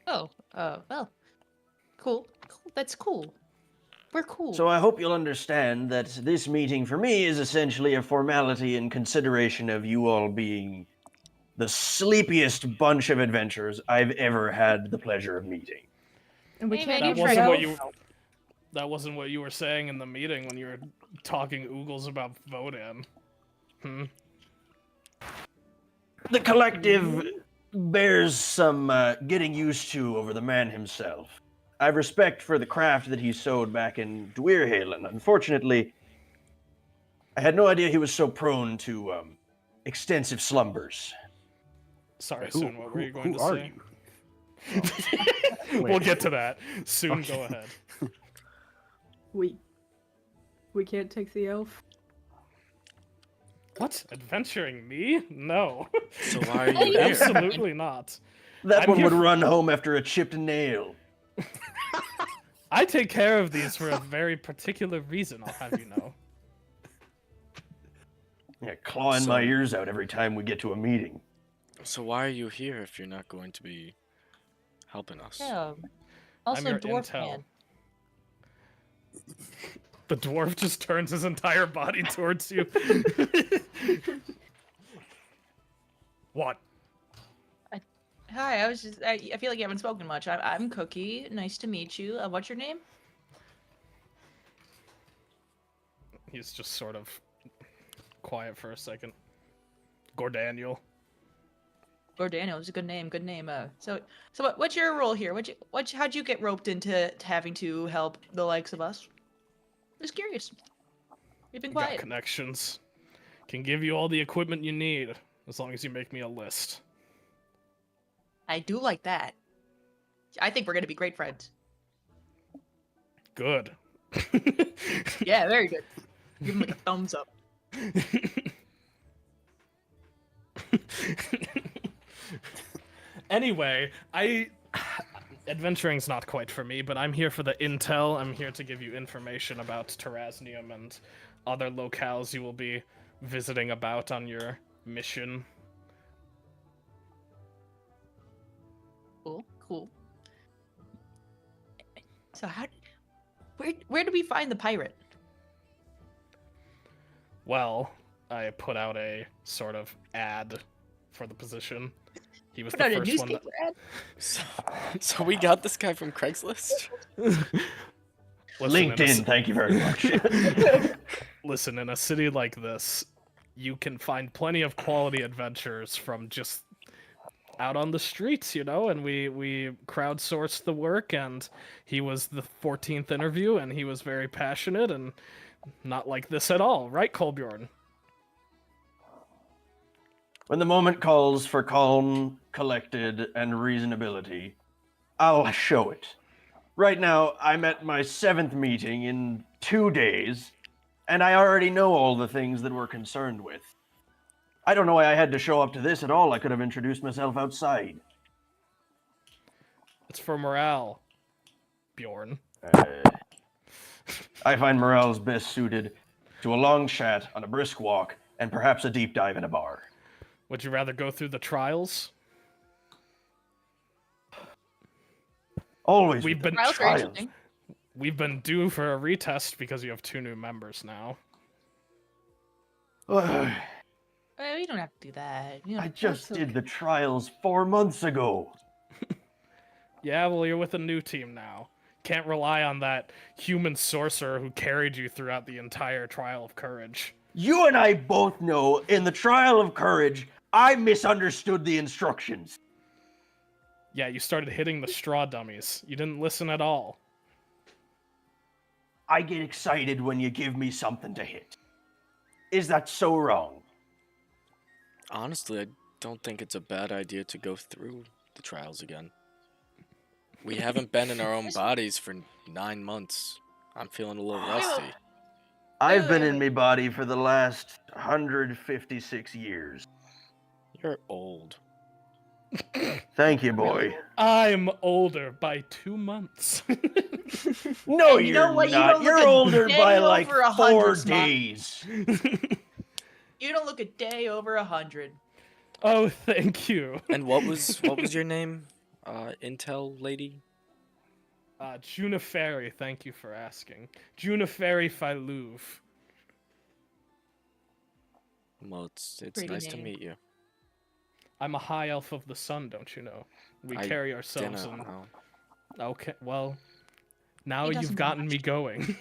Oh, well. Cool. That's cool. We're cool. So I hope you'll understand that this meeting for me is essentially a formality in consideration of you all being the sleepiest bunch of adventurers I've ever had the pleasure of meeting. And we Hey, can't man, That you wasn't tried what to you. That wasn't what you were saying in the meeting when you were talking oogles about Vodan. The collective bears some getting used to over the man himself. I have respect for the craft that he sowed back in Dweerhalen. Unfortunately, I had no idea he was so prone to extensive slumbers. Sorry, Who- Soon. What were you going who to are say? you? We'll Wait. get to that. Soon, Okay. go ahead. We can't take the elf. What? Adventuring me? No. So why are you here? Absolutely not. That I'm one here would for- run home after a chipped nail. I take care of these for a very particular reason, I'll have you know. Yeah, clawing my So- ears out every time we get to a meeting. So why are you here if you're not going to be helping us? Yeah. I'm Also, your dwarf intel. man. The dwarf just turns his entire body towards you. What? Hi, I feel like you haven't spoken much. I'm Cookie. Nice to meet you. What's your name? He's just sort of quiet for a second. Gordaniel. Korrineo is a good name. Good name. So what's your role here? How'd you get roped into having to help the likes of us? Just curious. You've been Got quiet. connections. Can give you all the equipment you need, as long as you make me a list. I do like that. I think we're gonna be great friends. Good. Yeah, very good. Give him like a thumbs up. Anyway, adventuring's not quite for me, but I'm here for the intel. I'm here to give you information about Terrasnium and other locales you will be visiting about on your mission. Cool. So where do we find the pirate? Well, I put out a sort of ad for the position. He was Put the out a first one that... newspaper ad. So we got this guy from Craigslist? Listen, LinkedIn, thank you very much. Listen, in a city like this, you can find plenty of quality adventures from just out on the streets, you know, and we crowdsourced the work, and he was the 14th interview, and he was very passionate and not like this at all, right, Kolbjorn? When the moment calls for calm, collected, and reasonability, I'll show it. Right now, I'm at my 7th meeting in 2 days, and I already know all the things that we're concerned with. I don't know why I had to show up to this at all. I could have introduced myself outside. It's for morale, Bjorn. I find morale's best suited to a long chat on a brisk walk and perhaps a deep dive in a bar. Would you rather go through the trials? Always We've with the been- Trials are trials. interesting. We've been due for a retest because you have 2 new members now. You don't have to do that. You I don't- just That's did the trials 4 months ago. Yeah, well, you're with a new team now. Can't rely on that human sorcerer who carried you throughout the entire Trial of Courage. You and I both know in the trial of courage, I misunderstood the instructions. Yeah, you started hitting the straw dummies. You didn't listen at all. I get excited when you give me something to hit. Is that so wrong? Honestly, I don't think it's a bad idea to go through the trials again. We haven't been in our own bodies for 9 months. I'm feeling a little rusty. I've been wait, in wait. me body for the last 156 years. You're old. Thank you, boy. I'm older by 2 months. No, And you you're know what? You not. don't look You're a older by day like over 4 100, Smart. days. You don't look a day over 100. Oh, thank you. And what was your name? Intel lady? Juniferi, thank you for asking. Juniferi Filouv. Well, it's Pretty nice to name. meet you. I'm a high elf of the sun, don't you know? We I carry ourselves Didn't in... know. Okay, well, now He you've doesn't gotten watch. me going.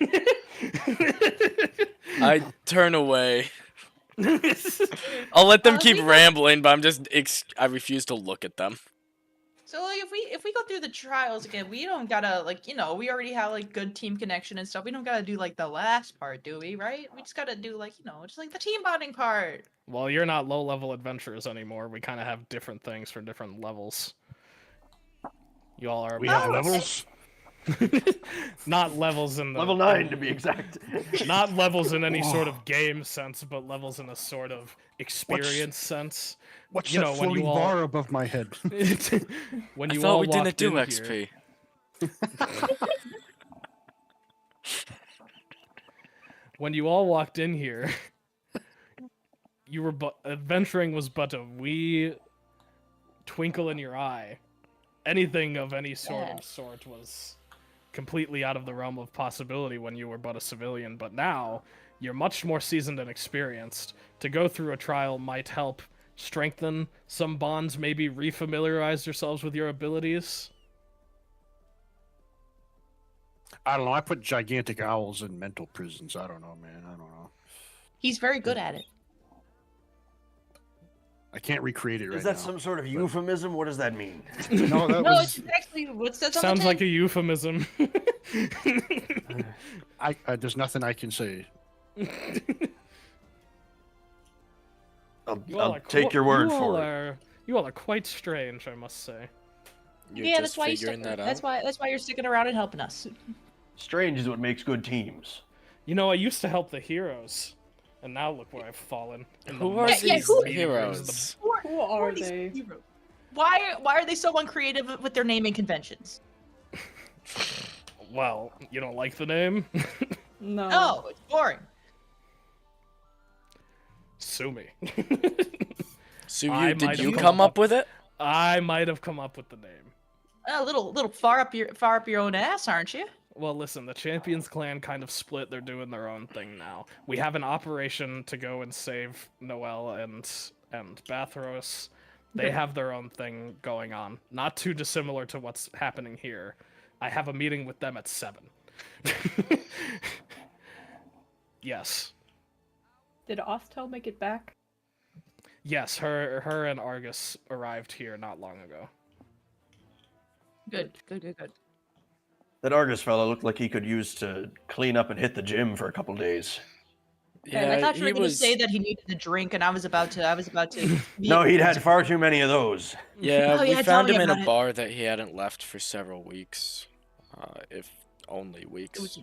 I turn away. I'll let them If keep we go- rambling, but I refuse to look at them. So like, if we go through the trials again, we don't gotta like we already have like good team connection and stuff. We don't gotta do like the last part, do we? Right? We just gotta do like just like the team bonding part. Well, you're not low-level adventurers anymore. We kind of have different things for different levels. You all are We have Oh, levels. not levels in the Level 9 to be exact. not levels in any sort of game sense, but levels in a sort of experience sense. What's You that know, when you floating all- bar above my head? When I you thought all we didn't walked do in XP. here, when you all walked in here, you were adventuring was but a wee twinkle in your eye. Anything of any sort was completely out of the realm of possibility when you were but a civilian, but now you're much more seasoned and experienced. To go through a trial might help strengthen some bonds, maybe refamiliarize yourselves with your abilities. I don't know. I put gigantic owls in mental prisons. I don't know, man. I don't know. He's very good at it. I can't recreate it right Is that now. some sort of euphemism? What does that mean? No, that No, was. it's actually what's that? Sounds like a euphemism. There's nothing I can say. I'll take your word for it. You all are quite strange, I must say. You're Yeah, just that's why you figuring that out. That's why you're sticking around and helping us. Strange is what makes good teams. You know, I used to help the heroes, and now look where I've fallen. in the Who are mess Yeah, these who- heroes? Who are these they? heroes? Why are they so uncreative with their naming conventions? Well, you don't like the name? No. No, it's boring. Sue me. So I did might you have come up with it? I might have come up with the name. A little far up your own ass, aren't you? Well, listen, the Champions clan kind of split. They're doing their own thing now. We have an operation to go and save Noelle and Bathros. They have their own thing going on. Not too dissimilar to what's happening here. I have a meeting with them at 7. Yes. Did Oftel make it back? Yes, her and Argus arrived here not long ago. Good. That Argus fella looked like he could use to clean up and hit the gym for a couple days. And I thought you were he going to was. say that he needed a drink, and I was about to. No, he'd had far too many of those. Yeah, Oh, we yeah, tell found me him in about a it. bar that he hadn't left for several weeks, if only weeks.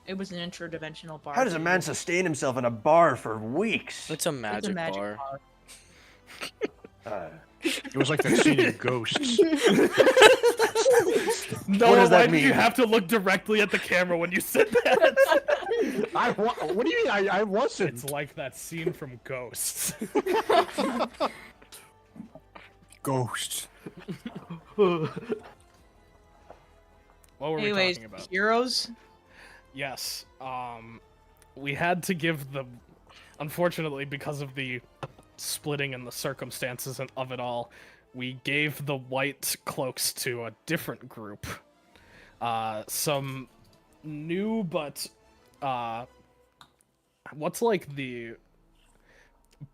It was an interdimensional bar. How does a man sustain himself in a bar for weeks? It's a magic, bar. It was like that scene in Ghosts. No, What does why that did mean? you have to look directly at the camera when you said that? What do you mean? I wasn't. It's like that scene from Ghosts. Ghosts. What were we Anyways, talking about? heroes. Yes. We had to give the, unfortunately, because of the splitting and the circumstances of it all, we gave the white cloaks to a different group. Some new, but what's like the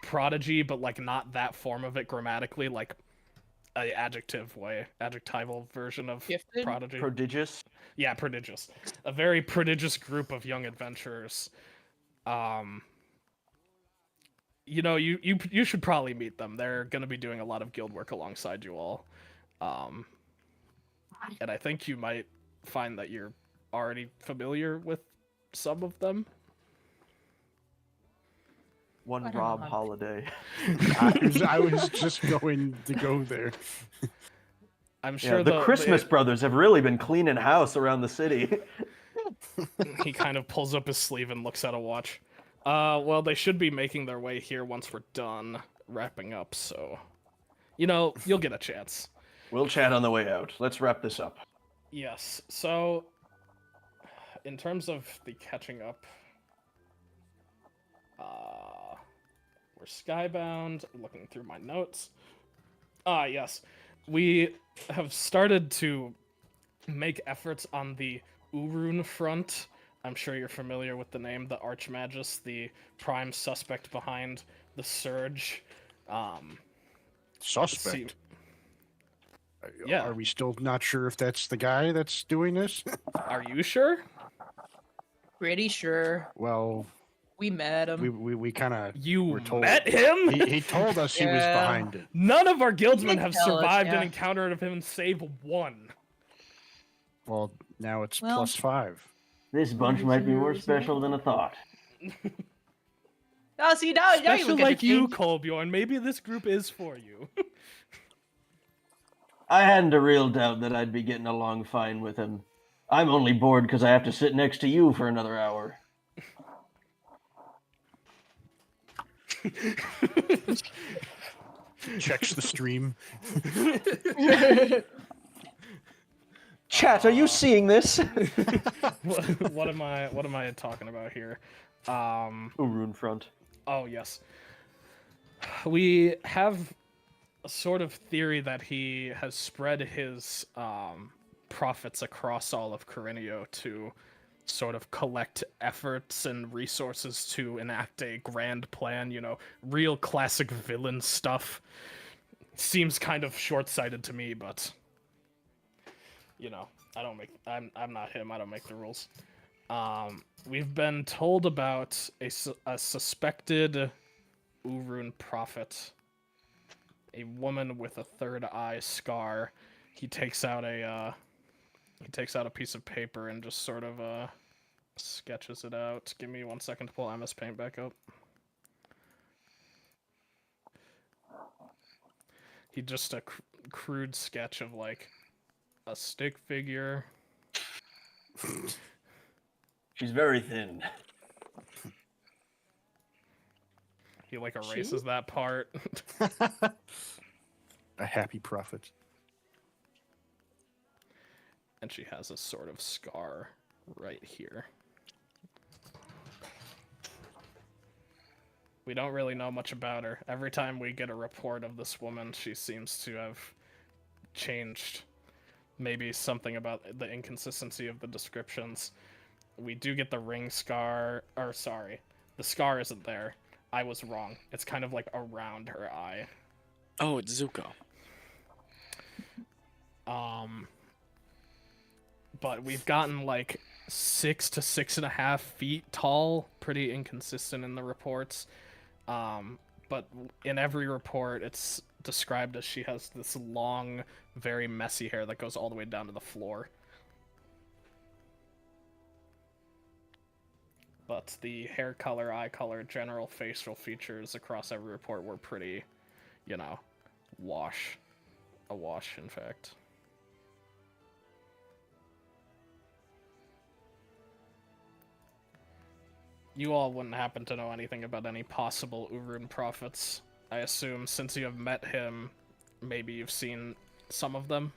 prodigy, but like not that form of it grammatically, like a adjectival version of Gifted? prodigy. Prodigious. Yeah, prodigious. A very prodigious group of young adventurers. You know, you should probably meet them. They're going to be doing a lot of guild work alongside you all. And I think you might find that you're already familiar with some of them. One I don't know Rob how- holiday. I was just going to go there. I'm sure Yeah, the Christmas brothers have really been cleaning house around the city. He kind of pulls up his sleeve and looks at a watch. Well, they should be making their way here once we're done wrapping up, so... you'll get a chance. We'll chat on the way out. Let's wrap this up. Yes, so... in terms of the catching up... we're skybound, looking through my notes. Yes. We have started to make efforts on the Urun front. I'm sure you're familiar with the name, the Archmagus, the prime suspect behind the surge. Suspect. Yeah. Are we still not sure if that's the guy that's doing this? Are you sure? Pretty sure Well, we met him. we kind of You were told. met him? He told us he was Yeah. behind it. None of our guildsmen did have tell us, survived an yeah. encounter of him save one. Well, now it's Well- +5. This bunch might be more special than I thought. Oh, see now you Special look at like the you, thing. Kolbjorn. Maybe this group is for you. I hadn't a real doubt that I'd be getting along fine with him. I'm only bored because I have to sit next to you for another hour. Checks the stream. Chat, are you seeing this? what am I talking about here? Urun front. Oh yes. We have a sort of theory that he has spread his profits across all of Korrineo to sort of collect efforts and resources to enact a grand plan, real classic villain stuff. Seems kind of short-sighted to me, but I'm not him, I don't make the rules. We've been told about a suspected Urun prophet, a woman with a third eye scar. He takes out a piece of paper and just sort of sketches it out. Give me 1 second to pull MS Paint back up. He just a crude sketch of like a stick figure. She's very thin. He like erases that part. A happy prophet. And she has a sort of scar right here. We don't really know much about her. Every time we get a report of this woman, she seems to have changed. Maybe something about the inconsistency of the descriptions. We do get the ring scar, or sorry, the scar isn't there. I was wrong. It's kind of like around her eye. Oh, it's Zuko. But we've gotten like 6 to 6.5 feet tall, pretty inconsistent in the reports. But in every report, it's described as she has this long, very messy hair that goes all the way down to the floor. But the hair color, eye color, general facial features across every report were pretty, wash. A wash, in fact. You all wouldn't happen to know anything about any possible Urun prophets. I assume since you have met him, maybe you've seen some of them?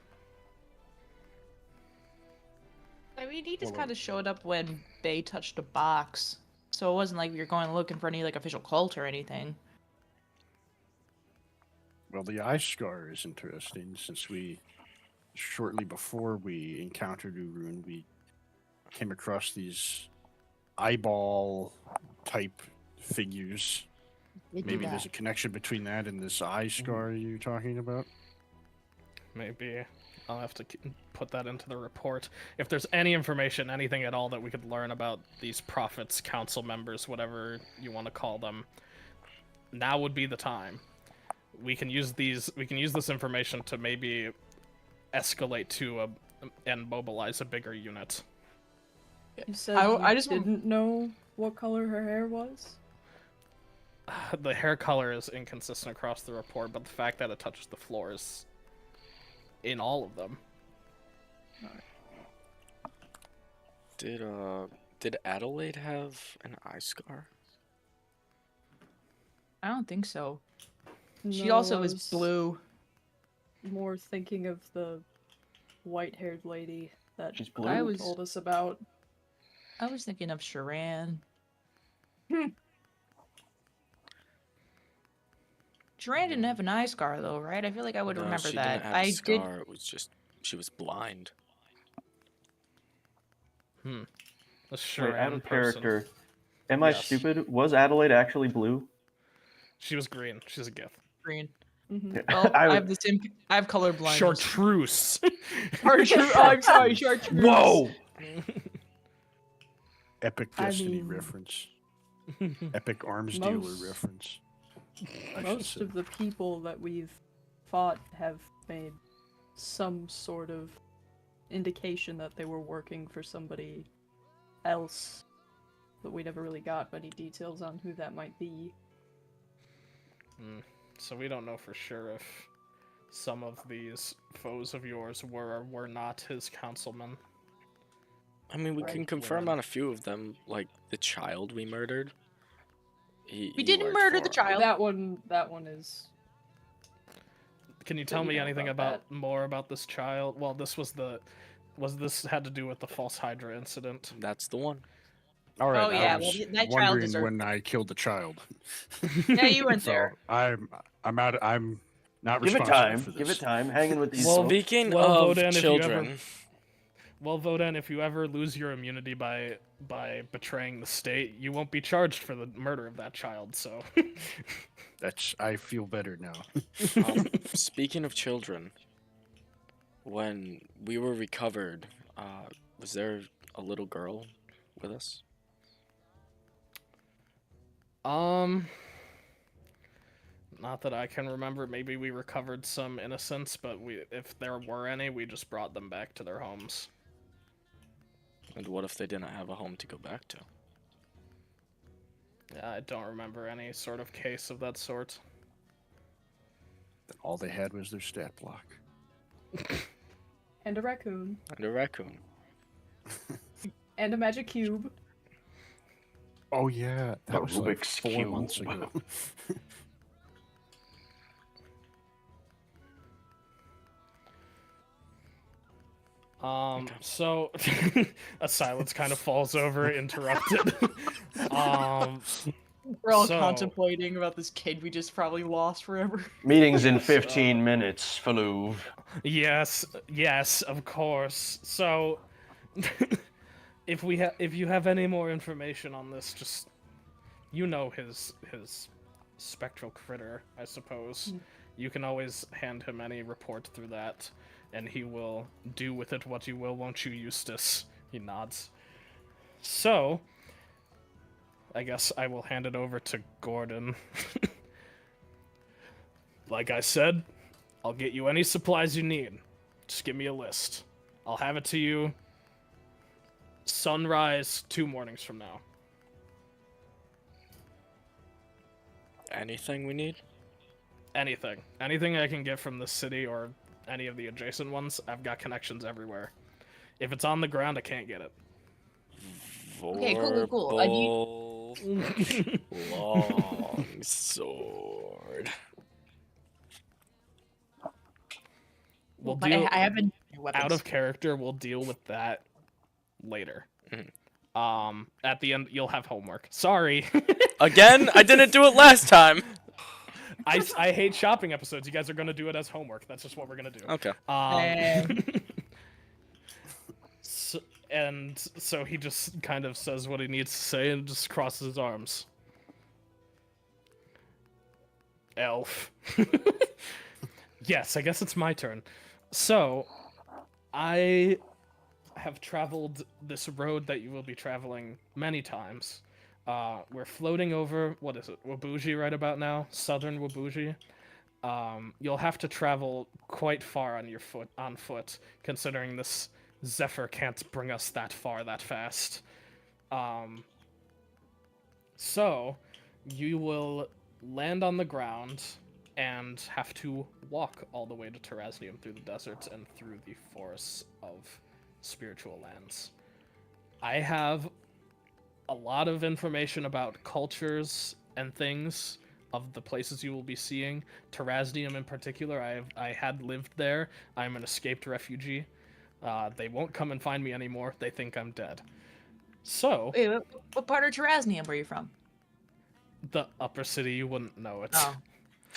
I mean, he just kind of showed up when Bay touched a box, so it wasn't like we were going looking for any like official cult or anything. Well, the eye scar is interesting since shortly before we encountered Urun, we came across these eyeball type figures. Maybe there's a connection between that and this eye scar you're talking about. Maybe. I'll have to put that into the report. If there's any information, anything at all that we could learn about these prophets, council members, whatever you want to call them, now would be the time. We can use this information to maybe escalate to and mobilize a bigger unit. You said I you just want- didn't know what color her hair was? the hair color is inconsistent across the report, but the fact that it touches the floor is in all of them. Did Adelaide have an eye scar? I don't think so. She No, also I is was blue. more thinking of the white-haired lady that She's blue. I was- told us about. I was thinking of Sharan. Sharan didn't have an eye scar though, right? I feel like I would No, remember she that. didn't have I a did. scar. It was just she was blind. A Wait, out Sharan of person. character. Am I Yes. stupid? Was Adelaide actually blue? She was green. She's a gift. Green. Hmm. Well, I I, would- have the same. I have color blindness. Chartreuse. Chartreuse. Oh, I'm sorry, chartreuse. Whoa! Epic I Destiny mean- reference. Epic Arms Dealer Most- reference. I should Most say. of the people that we've fought have made some sort of indication that they were working for somebody else, but we never really got many details on who that might be. So we don't know for sure if some of these foes of yours were or were not his councilmen. I mean, we can Right. confirm Women. on a few of them, like the child we murdered. We didn't murder the child. That one is. Can you But tell you me know anything about about more about this child? Well, this had to do with the false Hydra incident? That's the one. All right. Oh, yeah, I was well, that child wondering deserved when I killed the child. Yeah, you weren't So there. I'm out. I'm not Give it responsible time. for this. Give it time. Hanging with these. Well, folks. Speaking well, of Vodan, if you ever- children, Well, Vodan, if you ever lose your immunity by betraying the state, you won't be charged for the murder of that child. So, I feel better now. speaking of children, when we were recovered, was there a little girl with us? not that I can remember. Maybe we recovered some innocents, but if there were any, we just brought them back to their homes. And what if they didn't have a home to go back to? Yeah, I don't remember any sort of case of that sort. All they had was their stat block. And a raccoon. And a raccoon. And a magic cube. Oh yeah, that The was like Rubik's 4 Cube. months ago. So a silence kind of falls over, interrupted. We're all So- contemplating about this kid we just probably lost forever. Meetings in 15 minutes, Faloo. Yes, of course. So, if you have any more information on this, just his spectral critter, I suppose. You can always hand him any report through that, and he will do with it what you will, won't you, Eustace? He nods. So, I guess I will hand it over to Gordon. Like I said, I'll get you any supplies you need. Just give me a list. I'll have it to you sunrise 2 mornings from now. Anything we need? Anything. Anything I can get from the city or any of the adjacent ones, I've got connections everywhere. If it's on the ground, I can't get it. Okay, cool. Long sword. We'll But deal I haven't. Weapons. out of character, we'll deal with that later. At the end, you'll have homework. Sorry. Again? I didn't do it last time. I hate shopping episodes. You guys are gonna do it as homework. That's just what we're gonna do. Okay. So he just kind of says what he needs to say and just crosses his arms. Elf. Yes, I guess it's my turn. So, I have traveled this road that you will be traveling many times. We're floating over, what is it, Wabuji right about now? Southern Wabuji. You'll have to travel quite far on foot, considering this Zephyr can't bring us that far that fast. So, you will land on the ground and have to walk all the way to Terraznium through the deserts and through the forests of spiritual lands. I have a lot of information about cultures and things of the places you will be seeing. Terraznium in particular, I had lived there. I'm an escaped refugee. They won't come and find me anymore. They think I'm dead. So, Wait, what part of Terraznium were you from? the upper city, you wouldn't know it. Oh.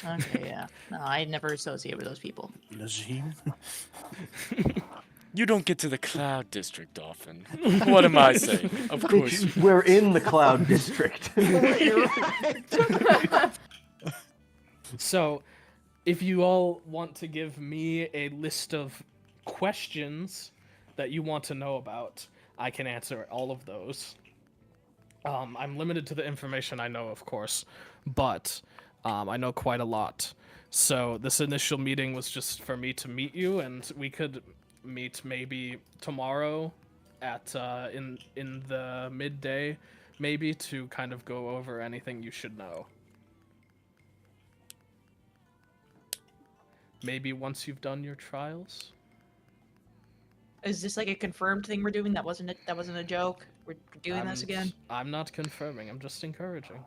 Okay, yeah. No, I never associate with those people. Nazim? You don't get to the Cloud District often. What am I saying? Of course. We're in the Cloud District. So, if you all want to give me a list of questions that you want to know about, I can answer all of those. I'm limited to the information I know, of course, but I know quite a lot. So this initial meeting was just for me to meet you, and we could meet maybe tomorrow at in the midday, maybe, to kind of go over anything you should know. Maybe once you've done your trials. Is this like a confirmed thing we're doing? That wasn't a joke. We're doing this again. I'm not confirming. I'm just encouraging.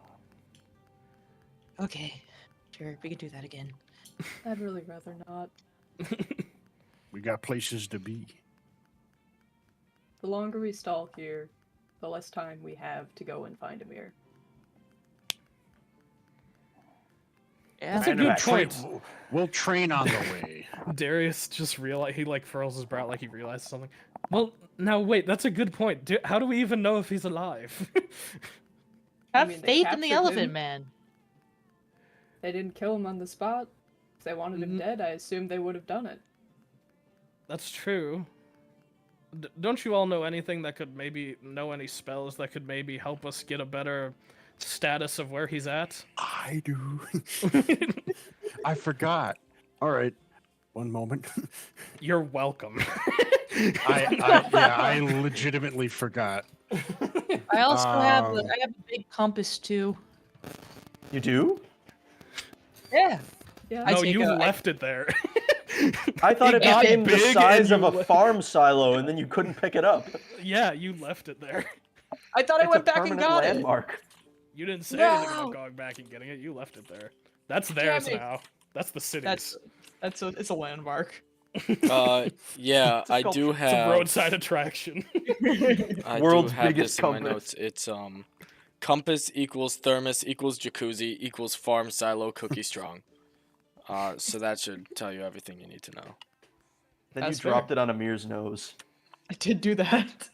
Okay, sure, we can do that again. I'd really rather not. We got places to be. The longer we stall here, the less time we have to go and find Amir. Yeah. That's a good point. We'll train on the way. Darius just realized, he like furls his brow like he realized something. Well, now wait, that's a good point. How do we even know if he's alive? Have mean, they faith in the captured elephant him. man. They didn't kill him on the spot. If they wanted him dead, I assumed they would have done it. That's true. Don't you all know anything that could maybe know any spells that could maybe help us get a better status of where he's at? I do. I forgot. All right, one moment. You're welcome. I legitimately forgot. I also have Um, I have a big compass too. You do? Yeah. Yeah. I No, take you a- left it there. I thought it got became the big size and of you a farm silo, and then you couldn't pick it up. Yeah, you left it there. I thought I It's went a back and permanent got landmark. You didn't say anything No! about going back and getting it. You left it there. That's theirs it. now. That's the city's. It's a landmark. Yeah, I do It's a have. roadside attraction. I World's do have biggest this in my compass. notes. It's compass equals thermos equals jacuzzi equals farm silo cookie strong. So that should tell you everything you need to know. Then That's you fair. dropped it on Amir's nose. I did do that.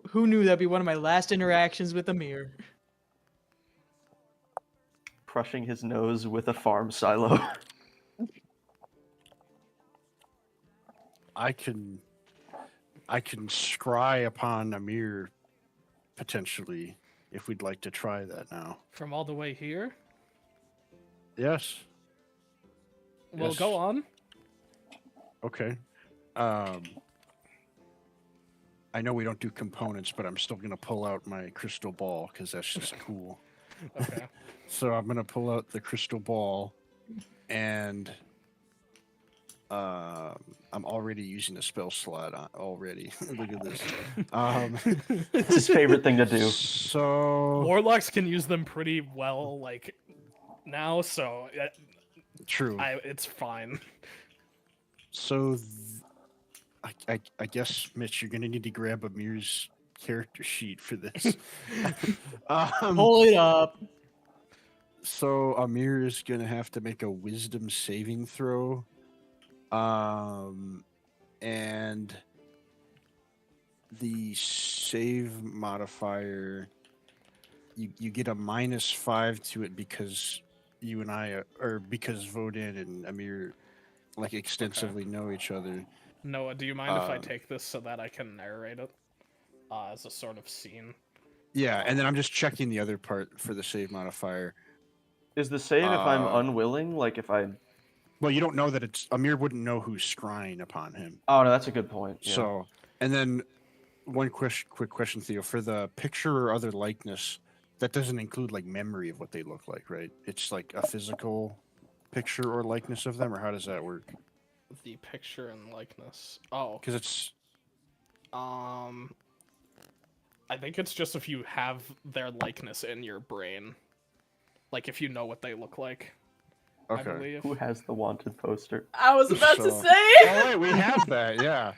Who knew that'd be one of my last interactions with Amir? Crushing his nose with a farm silo. I can scry upon Amir potentially if we'd like to try that now. From all the way here? Yes. Well, Yes. go on. Okay. I know we don't do components, but I'm still gonna pull out my crystal ball because that's just cool. Okay. So I'm gonna pull out the crystal ball, and I'm already using a spell slot already. Look at this. It's his favorite thing to do. So Warlocks can use them pretty well, like, now, so true. it's fine. So I guess, Mitch, you're gonna need to grab Amir's character sheet for this. Pull it up. So Amir is gonna have to make a wisdom saving throw. And the save modifier, you get a -5 to it because you and I or because Vodin and Amir like extensively know each other. Noah, do you mind if I take this so that I can narrate it as a sort of scene? Yeah, and then I'm just checking the other part for the save modifier. Is the save if I'm Uh, unwilling? Like if I... Well, you don't know that it's Amir wouldn't know who's scrying upon him. Oh, no, that's a good point. Yeah. So, and then one quick question, Theo, for the picture or other likeness, that doesn't include like memory of what they look like, right? It's like a physical picture or likeness of them, or how does that work? The picture and likeness. Oh, Because it's I think it's just if you have their likeness in your brain, like if you know what they look like. I okay. believe. Who has the wanted poster? I was about to So- say. Oh wait, we have that. Yeah.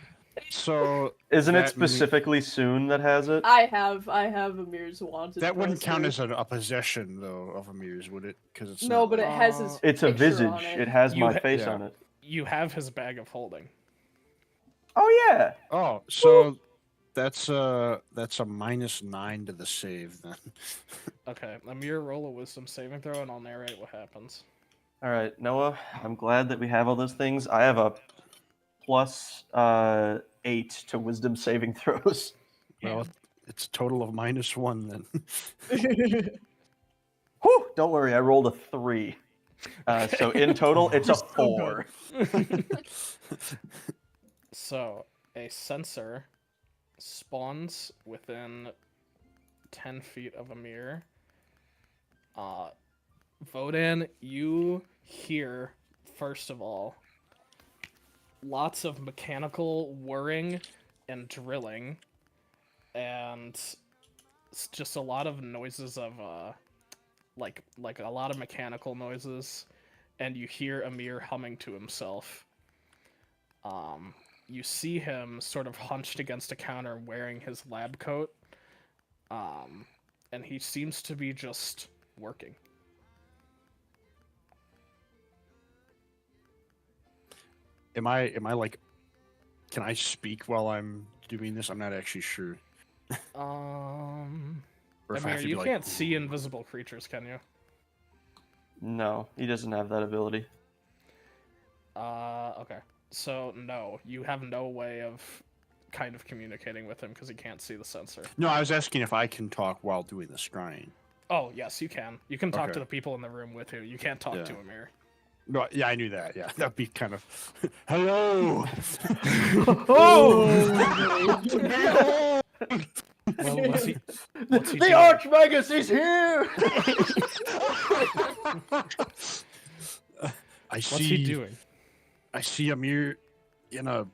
So Isn't it that mean- specifically Soon that has it? I have Amir's wanted. that wouldn't count poster. as a possession though of Amir's, would it? Because it's No, not but it like- has his. It's a picture visage. on It has You my ha- face yeah. on it. You have his bag of holding. Oh yeah. Oh, so that's a -9 to the save then. Okay, Amir, roll a wisdom saving throw, and I'll narrate what happens. All right, Noah. I'm glad that we have all those things. I have a plus 8 to wisdom saving throws. Well, it's a total of -1 then. Whew, don't worry, I rolled a 3. So in total, it's a You're so 4. So, a sensor spawns within 10 feet of Amir. Vodan, you hear, first of all, lots of mechanical whirring and drilling, and just a lot of noises of, like a lot of mechanical noises, and you hear Amir humming to himself. You see him sort of hunched against a counter wearing his lab coat, and he seems to be just working. Am I like? Can I speak while I'm doing this? I'm not actually sure. Or if I Amir, have to be you like, can't see invisible creatures, can you? No, he doesn't have that ability. Okay. So, no, you have no way of kind of communicating with him because he can't see the sensor. No, I was asking if I can talk while doing the scrying. Oh, yes, you can. You can talk Okay. to the people in the room with you. You can't talk to Yeah. Amir. No, yeah, I knew that. Yeah, that'd be kind of. Hello. Oh! Well, what's he The doing? Archmagus is here! I see. What's he doing? I see Amir in a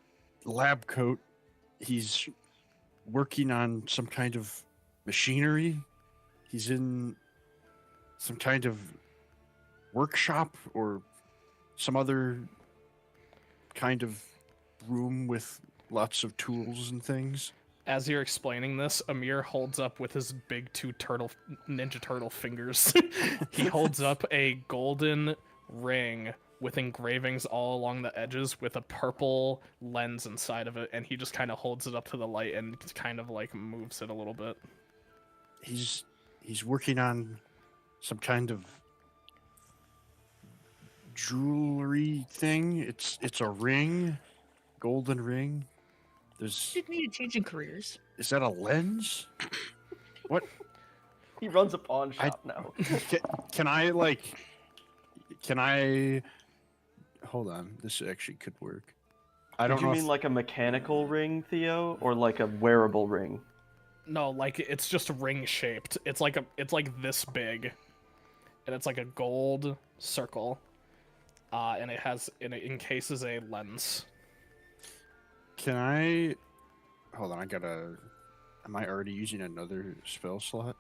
lab coat. He's working on some kind of machinery. He's in some kind of workshop or some other kind of room with lots of tools and things. As you're explaining this, Amir holds up with his big two Ninja Turtle fingers. He holds up a golden ring with engravings all along the edges with a purple lens inside of it, and he just kind of holds it up to the light and kind of like moves it a little bit. He's working on some kind of jewelry thing. It's a ring, golden ring. There's Didn't need to change in careers. is that a lens? What He runs a pawn shop now. can I like? Can I? Hold on, this actually could work. I don't Do you know. mean like a mechanical ring, Theo, or like a wearable ring? No, like it's just ring shaped. It's like this big, and it's like a gold circle, and it encases a lens. Can I? Hold on, I gotta. Am I already using another spell slot?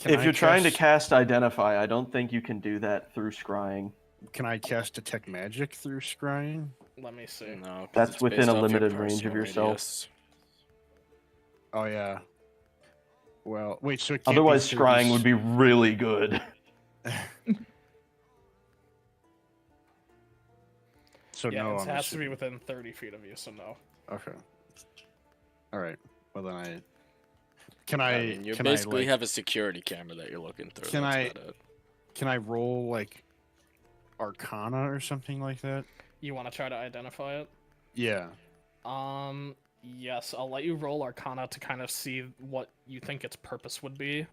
If you're trying to cast Identify, I don't think you can do that through scrying. Can I cast Detect Magic through scrying? Let me see. No, 'cause That's it's within based a off your limited range of personal yourself. radius. Oh yeah. Well, wait. So it can't Otherwise, be scrying would be really good. So Yeah, no, it I'm has to be assuming- within 30 feet of you, so no. Okay. All right. Well then Can I I? mean, you can basically I, like, have a security camera that you're looking through. Can That's I- about it. Can I roll like Arcana or something like that? You want to try to identify it? Yeah. Yes, I'll let you roll Arcana to kind of see what you think its purpose would be.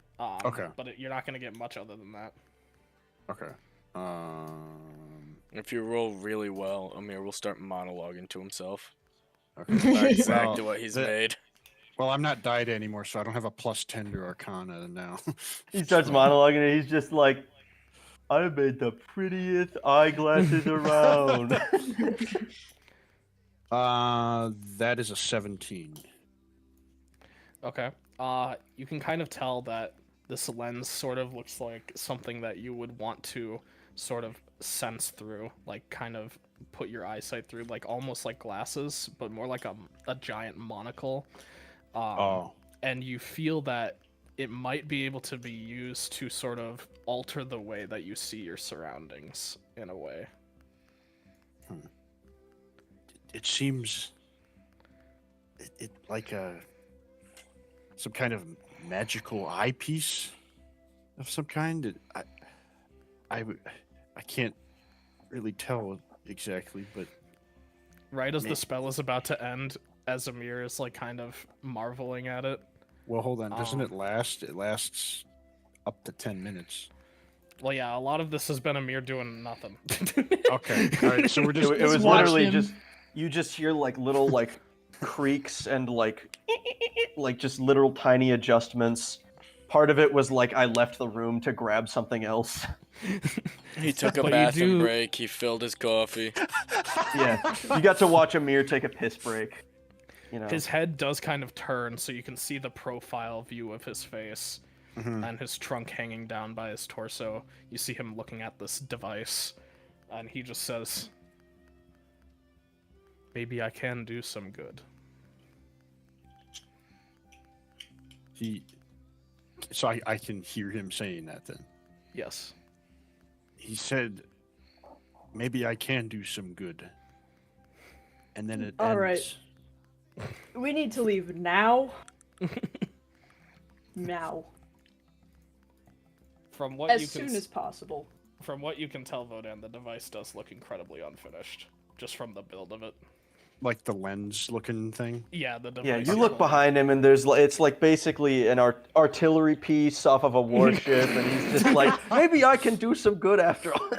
Okay. But you're not going to get much other than that. Okay. If you roll really well, Amir will start monologuing to himself. Okay. About exactly Well, what he's the- made. Well, I'm not dyed anymore, so I don't have a +10 to Arcana now. He starts monologuing and he's just like, I made the prettiest eyeglasses around. That is a 17. Okay. You can kind of tell that this lens sort of looks like something that you would want to sort of sense through, like kind of put your eyesight through, like almost like glasses, but more like a giant monocle. And you feel that it might be able to be used to sort of alter the way that you see your surroundings in a way. It seems it like some kind of magical eyepiece of some kind. I can't really tell exactly, but Right as the spell is about to end, as Amir is like kind of marveling at it. well, hold on. Doesn't it last? It lasts up to 10 minutes. Well, yeah, a lot of this has been Amir doing nothing. Okay, all right. So we're just. It was watch literally him. just you just hear like little like creaks and like just literal tiny adjustments. Part of it was like I left the room to grab something else. He took a But you bathroom do- break. He filled his coffee. Yeah, you got to watch Amir take a piss break. You know, His head does kind of turn, so you can see the profile view of his face and his trunk hanging down by his torso. You see him looking at this device, and he just says, "Maybe I can do some good." So I can hear him saying that then. Yes. He said, maybe I can do some good. And then it All ends. right. We need to leave now. Now. From what you As can soon as possible. from what you can tell, Vodan, the device does look incredibly unfinished, just from the build of it. Like the lens looking thing. Yeah, the device. yeah, is you look holding- behind him and it's like basically an artillery piece off of a warship, and he's just like, maybe I can do some good after all.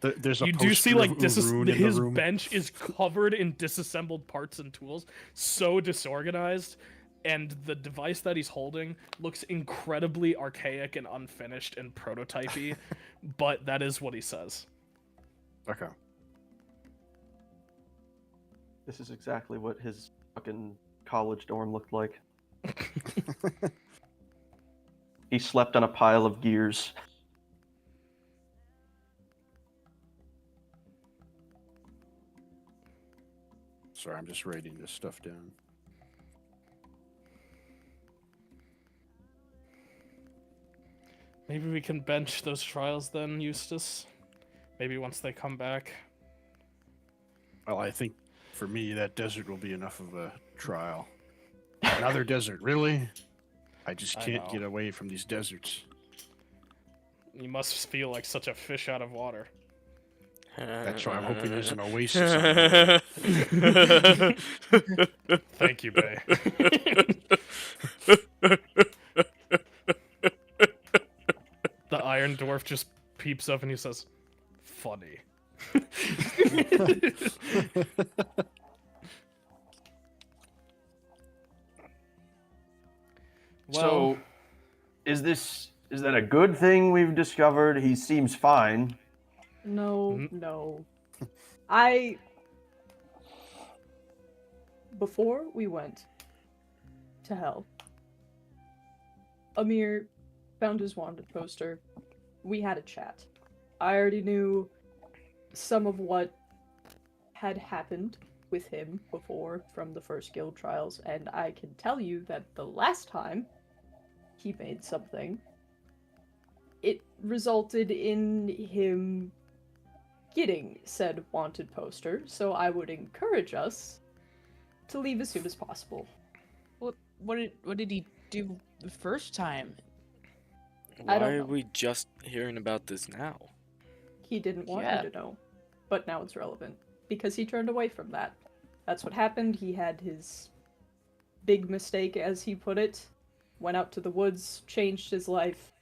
There's a You do see poster like of Urun in the his room. bench is covered in disassembled parts and tools, so disorganized, and the device that he's holding looks incredibly archaic and unfinished and prototypey, but that is what he says. Okay. This is exactly what his fucking college dorm looked like. He slept on a pile of gears. Sorry, I'm just writing this stuff down. Maybe we can bench those trials then, Eustace. Maybe once they come back. Well, I think for me that desert will be enough of a trial. Another desert, really? I just I can't know. get away from these deserts. You must feel like such a fish out of water. That's why I'm hoping there's an oasis. On the way. Thank you, Bay. The Iron Dwarf just peeps up and he says, "Funny." So, is that a good thing we've discovered? He seems fine. No, Mm. no. Before we went to hell, Amir found his wanted poster. We had a chat. I already knew some of what had happened with him before from the first guild trials, and I can tell you that the last time he made something, it resulted in him getting said wanted poster, so I would encourage us to leave as soon as possible. What did he do the first time? I Why don't are know. we just hearing about this now? He didn't want Yeah. you to know, but now it's relevant because he turned away from that. That's what happened. He had his big mistake, as he put it, went out to the woods, changed his life,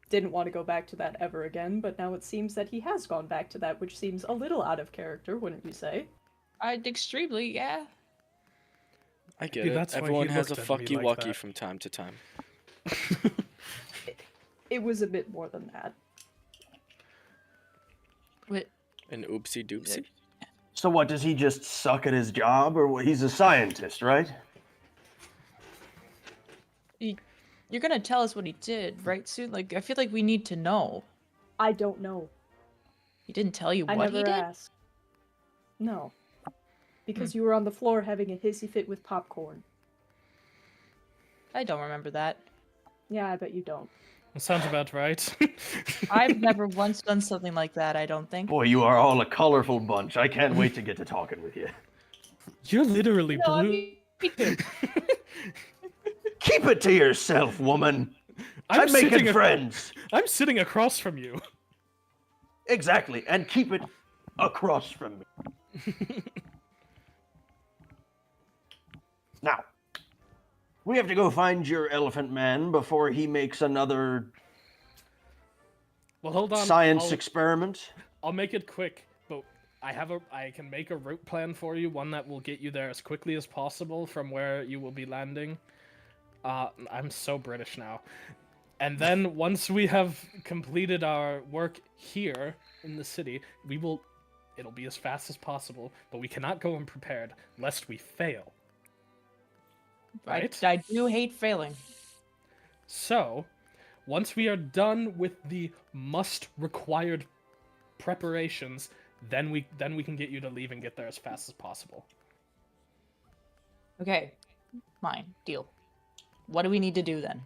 didn't want to go back to that ever again, but now it seems that he has gone back to that, which seems a little out of character, wouldn't you say? Extremely, yeah. I get Maybe it. that's why he Everyone has a looked at me fuck you like wucky that. from time to time. It was a bit more than that. Wait, An oopsie doopsie. So what, does he just suck at his job, or he's a scientist, right? you're gonna tell us what he did, right? Soon, like I feel like we need to know. I don't know. He didn't tell you I what he never did. asked. No. Because you were on the floor having a hissy fit with popcorn. I don't remember that. Yeah, I bet you don't. That sounds about right. I've never once done something like that. I don't think. Boy, you are all a colorful bunch. I can't wait to get to talking with you. You're literally No, I blue. mean, we could. Keep it to yourself, woman. I'm I'm making sitting friends. I'm sitting across from you. Exactly, and keep it across from me. Now, we have to go find your elephant man before he makes another Well, hold on. science experiment. I'll make it quick, but I can make a route plan for you, one that will get you there as quickly as possible from where you will be landing. I'm so British now. And then once we have completed our work here in the city, it'll be as fast as possible, but we cannot go unprepared lest we fail. Right? I do hate failing. So, once we are done with the must-required preparations, then we can get you to leave and get there as fast as possible. Okay, fine, deal. What do we need to do then?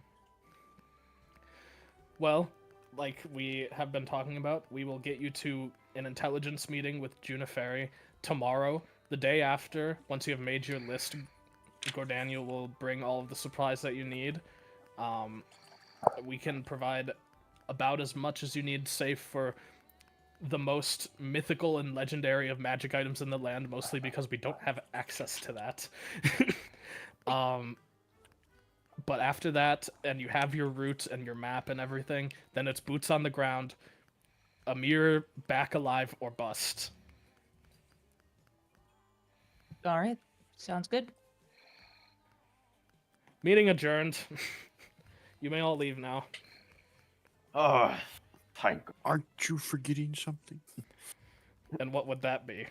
Well, like we have been talking about, we will get you to an intelligence meeting with Juniferi tomorrow. The day after, once you have made your list, Gordaniel will bring all of the supplies that you need. We can provide about as much as you need, save for the most mythical and legendary of magic items in the land, mostly because we don't have access to that. But after that, and you have your route and your map and everything, then it's boots on the ground, Amir back alive or bust. All right, sounds good. Meeting adjourned. You may all leave now. Oh, thank God. Aren't you forgetting something? And what would that be?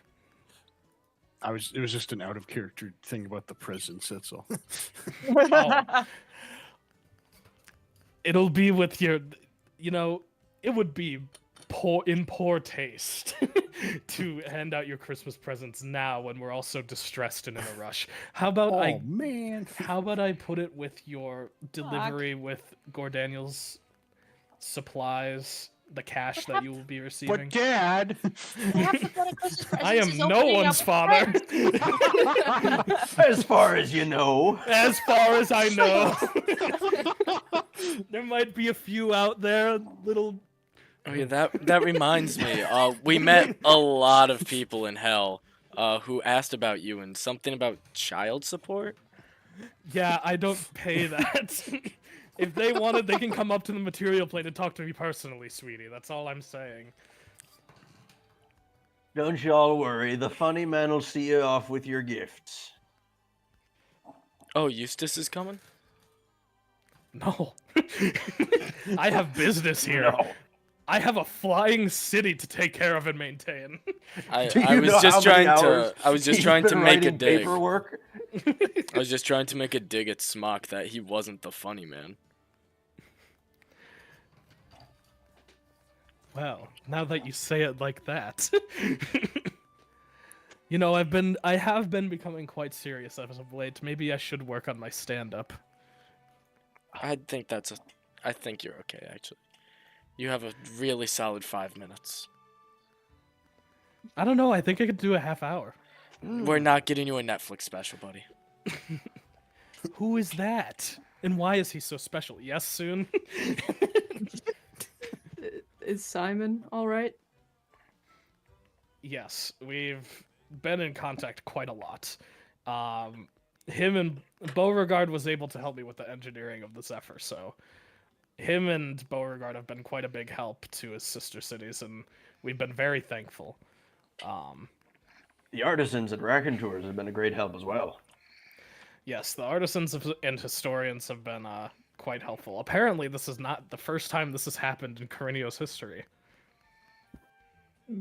It was just an out of character thing about the presents, that's all. Oh. It'll be with your, it would be in poor taste to hand out your Christmas presents now when we're all so distressed and in a rush. How about man. How about I put it with your delivery with Gordaniel's supplies, the cash that you will be receiving? But Dad! Half the fun of Christmas presents I am is no opening up one's with father. friends. As far as you know. As far as I know. There might be a few out there, little... Oh yeah, that reminds me. We met a lot of people in hell who asked about you and something about child support. Yeah, I don't pay that. If they wanted, they can come up to the material plane and talk to me personally, sweetie. That's all I'm saying. Don't y'all worry. The funny man will see you off with your gifts. Oh, Eustace is coming? No. I have business here. No. I have a flying city to take care of and maintain. I Do you was know just how many trying hours to I was just he's trying to been make a writing dig. paperwork? I was just trying to make a dig at Smock that he wasn't the funny man. Well, now that you say it like that. I have been becoming quite serious as of late. Maybe I should work on my stand-up. I think you're okay, actually. You have a really solid 5 minutes. I don't know, I think I could do a half hour. We're not getting you a Netflix special, buddy. Who is that? And why is he so special? Yes, soon? Is Simon alright? Yes, we've been in contact quite a lot. Him and Beauregard was able to help me with the engineering of the Zephyr, so him and Beauregard have been quite a big help to his sister cities, and we've been very thankful. The artisans and raconteurs have been a great help as well. Yes, the artisans and historians have been quite helpful. Apparently, this is not the first time this has happened in Korrineo's history.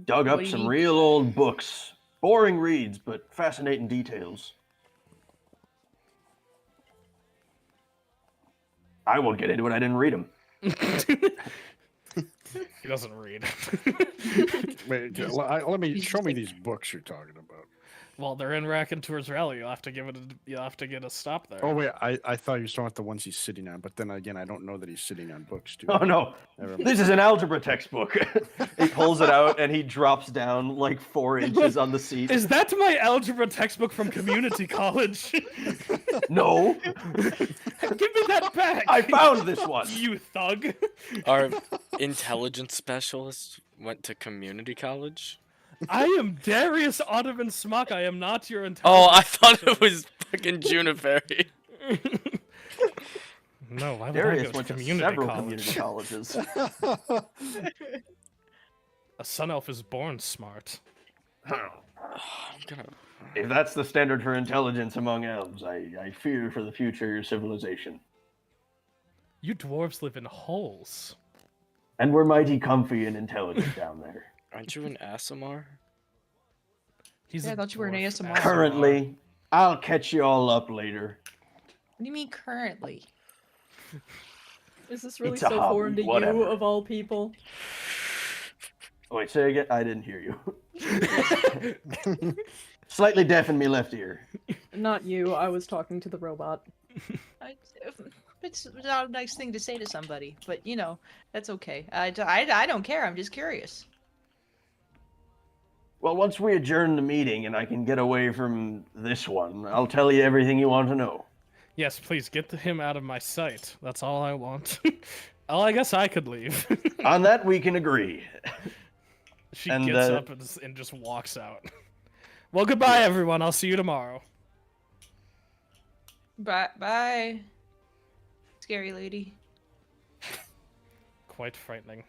Dug What up do you some need? real old books. Boring reads, but fascinating details. I won't get into it. I didn't read them. He doesn't read. Wait, let me he's show just me like- these books you're talking about. Well, they're in Raconteur's Rally. You'll have to get a stop there. Oh wait, I thought you were talking about the ones he's sitting on, but then again, I don't know that he's sitting on books, dude. Oh no, Never this is an algebra textbook. He pulls it out and he drops down like 4 inches on the seat. Is that my algebra textbook from community college? No, Give me that back! I found this one. You thug! Our intelligence specialist went to community college. I am Darius Ottoman Smock. I am not your Oh, intelligence. I thought it was fucking Junifery. No, why would Darius I go went to to community several college? community colleges. A sun elf is born smart. I'm gonna. If that's the standard for intelligence among elves, I fear for the future of your civilization. You dwarves live in holes. And we're mighty comfy and intelligent down there. Aren't you an ASMR? He's Yeah, a I thought you were an dwarf. ASMR. Currently, I'll catch you all up later. What do you mean currently? Is this really It's a so hobby, foreign to you, whatever. of all people? Wait, say again? I didn't hear you. Slightly deaf in me left ear. Not you, I was talking to the robot. It's not a nice thing to say to somebody, but you know, that's okay. I don't care. I'm just curious. Well, once we adjourn the meeting and I can get away from this one, I'll tell you everything you want to know. Yes, please get him out of my sight. That's all I want. Oh, I guess I could leave. On that, we can agree. She And, gets up and just walks out. Well, goodbye, everyone. I'll see you tomorrow. Bye. Scary lady. Quite frightening.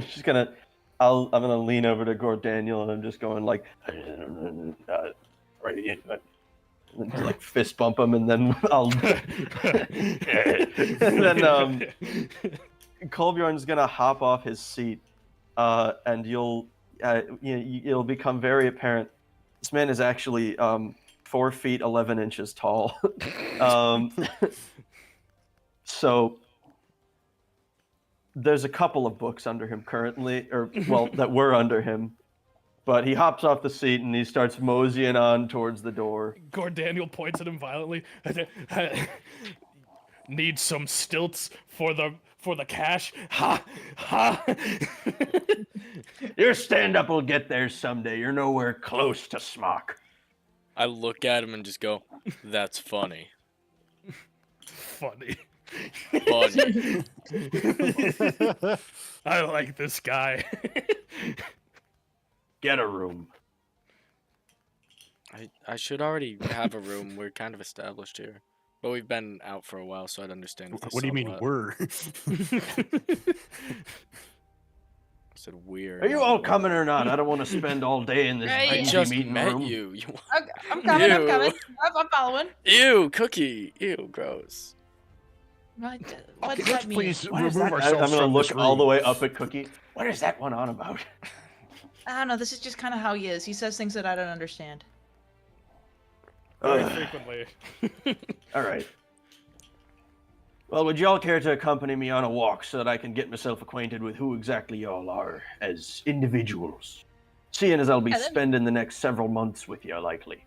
She's gonna. I'm gonna lean over to Gord Daniel and I'm just going like, right, like fist bump him and then I'll. And then Kolbjorn's gonna hop off his seat, and it'll become very apparent. This man is actually 4 feet 11 inches tall. So there's a couple of books under him currently, or well, that were under him. But he hops off the seat and he starts moseying on towards the door. Gord Daniel points at him violently. Need some stilts for the cash? Ha ha! Your stand-up will get there someday. You're nowhere close to Smock. I look at him and just go, "That's funny." Funny. Funny. I like this guy. Get a room. I should already have a room. We're kind of established here. But we've been out for a while, so I'd understand if What do you mean somewhat- we're? I said weird. Are you all coming or not? I don't want to spend all day in this Right. I dingy just meeting met room. you. I'm coming. I'm Ew. coming. I'm following. Ew, cookie. Ew, gross. What does Let's that mean? please What is remove that? ourselves I'm gonna from look this all the room. way up at Cookie. What is that one on about? I don't know. This is just kind of how he is. He says things that I don't understand. Very Ugh. frequently. All right. Well, would y'all care to accompany me on a walk so that I can get myself acquainted with who exactly y'all are as individuals? Seeing as I'll be Yeah, that'd be- spending the next several months with you, likely.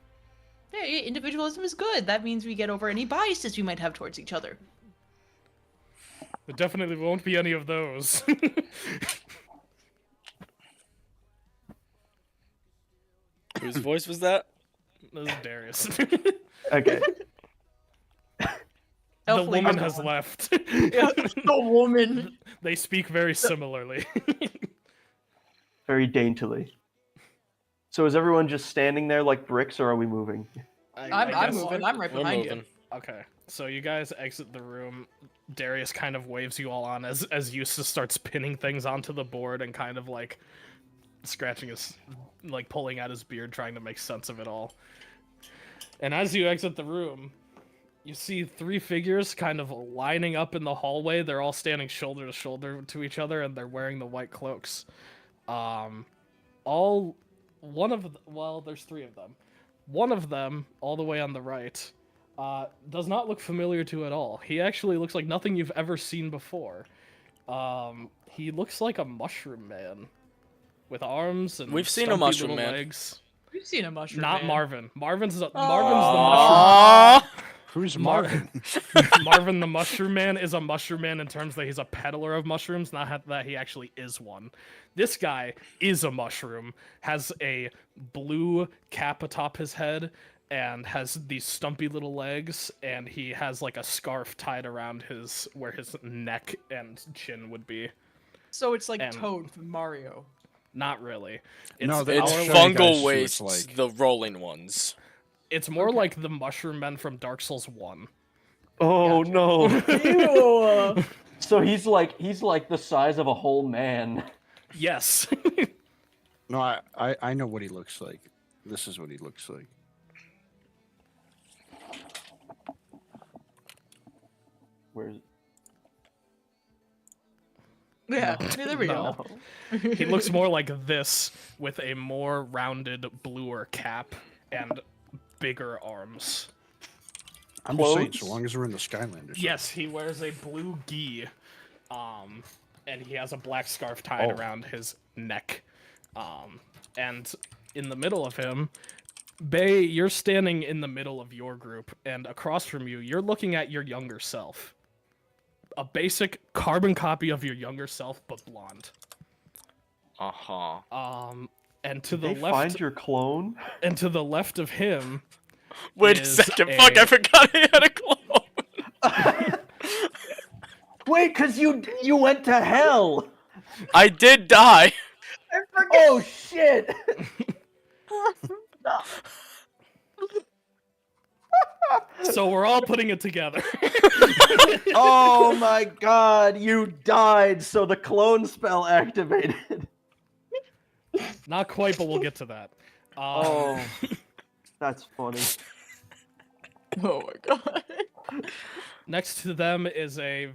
Yeah, individualism is good. That means we get over any biases we might have towards each other. There definitely won't be any of those. Whose voice was that? This is Darius. Okay. The Hopefully woman we're has not- left. The woman. They speak very similarly. Very daintily. So is everyone just standing there like bricks, or are we moving? I'm guess- moving. I'm right We're behind moving. Okay, so you guys exit the room. Darius kind of waves you all on as Eustace starts pinning things onto the board and kind of like scratching his, like pulling out his beard, trying to make sense of it all. And as you exit the room, you see 3 figures kind of lining up in the hallway. They're all standing shoulder to shoulder to each other, and they're wearing the white cloaks. Well, there's 3 of them. One of them, all the way on the right, does not look familiar to at all. He actually looks like nothing you've ever seen before. He looks like a mushroom man, with arms and We've seen a stumpy mushroom little man. legs. We've seen a mushroom. Not man. Marvin. Marvin's the mushroom. Aww. Who's Marvin? Marvin the Mushroom Man is a mushroom man in terms that he's a peddler of mushrooms, not that he actually is one. This guy is a mushroom, has a blue cap atop his head, and has these stumpy little legs, and he has like a scarf tied around where his neck and chin would be. So it's like And- Toad from Mario. Not really. No, It's, they- It's I'll show you guys fungal who wastes, it's like. the rolling ones. it's more like the mushroom men from Dark Souls 1. Oh no! Ew. So he's like the size of a whole man. Yes. No, I know what he looks like. This is what he looks like. Where's Yeah, yeah, there we No. go. He looks more like this, with a more rounded, bluer cap and bigger arms. I'm just saying, Clothes? so long as we're in the Skylanders. Yes, he wears a blue gi, and he has a black scarf tied Oh. around his neck. And in the middle of him, Bay, you're standing in the middle of your group, and across from you, you're looking at your younger self. A basic carbon copy of your younger self, but blonde. Uh-huh. And to Did the they left, find your clone? and to the left of him, Wait a is second. Fuck, I forgot he had a clone. Wait, cause you went to hell. I did die. Oh shit! so we're all putting it together. Oh my god, you died, so the clone spell activated. Not quite, but we'll get to that. Oh, that's funny. Oh my god. Next to them is a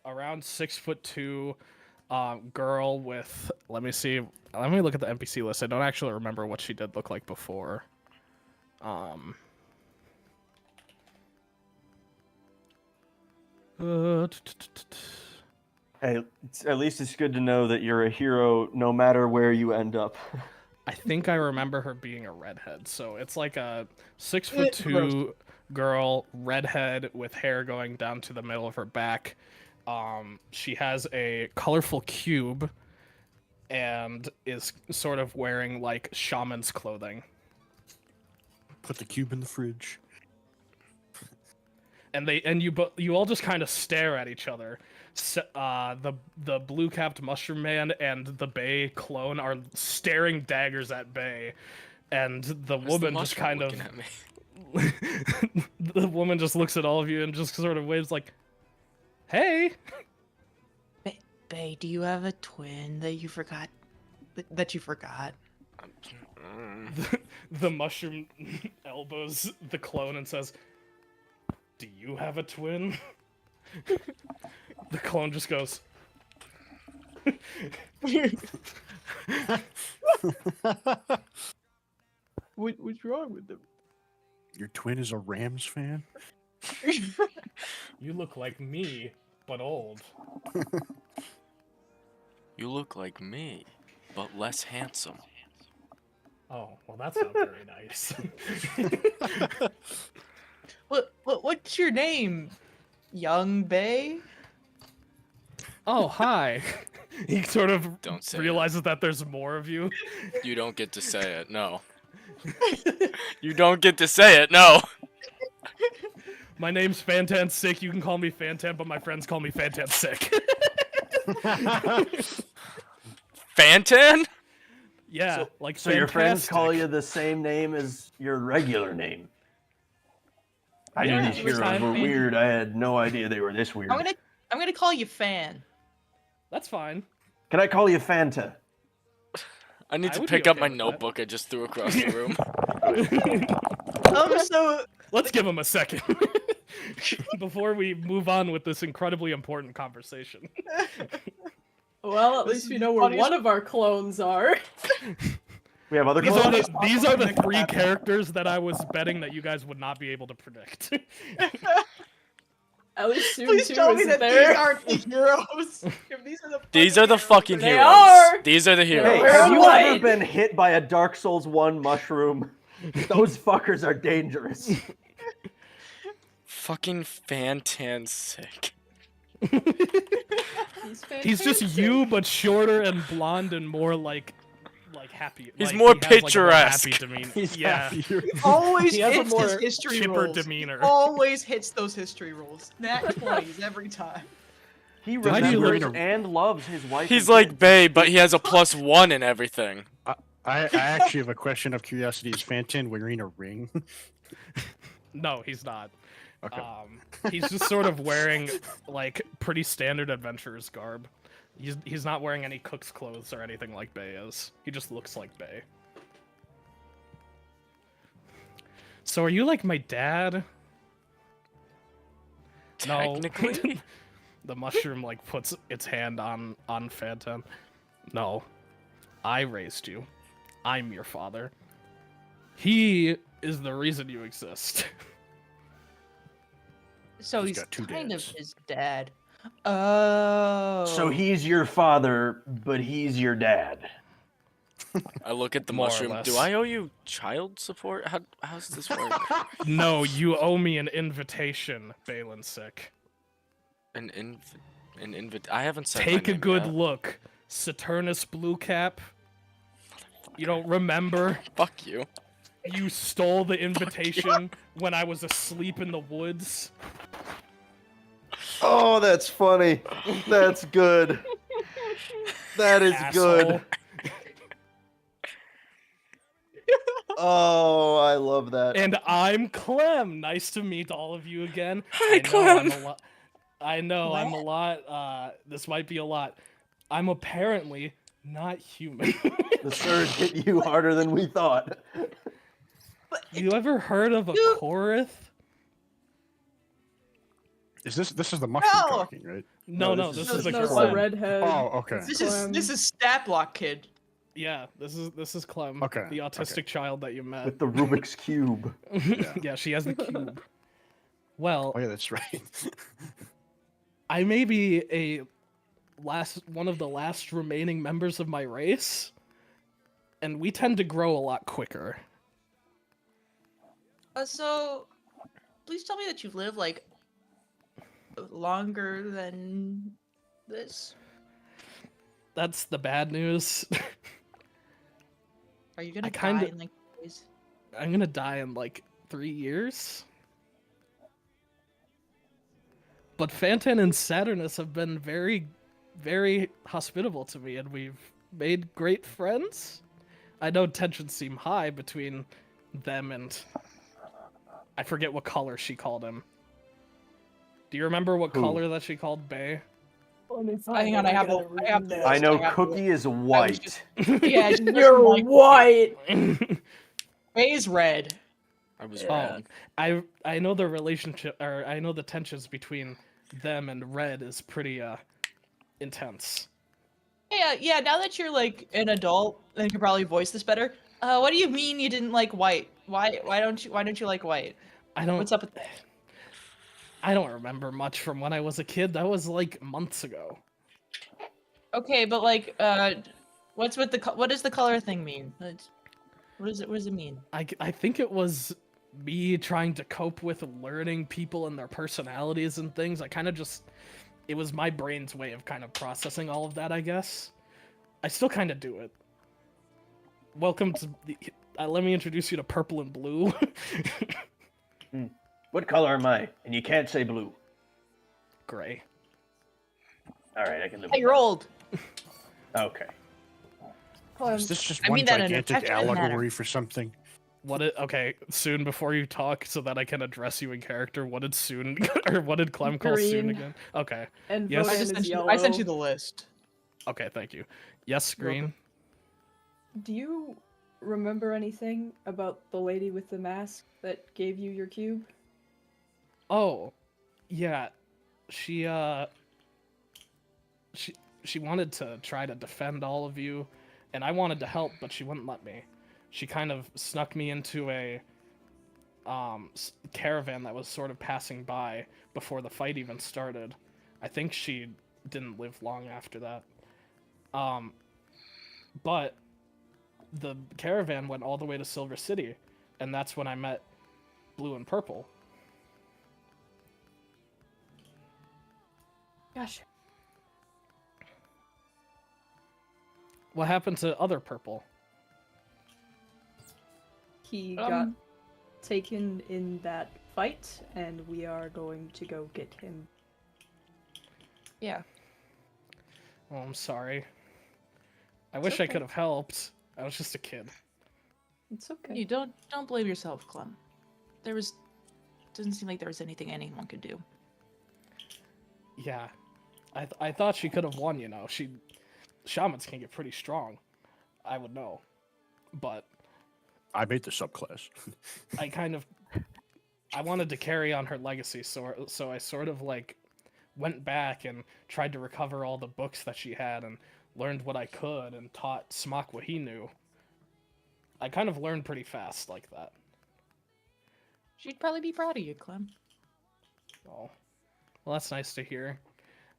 around 6'2" girl with. Let me see. Let me look at the NPC list. I don't actually remember what she did look like before. Hey, at least it's good to know that you're a hero no matter where you end up. I think I remember her being a redhead. So it's like a 6'2" girl, redhead with hair going down to the middle of her back. She has a colorful cube and is sort of wearing like shaman's clothing. Put the cube in the fridge. And you all just kind of stare at each other. The blue capped mushroom man and the Bay clone are staring daggers at Bay, and the woman just kind of At me? the woman just looks at all of you and just sort of waves like, "Hey." Bay, do you have a twin that you forgot? That you forgot? The mushroom elbows the clone and says, "Do you have a twin?" The clone just goes, What's wrong with them? Your twin is a Rams fan? "You look like me, but old." You look like me, but less handsome. Oh, well, that's not very nice. What's your name? Young Bay? Oh, hi. He sort of Don't say realizes that there's more of you. You don't get to say it, no. You don't get to say it, no. My name's Fantan Sick. You can call me Fantan, but my friends call me Fantan Sick. Fantan? Yeah, like So your friends call fantastic. you the same name as your regular name. I Yeah, knew these it was heroes were fine. weird. I had no idea they were this weird. I'm gonna call you Fan. That's fine. Can I call you Fanta? I need I to would pick be up okay my with that. notebook I just threw across the room. So Let's give him a second before we move on with this incredibly important conversation. Well, at This least is we the know where funniest- one of our clones are. We have other These are clones? these are the three characters that I was betting that you guys would not be able to predict. At least soon please too tell me isn't that there. these aren't the heroes. If These are the fucking They heroes. are! These are the Hey, heroes. We're have you ever white. been hit by a Dark Souls 1 mushroom? Those fuckers are dangerous. Fucking Fantan sick. He's just you, but shorter and blonde and more like happy. He's like, more he has, like, a picturesque. happy demeanor. He's yeah, happier. always He has a hits more his history chipper rolls. demeanor. Always hits those history rolls. Nat 20s every time. He Why do you remembers look- and loves his wife. He's and like kids. Bay, but he has a +1 in everything. I actually have a question of curiosity. Is Fantan wearing a ring? No, he's not. Okay. He's just sort of wearing like pretty standard adventurer's garb. He's not wearing any cook's clothes or anything like Bay is. He just looks like Bay. So are you like my dad? No. Technically? The mushroom like puts its hand on Phantom. No. I raised you. I'm your father. He is the reason you exist. So He's he's got two kind dads. of his dad. Oh. So he's your father, but he's your dad. I look at the More or mushroom. less. Do I owe you child support? How's this work? No, you owe me an invitation, Balin Sick. An invite. I haven't said my Take a name good yet. look. Saturnus Blue Cap. You don't remember? Fuck you. You stole the invitation when I was asleep in the woods. Oh, that's funny. That's good. That is Asshole. good. Oh, I love that. And I'm Clem. Nice to meet all of you again. Hi, I'm Clem. I know I'm a lot. This might be a lot. I'm apparently not human. The surge hit you harder than we thought. You ever heard of a You- Korith? Is this is the mushroom No. talking, right? No, No, no, this this is is the No, it's Clem. the redhead. Oh, okay. This is stat block kid. Yeah, this is Clem. Okay, The autistic child that you met. With the Rubik's Cube. Yeah, she has the cube. Well, Oh yeah, that's right. I may be one of the last remaining members of my race, and we tend to grow a lot quicker. So, please tell me that you've lived like longer than this. That's the bad news. Are you gonna I kinda- die in like days? I'm gonna die in like 3 years. But Fantan and Saturnus have been very, very hospitable to me, and we've made great friends. I know tensions seem high between them and... I forget what color she called him. Do you remember what Who? color that she called Bay? Hang on, I have the I know I have Cookie is white. Yeah, You're white. Bay's red. I was Oh, wrong. I know the relationship, or I know the tensions between them and Red is pretty intense. Yeah. Now that you're like an adult, then you can probably voice this better. What do you mean you didn't like white? Why don't you like white? I don't. What's up with that? I don't remember much from when I was a kid. That was like months ago. Okay, but like, what's with what does the color thing mean? What does it mean? I think it was me trying to cope with learning people and their personalities and things. I kind of just, it was my brain's way of kind of processing all of that, I guess. I still kind of do it. Welcome to the, let me introduce you to Purple and Blue. What color am I? And you can't say blue. Gray. All right, I can live Hey, with you're that. old. Okay. Is this just I one mean that in a gigantic affectionate manner. allegory for something? Okay, Soon, before you talk, so that I can address you in character, what did Soon, or what did Clem call Soon Green. again? Okay, And Yes. I Vodan just is sent you. yellow. I sent you the list. okay, thank you. Yes, You're Green. Do you remember anything about the lady with the mask that gave you your cube? Oh, yeah. She she wanted to try to defend all of you, and I wanted to help, but she wouldn't let me. She kind of snuck me into a caravan that was sort of passing by before the fight even started. I think she didn't live long after that. But the caravan went all the way to Silver City, and that's when I met Blue and Purple. Gosh. What happened to other Purple? He got taken in that fight, and we are going to go get him. Yeah. Oh, I'm sorry. I It's wish I okay. could have helped. I was just a kid. It's okay. You don't blame yourself, Clem. Doesn't seem like there was anything anyone could do. Yeah. I thought she could have won, you know. Shamans can get pretty strong. I would know. But I made the subclass. I wanted to carry on her legacy, so I sort of like went back and tried to recover all the books that she had and learned what I could and taught Smock what he knew. I kind of learned pretty fast like that. She'd probably be proud of you, Clem. Oh. Well, that's nice to hear.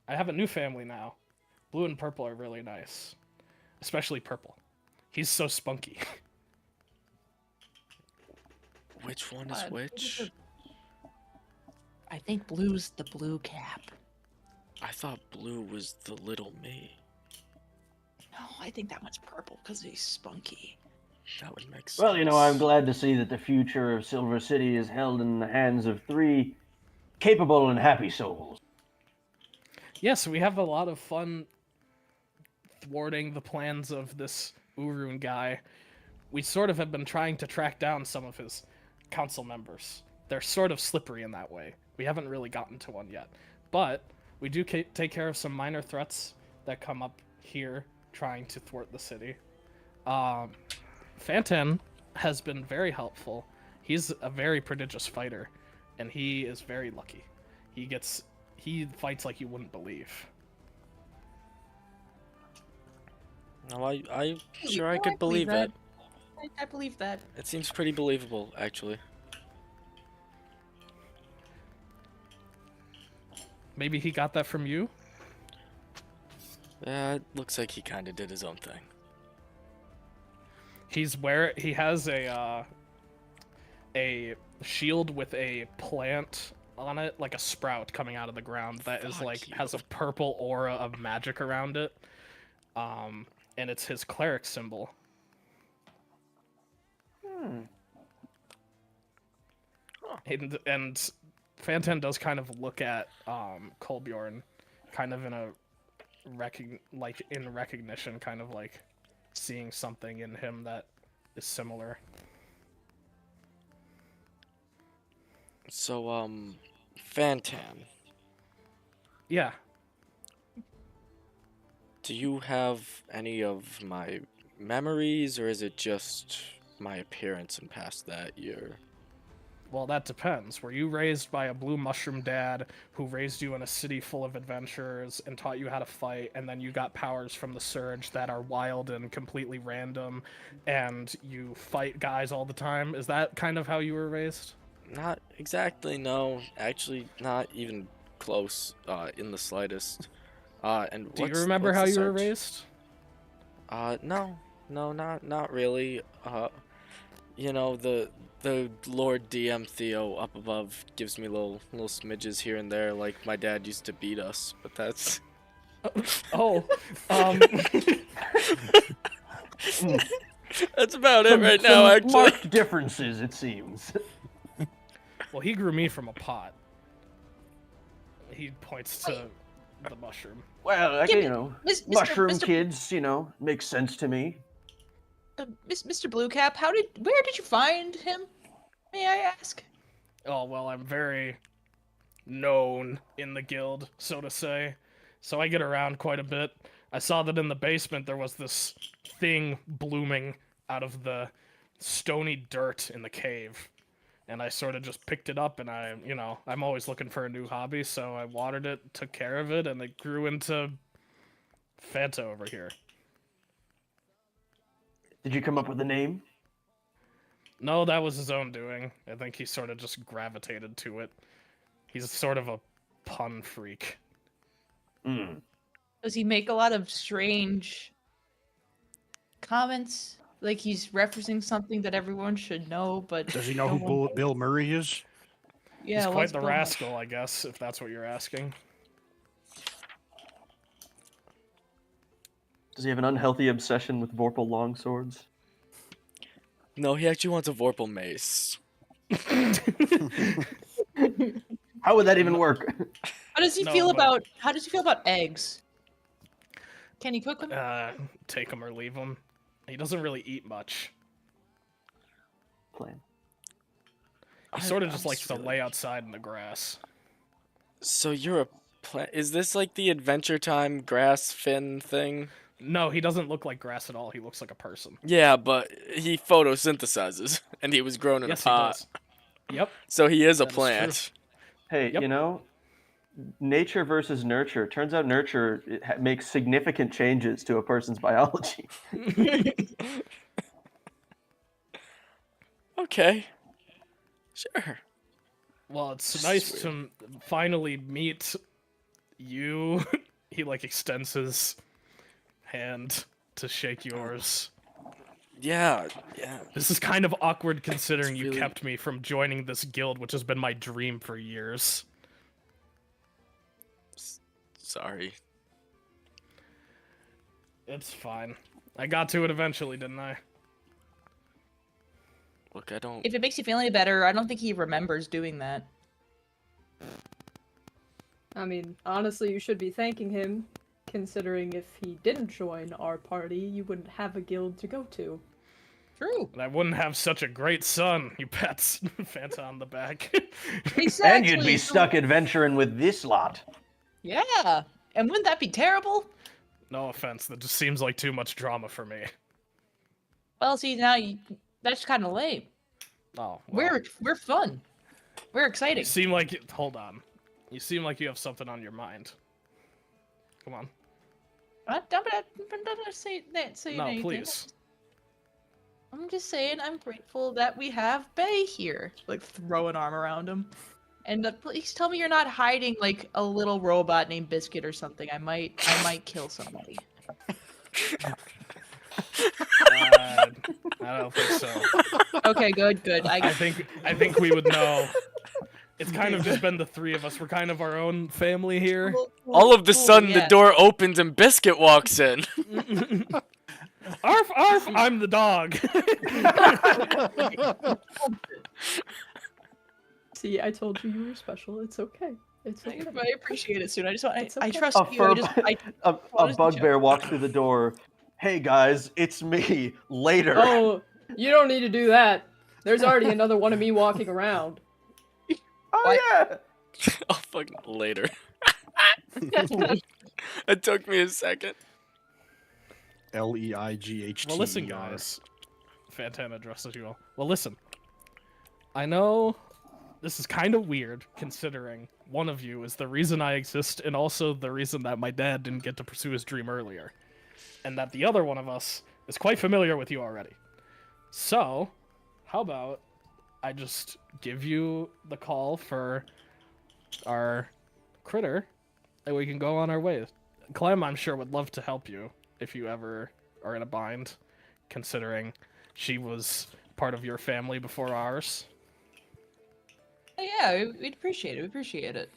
I have a new family now. Blue and Purple are really nice. Especially Purple. He's so spunky. Which one is Uh, which? I think Blue's the blue cap. I thought Blue was the little me. No, I think that one's purple because he's spunky. That would make sense. Well, I'm glad to see that the future of Silver City is held in the hands of 3 capable and happy souls. Yes, we have a lot of fun thwarting the plans of this Urun guy. We sort of have been trying to track down some of his council members. They're sort of slippery in that way. We haven't really gotten to one yet. But we do take care of some minor threats that come up here trying to thwart the city. Fantan has been very helpful. He's a very prodigious fighter, and he is very lucky. He fights like you wouldn't believe. No, I'm sure I I could believe believe it. I believe that. It seems pretty believable, actually. Maybe he got that from you? Yeah, it looks like he kind of did his own thing. He has a shield with a plant on it, like a sprout coming out of the ground that is Fuck like you. has a purple aura of magic around it. And it's his cleric symbol. And Fantan does kind of look at Kolbjorn kind of in a recognition, kind of like seeing something in him that is similar. So, Fantan, Yeah. do you have any of my memories, or is it just my appearance and past that year? Well, that depends. Were you raised by a blue mushroom dad who raised you in a city full of adventures and taught you how to fight, and then you got powers from the Surge that are wild and completely random, and you fight guys all the time? Is that kind of how you were raised? Not exactly, no. Actually, not even close, in the slightest. And Do you what's- remember what's how the you were Surge? raised? No, not really. The Lord DM Theo up above gives me little smidges here and there, like my dad used to beat us, but that's Oh, that's about it right now, Some actually. marked differences, it seems. well, he grew me from a pot. He points to the mushroom. Well, Give me- Mr. mushroom Mr. kids, makes sense to me. Mr. Bluecap, where did you find him? May I ask? Oh, well, I'm very known in the guild, so to say. So I get around quite a bit. I saw that in the basement there was this thing blooming out of the stony dirt in the cave. And I sort of just picked it up, and I'm always looking for a new hobby, so I watered it, took care of it, and it grew into Fanta over here. Did you come up with a name? No, that was his own doing. I think he sort of just gravitated to it. He's sort of a pun freak. Mm. Does he make a lot of strange comments? Like he's referencing something that everyone should know, but Does he know no who one knows? Bill Murray is? Yeah, He's quite what's the Bill Murray? rascal, I guess, if that's what you're asking. Does he have an unhealthy obsession with Vorpal longswords? No, he actually wants a Vorpal mace. How would that even work? How does he No, feel but- about eggs? Can he cook them? Take him or leave him. He doesn't really eat much. Plan. He I- sort of I'm just likes just to really- lay outside in the grass. So you're a is this like the Adventure Time grass fin thing? No, he doesn't look like grass at all. He looks like a person. Yeah, but he photosynthesizes, and he was grown in Yes, a he pot. does. Yep. So he is a That is plant. Hey, Yep. you know, nature versus nurture. Turns out nurture makes significant changes to a person's biology. Okay. Sure. Well, it's nice Sweet. to finally meet you. He like extends his hand to shake yours. Yeah. This is kind of awkward considering It's you really- kept me from joining this guild, which has been my dream for years. Sorry. It's fine. I got to it eventually, didn't I? Look, I don't. If it makes you feel any better, I don't think he remembers doing that. I mean, honestly, you should be thanking him, considering if he didn't join our party, you wouldn't have a guild to go to. True. And I wouldn't have such a great son, you pets. Fanta on the back. Exactly. And you'd be stuck adventuring with this lot. Yeah. And wouldn't that be terrible? No offense, that just seems like too much drama for me. Well, see, now that's kind of lame. Oh, well. We're fun. We're You exciting. seem like hold on. You seem like you have something on your mind. Come on. Don't say No, anything. please. I'm just saying I'm grateful that we have Bay here. Like throw an arm around him. And please tell me you're not hiding like a little robot named Biscuit or something. I might kill somebody. I don't think so. Okay, good. I think we would know. It's kind of just been the three of us. We're kind of our own family here. All of the sudden, yeah. the door opens and Biscuit walks in. Arf, arf, I'm the dog. See, I told you you were special. It's okay. It's okay. I appreciate it soon. I just want It's I okay. trust A, you. a bugbear walks through the door. Hey guys, it's me. Later. Oh, you don't need to do that. There's already another one of me walking around. Oh, yeah. Oh, fucking later. It took me a second. Leight. Well, listen, guys. Fantana addresses you all. Well, listen. I know this is kind of weird, considering one of you is the reason I exist, and also the reason that my dad didn't get to pursue his dream earlier. And that the other one of us is quite familiar with you already. So, how about I just give you the call for our critter, and we can go on our way. Clem, I'm sure, would love to help you if you ever are in a bind, considering she was part of your family before ours. Yeah, we'd appreciate it. We appreciate it.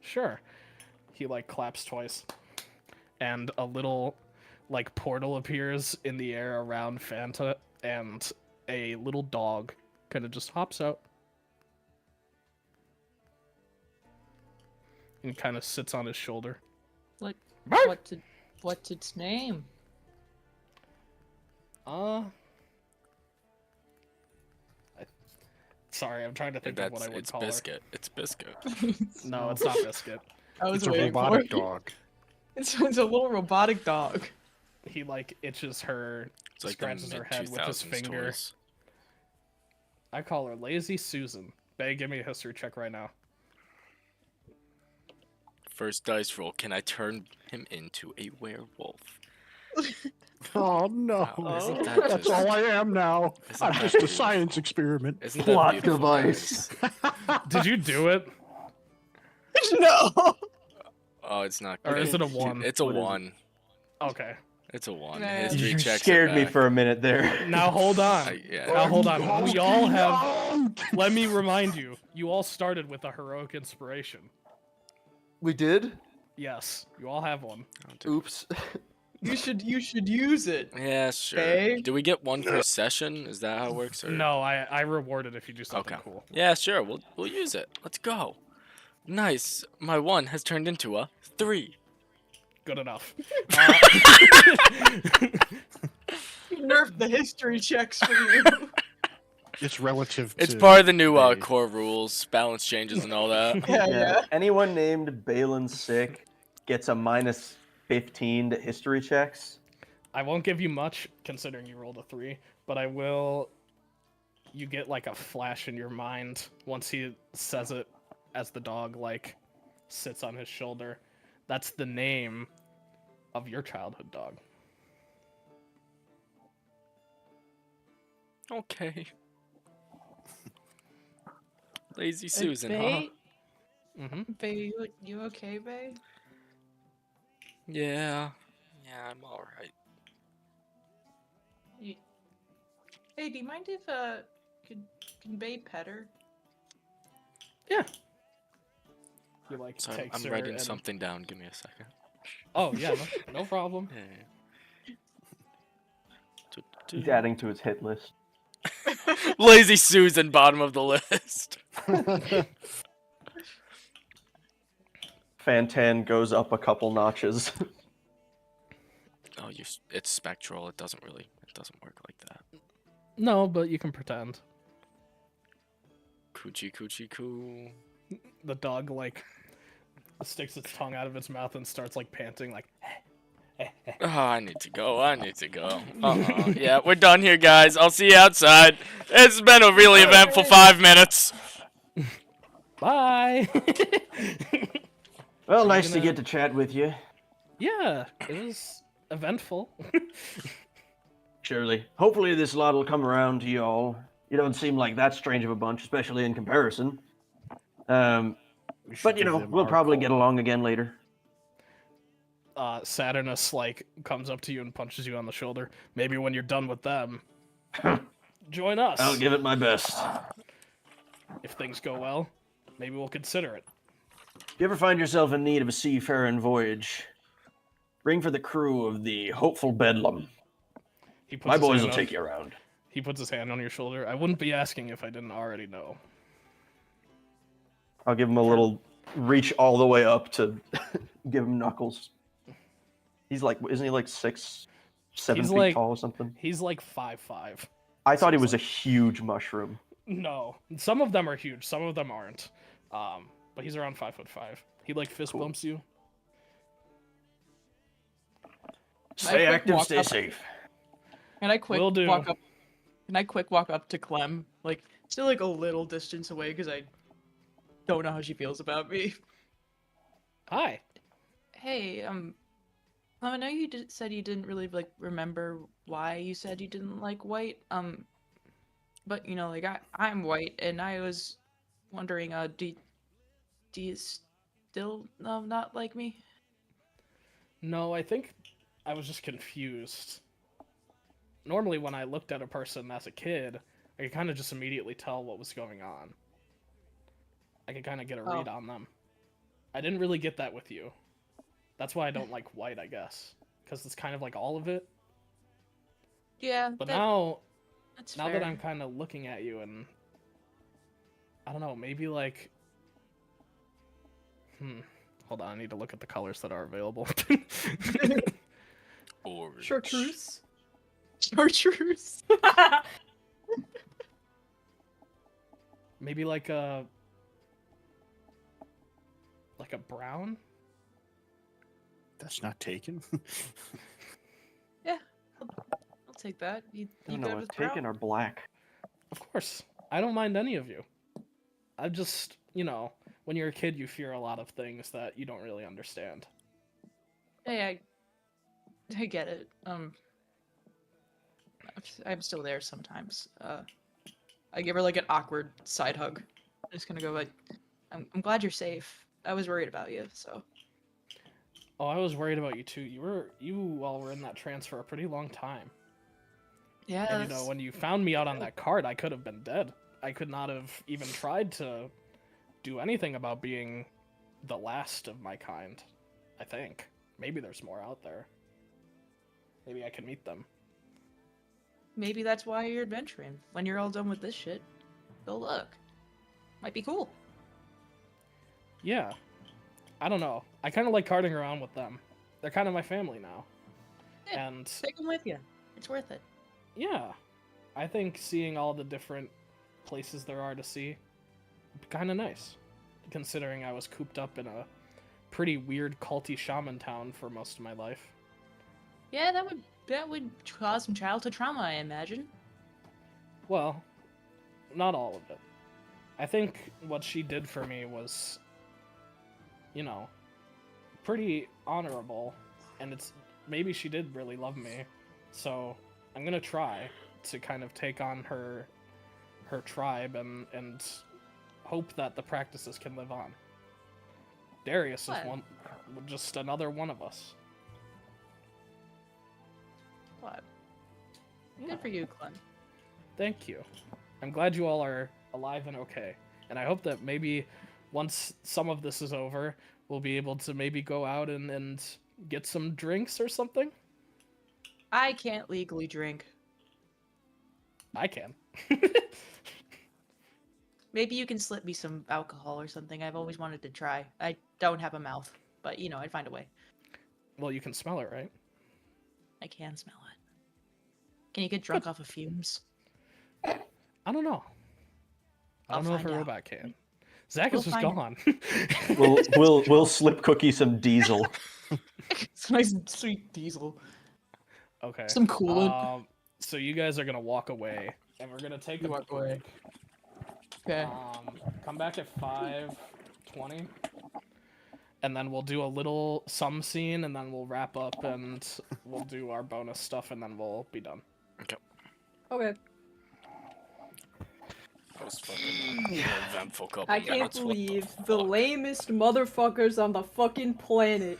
Sure. He, like, claps twice, and a little, like, portal appears in the air around Fanta, and a little dog kind of just hops out. And kind of sits on his shoulder. Like, Bark! what's its name? Sorry, I'm trying to think of what I would It's call her. Biscuit. It's Biscuit. No, it's not Biscuit. I was It's a waiting for robotic it. dog. It's a little robotic dog. he like itches her, It's like the scratches her head with his mid-2000s finger. toys. I call her Lazy Susan. Bae, give me a history check right now. First dice roll. Can I turn him into a werewolf? Oh no! Wow, isn't that That's just- all I am now. Isn't I'm that just a beautiful? science experiment. Isn't Plot that beautiful, device. guys? Did you do it? No. Oh, it's not. Or Good. is it a 1? It's a What is it? 1. Okay. It's a 1. Man. History You checks scared it me back. for a minute there. Now hold on. Yeah. Now hold on. We all have. No! Let me remind you. You all started with a heroic inspiration. We did? Yes, you all have one. Oops. You should use it. Yeah, sure. Okay. Do we get one per session? Is that how it works? Or... No, I reward it if you do something Okay. cool. Yeah, sure. We'll use it. Let's go. Nice. My 1 has turned into a 3. Good enough. Nerf the history checks for you. It's relative. It's to part of the new Bae. core rules, balance changes, and all that. Yeah. Anyone named Balin Sick gets a minus 15 to history checks. I won't give you much considering you rolled a 3, but I will. You get like a flash in your mind once he says it as the dog like sits on his shoulder. That's the name of your childhood dog. Okay. Lazy And Susan, huh? Bae, Mm-hmm. Bae, you okay, Bae? Yeah. Yeah, I'm alright. Hey, do you mind if can Bae pet her? Yeah. He like So takes I'm her writing and... something down. Give me a second. Oh yeah, no problem. Yeah. He's adding to his hit list. Lazy Susan, bottom of the list. Fantan goes up a couple notches. Oh, it's spectral. It doesn't work like that. No, but you can pretend. Coochie coochie coo. The dog like sticks its tongue out of its mouth and starts like panting like Oh, I need to go. Yeah, we're done here, guys. I'll see you outside. It's been a really eventful 5 minutes. bye. Well, Are nice you to gonna- get to chat with you. Yeah, it was eventful. Surely. Hopefully this lot will come around to y'all. You don't seem like that strange of a bunch, especially in comparison. We should But, you give know, them we'll our probably call. get along again later. Saturnus like comes up to you and punches you on the shoulder. Maybe when you're done with them, join us. I'll give it my best. If things go well, maybe we'll consider it. If you ever find yourself in need of a seafaring voyage, ring for the crew of the Hopeful Bedlam. He puts My his boys hand will on- take you around. He puts his hand on your shoulder. I wouldn't be asking if I didn't already know. I'll give him a little reach all the way up to give him knuckles. He's like, isn't he like 6, 7 He's feet like- tall or something? He's like 5'5". I thought he was a huge mushroom. No, some of them are huge, some of them aren't. But he's around 5'5". He like fist bumps you. Stay quick active, walk stay up. safe. Can I quick Will do. walk up? Can I quick walk up to Clem? Like, still like a little distance away because I don't know how she feels about me. Hi. Hey, Clem, I know you said you didn't really like remember why you said you didn't like white. But you know, like I'm white, and I was wondering, do you still not like me? No, I think I was just confused. Normally, when I looked at a person as a kid, I could kind of just immediately tell what was going on. I could kind of get a read on them. I didn't really get that with you. That's why I don't like white, I guess. Because it's kind of like all of it. Yeah, But that, now that's that fair. I'm kind of looking at you and... I don't know, maybe like... Hold on, I need to look at the colors that are available. Orange. Chartreuse. Chartreuse. Maybe like a brown? That's not taken. take that. You No, good no, with taken brown? are black. Of course, I don't mind any of you. I just, when you're a kid, you fear a lot of things that you don't really understand. Hey, I get it. I'm still there sometimes. I give her like an awkward side hug. I'm just gonna go like, I'm glad you're safe. I was worried about you, so. Oh, I was worried about you too. You all were in that trance for a pretty long time. Yeah. And when you found me out on that card, I could have been dead. I could not have even tried to do anything about being the last of my kind. I think. Maybe there's more out there. Maybe I can meet them. Maybe that's why you're adventuring. When you're all done with this shit, go look. Might be cool. Yeah. I don't know. I kind of like carting around with them. They're kind of my family now. Yeah, And take them with you. It's worth it. yeah, I think seeing all the different places there are to see, kind of nice. Considering I was cooped up in a pretty weird culty shaman town for most of my life. Yeah, that would cause some childhood trauma, I imagine. Well, not all of it. I think what she did for me was, pretty honorable, and maybe she did really love me. So I'm gonna try to kind of take on her tribe and hope that the practices can live on. Darius is just another one of us. What? Yeah. Good for you, Clem. Thank you. I'm glad you all are alive and okay. And I hope that maybe once some of this is over, we'll be able to maybe go out and get some drinks or something. I can't legally drink. I can. Maybe you can slip me some alcohol or something. I've always wanted to try. I don't have a mouth, but I'd find a way. Well, you can smell it, right? I can smell it. Can you get drunk off of fumes? I don't know. I don't know if a find out. robot can. Zach We'll is just find gone. We'll slip Cookie some diesel. Some nice sweet diesel. Okay. Some coolant. So you guys are gonna walk away, and we're gonna take a Walk break. away. Okay. Come back at 5:20, and then we'll do a little scene, and then we'll wrap up, and we'll do our bonus stuff, and then we'll be done. Okay. That was fucking an eventful couple I can't minutes. What believe the the fuck? lamest motherfuckers on the fucking planet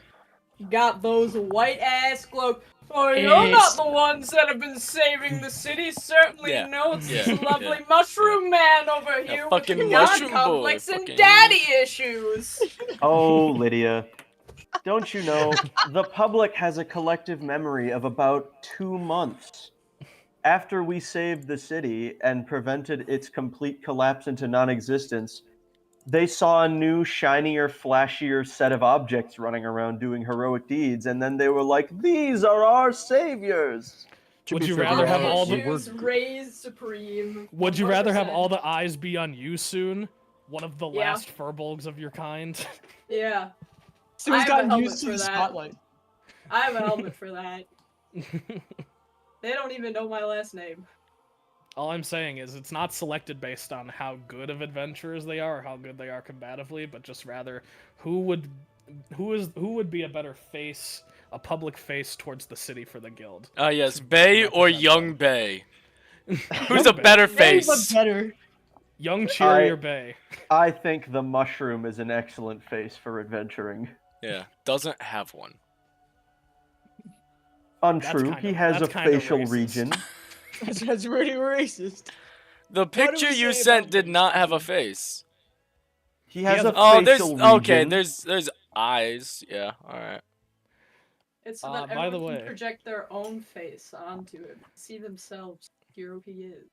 got those white ass cloaks. Oh, you're not the ones that have been saving the city. Certainly Yeah, notes yeah, this lovely yeah, mushroom man over here with fucking the god mushroom boy, complex and fucking- daddy issues. Oh, Lydia. Don't you know, the public has a collective memory of about 2 months. After we saved the city and prevented its complete collapse into non-existence, they saw a new, shinier, flashier set of objects running around doing heroic deeds, and then they were like, "These are our saviors!" To Would be you fair, rather we have are- all the- we were- Issues raised supreme. Would you rather have 100%. all the eyes be on you soon? One of the Yeah. last furbolgs of your kind? Yeah, So I he's have a gotten helmet used to for the that. spotlight. I have a helmet for that. They don't even know my last name. All I'm saying is it's not selected based on how good of adventurers they are or how good they are combatively, but just rather who would be a better face, a public face towards the city for the guild. Yes, Bay or represent Young them. Bay? Who's a better Maybe but face? better. Young Cheerier Bay. I think the mushroom is an excellent face for adventuring. Yeah, doesn't have one. Untrue, kind he of- has a that's kind of facial racist. region. That's pretty racist. The do picture we you say sent about did this? not have a face. He has has- a Oh, there's facial okay. region. There's eyes. Yeah, all right. It's so that by the everyone way- can project their own face onto it, see themselves. Here he is.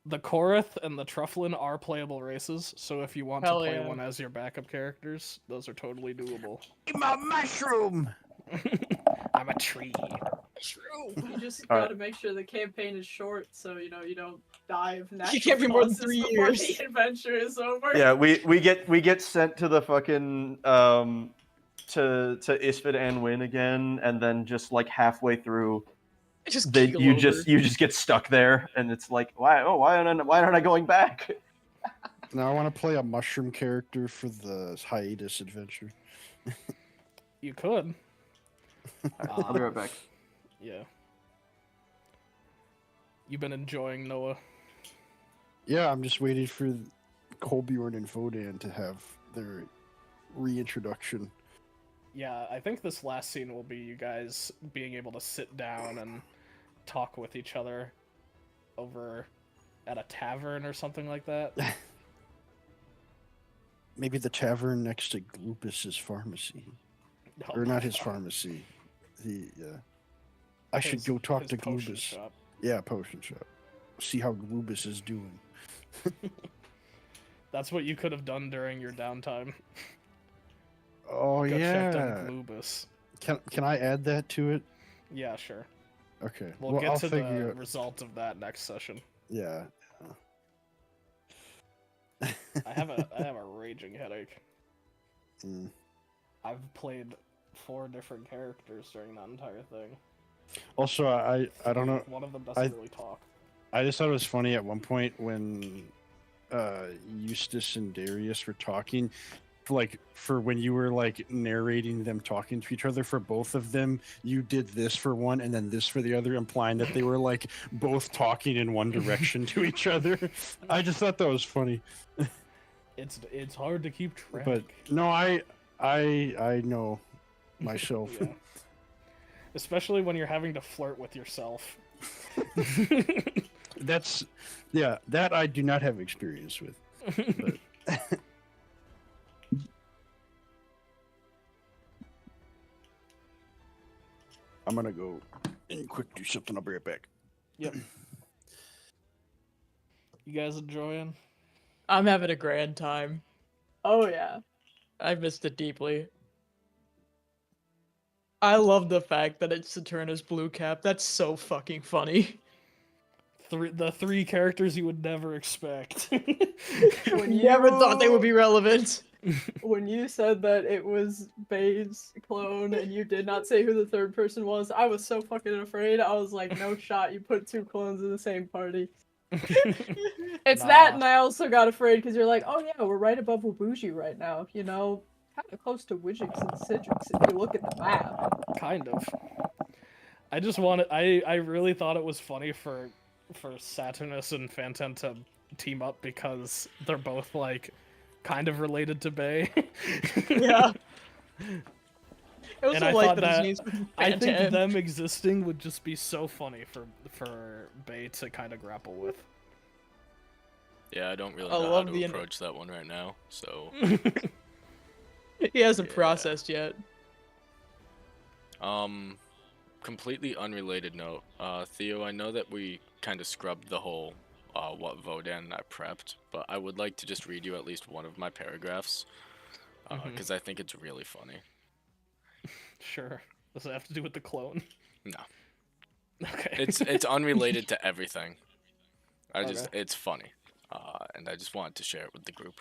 The Korath and the Trufflin are playable races, so if you want Hell to play yeah. one as your backup characters, those are totally doable. I'm a mushroom! I'm a tree. You just Alright. gotta make sure the campaign is short, so you don't die of natural can't be more than causes 3 before years. the adventure is over. Yeah, we get sent to the fucking to Isfid and Win again, and then just like halfway through, Just Then keel you over. just get stuck there, and it's like, why aren't I going back? Now I want to play a mushroom character for the hiatus adventure. You could. I'll be right back. Yeah. You've been enjoying Noah. Yeah, I'm just waiting for Colbjorn and Vodan to have their reintroduction. Yeah, I think this last scene will be you guys being able to sit down and talk with each other over at a tavern or something like that. Maybe the tavern next to Glupus's pharmacy. Oh Or my not his God. pharmacy. I should go talk to potion Glubus. shop. Yeah, potion shop. See how Glubus is doing. That's what you could have done during your downtime. Oh Go check on yeah. Glubus. Can I add that to it? Yeah, sure. Okay. We'll well, get I'll to figure the it. result of that next session. Yeah. I have a raging headache. Mm. I've played 4 different characters during that entire thing. Also, I don't know. One of them doesn't really talk. I just thought it was funny at one point when Eustace and Darius were talking, for when you were like narrating them talking to each other. For both of them, you did this for one and then this for the other, implying that they were like both talking in one direction to each other. I just thought that was funny. It's hard to keep track. But no, I know myself. Yeah. Especially when you're having to flirt with yourself. That I do not have experience with. But... I'm gonna go and quick do something. I'll be right back. Yep. You guys enjoying? I'm having a grand time. Oh yeah. I missed it deeply. I love the fact that it's Saturna's blue cap. That's so fucking funny. The 3 characters you would never expect. When you Never thought they would be relevant. When you said that it was Bay's clone and you did not say who the third person was, I was so fucking afraid. I was like, no shot, you put 2 clones in the same party. It's that, and I also got afraid because you're like, oh yeah, we're right above Wabuji right now, you know, kind of close to Widgix and Citrix if you look at the map. Kind of. I just wanted. I really thought it was funny for Saturnus and Phantom to team up because they're both like kind of related to Bay. Yeah. It was And so I like thought that his that name's I think Phantom. them existing would just be so funny for Bay to kind of grapple with. Yeah, I don't really I know how love to the approach that one right now, so... He hasn't Yeah. processed yet. Completely unrelated note. Theo, I know that we kind of scrubbed the whole what Vodan and I prepped, but I would like to just read you at least one of my paragraphs, because I think it's really funny. Sure. Does it have to do with the clone? No. Okay. It's unrelated to everything. Okay. It's funny, and I just wanted to share it with the group.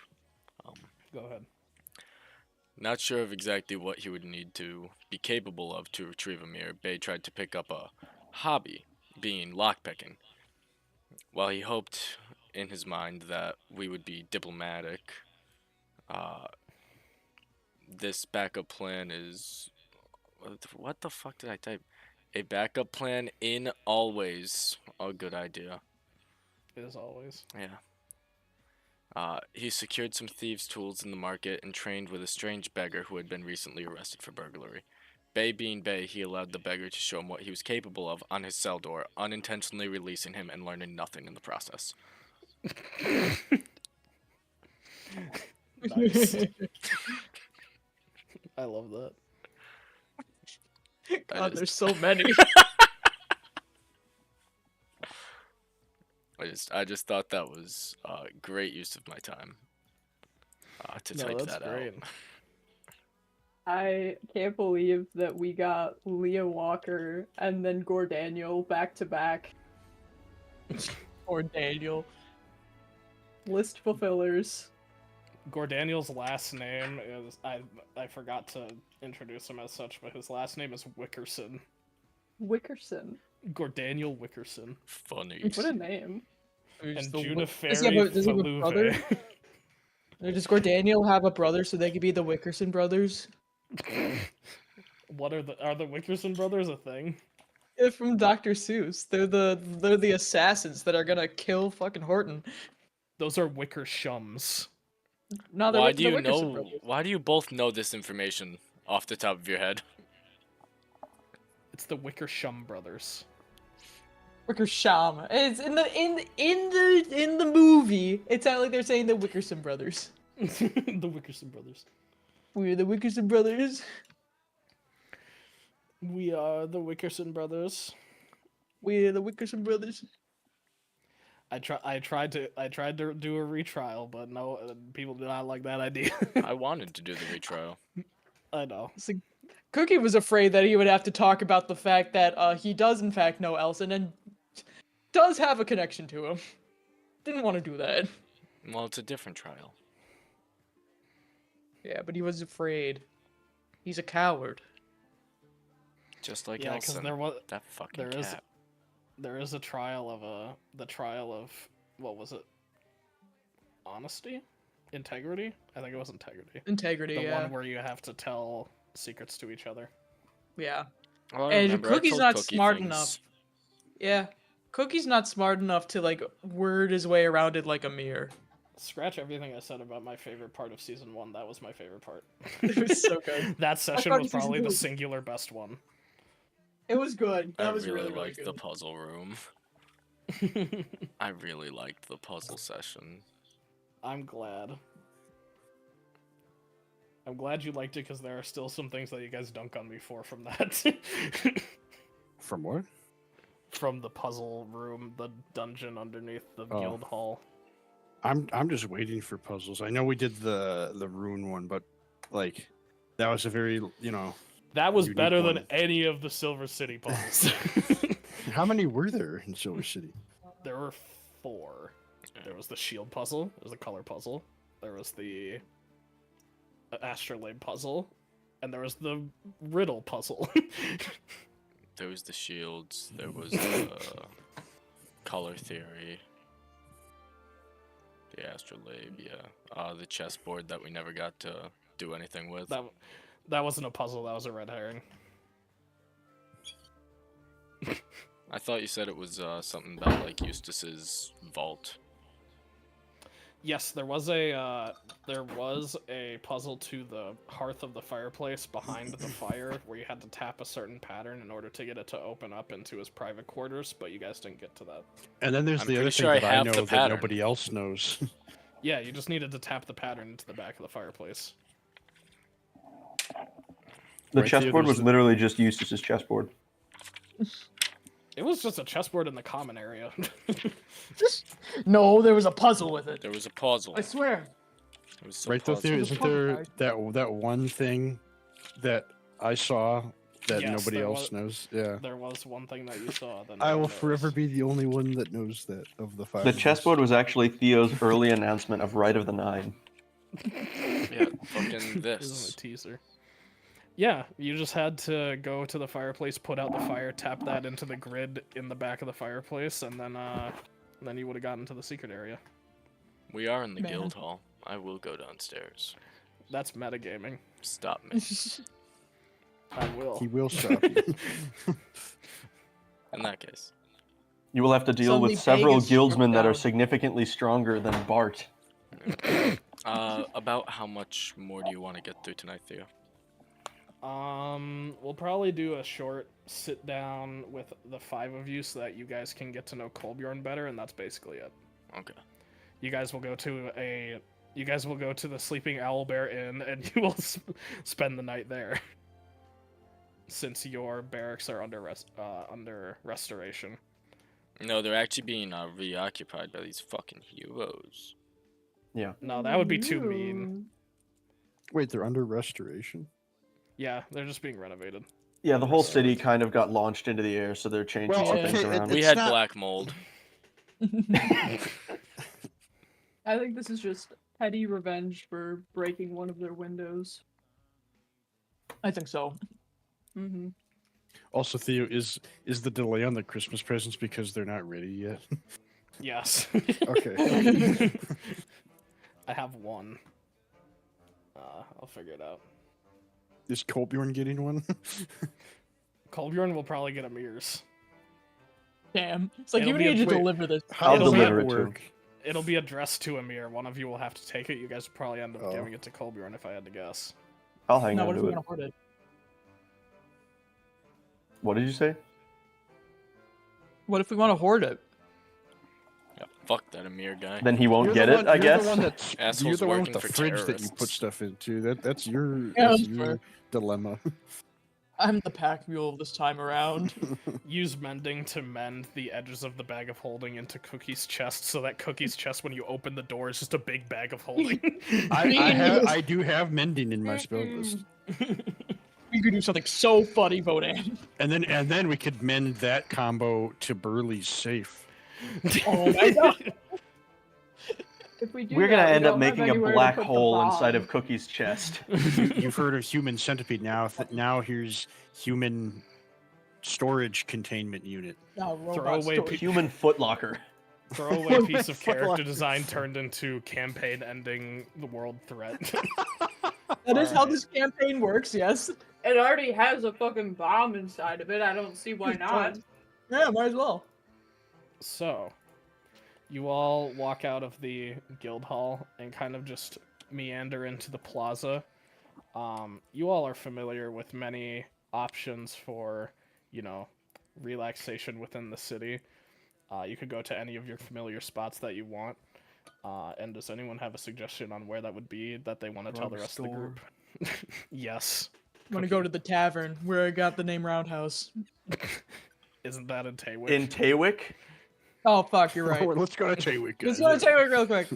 Go ahead. Not sure of exactly what he would need to be capable of to retrieve a mirror, Bay tried to pick up a hobby, being lockpicking. While he hoped in his mind that we would be diplomatic, this backup plan is... What the fuck did I type? A backup plan in always a good idea. As always. Yeah. He secured some thieves' tools in the market and trained with a strange beggar who had been recently arrested for burglary. Bay being Bay, he allowed the beggar to show him what he was capable of on his cell door, unintentionally releasing him and learning nothing in the process. Nice. I love that. God, there's so many. I just thought that was great use of my time to type that's that great. out. I can't believe that we got Leah Walker and then Gordaniel back to back. Or Daniel. List fulfillers. Gordaniel's last name is I forgot to introduce him as such, but his last name is Wickerson. Wickerson. Gordaniel Wickerson. Funny. What a name. And Judah Does he have Ferry does he have a brother? Faluve. Or does Gordaniel have a brother so they could be the Wickerson brothers? What are the Wickerson brothers a thing? They're from Dr. Seuss. They're the assassins that are gonna kill fucking Horton. Those are Wickershums. No, they're Why Wick- do the you Wickerson know? brothers. Why do you both know this information off the top of your head? It's the Wickershum brothers. Wickersham. It's in the movie. It sounded like they're saying the Wickerson brothers. The Wickerson brothers. We're the Wickerson brothers. We are the Wickerson brothers. We're the Wickerson brothers. I tried to do a retrial, but no, people did not like that idea. I wanted to do the retrial. I know. So, Cookie was afraid that he would have to talk about the fact that he does in fact know Elson and does have a connection to him. Didn't want to do that. Well, it's a different trial. Yeah, but he was afraid. He's a coward. Just like Yeah, because Elson. there was That fucking there is cat. there is a trial of the trial of what was it? Honesty, integrity. I think it was integrity. Integrity, The yeah. one where you have to tell secrets to each other. Yeah. Oh, I And remember, I Cookie's told not Cookie smart things. enough. Yeah. Cookie's not smart enough to, like, word his way around it like a mirror. Scratch everything I said about my favorite part of season 1. That was my favorite part. It was so good. That session thought was season probably two the was- singular best one. It was good. That I was really really, really liked good. the puzzle room. I really liked the puzzle session. I'm glad. I'm glad you liked it because there are still some things that you guys dunk on me for from that. From what? From the puzzle room, the dungeon underneath the Oh. guild hall. I'm just waiting for puzzles. I know we did the rune one, but like that was a very That was Unique better than one. any of the Silver City puzzles. How many were there in Silver City? There were 4. There was the shield puzzle, there was the color puzzle, there was the astrolabe puzzle, and there was the riddle puzzle. There was the shields. There was the color theory. The astrolabe, yeah. The chessboard that we never got to do anything with. That wasn't a puzzle, that was a red herring. I thought you said it was something about like Eustace's vault. Yes, there was a puzzle to the hearth of the fireplace behind the fire where you had to tap a certain pattern in order to get it to open up into his private quarters, but you guys didn't get to that. And then there's I'm the other pretty thing sure I that I have know the that pattern. nobody else knows. Yeah, you just needed to tap the pattern into the back of the fireplace. The Right there, chessboard there's was the- literally just Eustace's chessboard. It was just a chessboard in the common area. No, there was a puzzle with it. There was a puzzle. I swear. It was some Right though, puzzle. there There's a isn't there puzzle, that one thing that I saw that Yes, nobody there else was- knows? Yeah. There was one thing that you saw. That I no will one knows. forever be the only one that knows that of the five. The of us. chessboard was actually Theo's early announcement of Right of the Nine. Yeah, fucking This is this. a teaser. Yeah, you just had to go to the fireplace, put out the fire, tap that into the grid in the back of the fireplace, and then you would have gotten to the secret area. We are in the Man. guild hall. I will go downstairs. That's metagaming. Stop me. I will. He will stop you. In that case. You will have to deal Suddenly with several Vegas struck guildsmen that are down. significantly stronger than Bart. About how much more do you want to get through tonight, Theo? We'll probably do a short sit down with the 5 of you so that you guys can get to know Kolbjorn better, and that's basically it. Okay. You guys will go to the Sleeping Owlbear Inn, and you will spend the night there. Since your barracks are under restoration. No, they're actually being reoccupied by these fucking heroes. No, that would be too mean. Wait, they're under restoration? Yeah, they're just being renovated. Yeah, the whole city kind of got launched into the air, so they're changing Well, some okay, things around. We It's had not- black mold. I think this is just petty revenge for breaking one of their windows. I think so. Mm-hmm. Also, Theo, is the delay on the Christmas presents because they're not ready yet? Yes. Okay. I have one. I'll figure it out. Is Colbjorn getting one? Colbjorn will probably get a mirrors. Damn. It's like It'll you be a need to wait, deliver this. How I'll does deliver that it too. work? It'll be addressed to Amir. One of you will have to take it. You guys will probably end up Oh. giving it to Colbjorn if I had to guess. I'll hang No, on what if to we it. want to hoard it? What did you say? What if we want to hoard it? Yeah, fuck that Amir guy. Then he won't You're get the it, one, I you're guess. The one that's, you're Assholes the one working with the for fridge that you put terrorists. stuff into. That's your Yeah, that's that's your fair. dilemma. I'm the pack mule this time around. Use mending to mend the edges of the bag of holding into Cookie's chest, so that Cookie's chest, when you open the door, is just a big bag of holding. I do have mending in my spell list. We could do something so funny, Bodan. And then we could mend that combo to Burley's safe. Oh my god. If we do We're gonna that, we end up don't have making a anywhere to black put the hole inside bomb. of Cookie's chest. You've heard of human centipede. Now here's human storage containment unit. No, Throw robot away story. Human footlocker. Throwaway piece of character Fuck. design turned into campaign ending the world threat. That is how this campaign works, yes. It already has a fucking bomb inside of it. I don't see why not. Yeah, might as well. So, you all walk out of the guild hall and kind of just meander into the plaza. You all are familiar with many options for, relaxation within the city. You could go to any of your familiar spots that you want. And does anyone have a suggestion on where that would be that they want to tell the rest of the group? Yes. I'm gonna go to the tavern where I got the name Roundhouse. Isn't that in Taywick? In Taywick? Oh fuck, you're right. Let's go to Chaywick, guys. Let's go to Taywick real quick.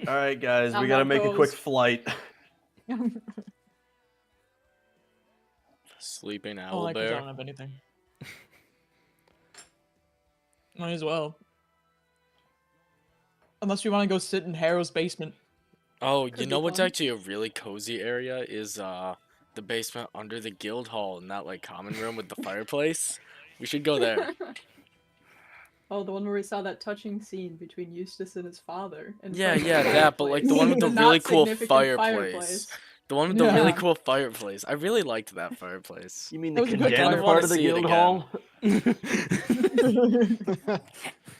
Alright, guys, we I'm gotta on make a quick those. flight. Sleeping Oh, owl like I bear. don't have anything. Might as well. Unless we want to go sit in Harrow's basement. Oh, you Could know be what's fun. actually a really cozy area is the basement under the guild hall in that like common room with the fireplace. We should go there. Oh, the one where we saw that touching scene between Eustace and his father. in Yeah, front of yeah, the that, but like the one with the Not really cool significant fireplace. The one with the Yeah. really cool fireplace. I really liked that fireplace. You mean That the was a good condemned fire. part of the See it guild again. hall?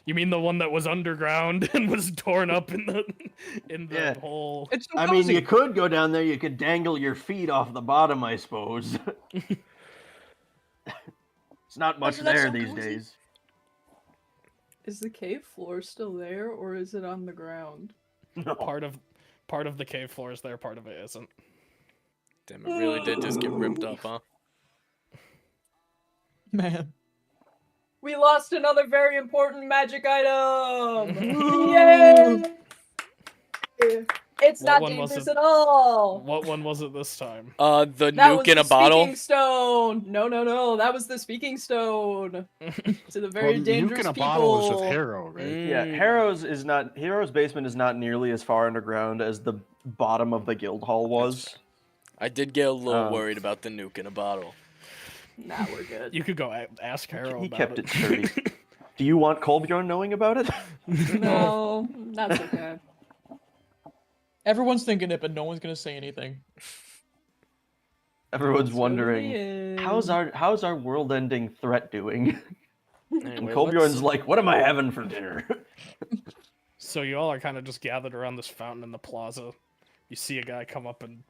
You mean the one that was underground and was torn up in the Yeah. hole? It's so I mean, cozy. you could go down there, you could dangle your feet off the bottom, I suppose. It's not much Isn't that there so these cozy? days. Is the cave floor still there, or is it on the ground? No. Part of the cave floor is there, part of it isn't. Damn, it really did just get ripped up, huh? Man. We lost another very important magic item! Woo! Yay! It's What not one was dangerous it? at all! What one was it this time? The That nuke was in the a bottle. speaking stone! No, that was the speaking stone! To the very Well, dangerous nuke in a people! bottle is with Harrow, right? Yeah, Mm. Harrow's basement is not nearly as far underground as the bottom of the guild hall was. I did get a little Um, worried about the nuke in a bottle. Nah, we're good. You could go ask Harrow He about kept it. it sturdy. Do you want Colbjorn knowing about it? No, that's okay. Everyone's thinking it, but no one's gonna say anything. Everyone's Let's go to the wondering, end. how's our world-ending threat doing? And Anyway, Colbjorn's let's- like, what am I having for dinner? So you all are kind of just gathered around this fountain in the plaza. You see a guy come up and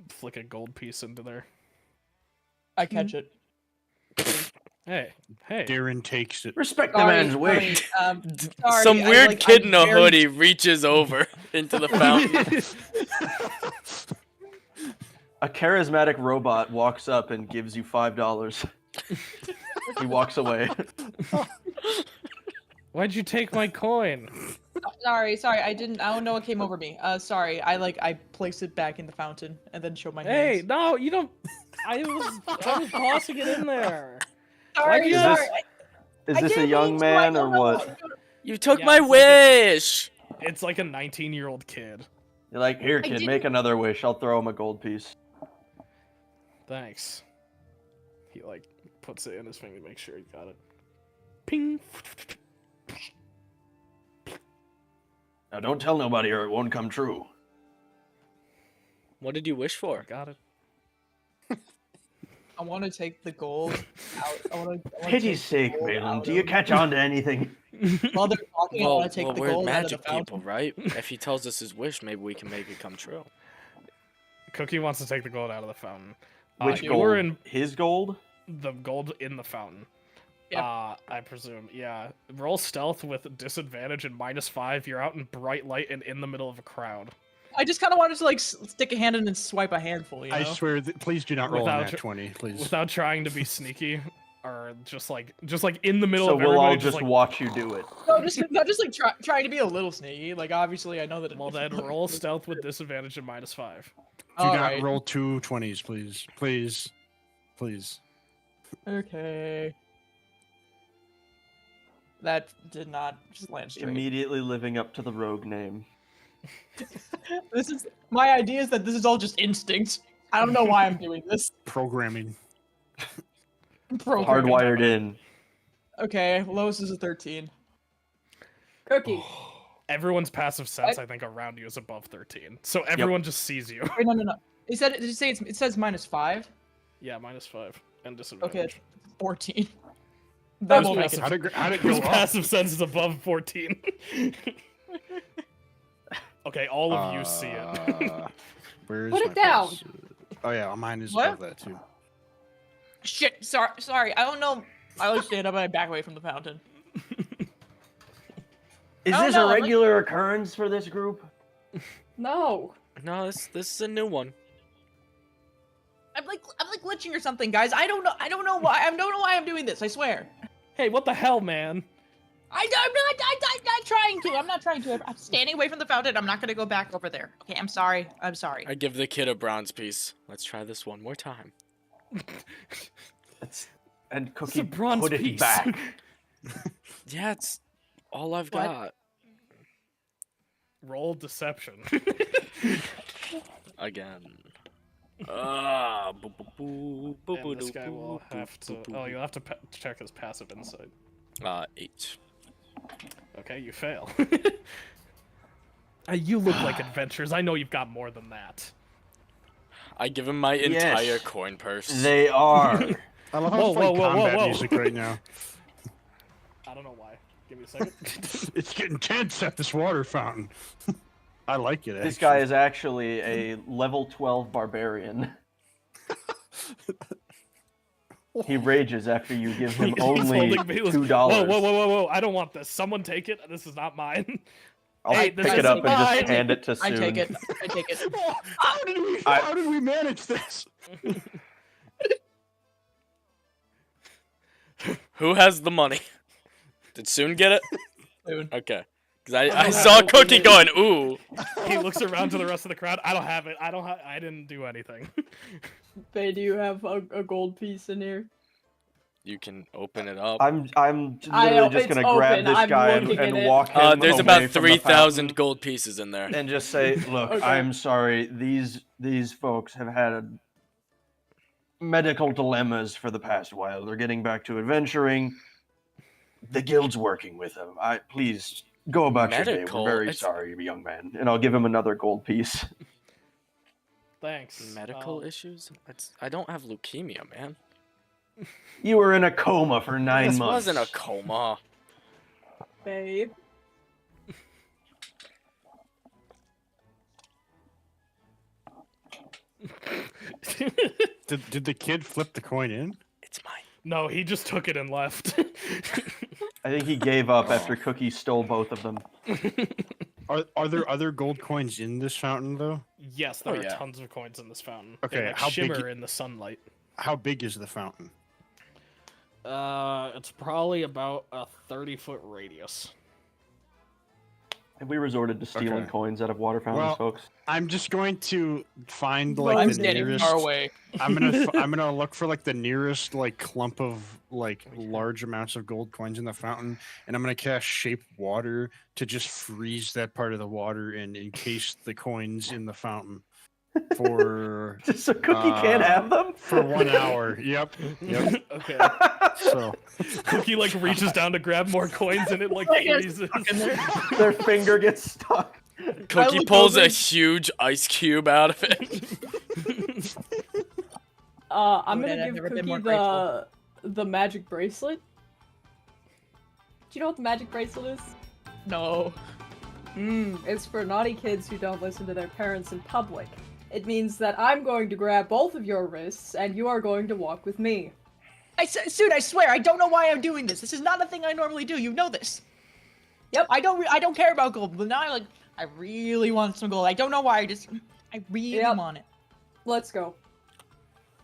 flick a gold piece into there. I catch it. Hey. Darren takes it. Respect the Sorry, man's wish. sorry, Some I, weird like, kid I'm in a very- hoodie reaches over into the fountain. A charismatic robot walks up and gives you $5. He walks away. Why'd you take my coin? Sorry, I don't know what came over me. Sorry, I placed it back in the fountain and then showed my Hey, hands. no, you don't. I was tossing it in there. Sorry, Is sorry. this, I is this a didn't young mean to, I man or don't know. what? You took Yeah, my it's like wish. It's like a 19-year-old kid. You're like, here, I kid, didn't- make another wish. I'll throw him a gold piece. Thanks. He like puts it in his finger to make sure he got it. Ping. Now don't tell nobody or it won't come true. What did you wish for? Got it. I want to take the gold out. I wanna Pity's take the sake, gold Malin, out do you of- catch on to anything? While they're talking, I want to take the we're gold out of the magic fountain. people, right? If he tells us his wish, maybe we can make it come true. Cookie wants to take the gold out of the fountain. Which you gold? were in His gold? the gold in the fountain. Yep. I presume. Yeah. Roll stealth with disadvantage and -5. You're out in bright light and in the middle of a crowd. I just kind of wanted to like stick a hand in and swipe a handful. You know? I swear, please do not roll on Without that 20, please. Without trying to be sneaky, or just like in the middle So of we'll everybody. all just like, watch you do it. No, not just like trying to be a little sneaky. Like obviously, I know that. well, then roll stealth with disadvantage and -5. Do not Alright. roll 2 20s, please. Please. Please. Okay. That did not just land straight. Immediately living up to the rogue name. This is my idea is that this is all just instinct. I don't know why I'm doing this. Programming. Programming. Hardwired in. Okay, lowest is a 13. Cookie. Everyone's passive sense, I think, around you is above 13. So everyone just sees you. Wait, no. It said. Did you say it says -5? Yeah, -5 and Okay, disadvantage. it's 14. That Whose will make it. How did it Whose go up? passive sense is above 14? Okay, all of you see it. Where is Put it my down. pass? Oh yeah, mine is What? above that too. Shit. Sorry. I don't know. I always stand up and I back away from the fountain. Is Oh, this no, a I'm like- regular occurrence for this group? No. No, this is a new one. I'm like glitching or something, guys. I don't know why. I don't know why I'm doing this. I swear. Hey, what the hell, man? I'm not trying to. I'm not trying to. I'm standing away from the fountain. I'm not gonna go back over there. Okay, I'm sorry. I'm sorry. I give the kid a bronze piece. Let's try this one more time. And It's Cookie a bronze put it piece. back. Yeah, it's all I've What? got. Roll deception. Again. Ah, And this guy will have to. Oh, you'll have to check his passive insight. 8. Okay, you fail. You look like adventurers. I know you've got more than that. I give him my Yes. entire coin purse. They are. I love how Whoa, it's like whoa, whoa, combat whoa. music right now. I don't know why. Give me a second. It's getting tense at this water fountain. I like it. This actually. guy is actually a level 12 barbarian. He rages after you give him He's only holding me. $2. Whoa! I don't want this. Someone take it. This is not mine. I'll Hey, pick this it up is and just mine. hand it to I Soon. take it. I take it. How did we manage this? Who has the money? Did Soon get it? Soon. Okay. Because I saw Cookie going, ooh. He looks around to the rest of the crowd. I don't have it. I didn't do anything. Faye, do you have a gold piece in here? You can open it up. I'm I literally know, just it's gonna grab open. this I'm guy and, looking at and it. walk him There's away about from the 3,000 fountain gold pieces in there. and just say, look, Okay. I'm sorry. These folks have had medical dilemmas for the past while. They're getting back to adventuring. The guild's working with them. Please go about your day. Medical? We're very It's- sorry, young man. And I'll give him another gold piece. Thanks. Medical issues? I don't have leukemia, man. You were in a coma for 9 This months. wasn't a coma. Faye. Did the kid flip the coin in? It's mine. No, he just took it and left. I think he gave up after Cookie stole both of them. Are there other gold coins in this fountain though? Yes, there Oh, are yeah. tons of coins in this fountain. Okay, they like how big shimmer in the sunlight. How big is the fountain? It's probably about a 30-foot radius. Have we resorted to stealing Okay. coins out of water fountains, Well, folks? I'm just going to find Well, like I'm the standing nearest. far away. I'm gonna look for like the nearest like clump of like large amounts of gold coins in the fountain, and I'm gonna cast shape water to just freeze that part of the water and encase the coins in the fountain. for Just so Cookie can't have them? for 1 hour. Yep. Okay. So Cookie like reaches down to grab more coins and it like freezes. Their finger gets stuck. Cookie look pulls over- a huge ice cube out of it. I'm Dad, gonna I've give never been Cookie more grateful. the magic bracelet. Do you know what the magic bracelet is? No. It's for naughty kids who don't listen to their parents in public. It means that I'm going to grab both of your wrists, and you are going to walk with me. Dude, I swear, I don't know why I'm doing this. This is not a thing I normally do. You know this. Yep. I don't care about gold, but now I really want some gold. I don't know why. I really Yep. want it. Let's go.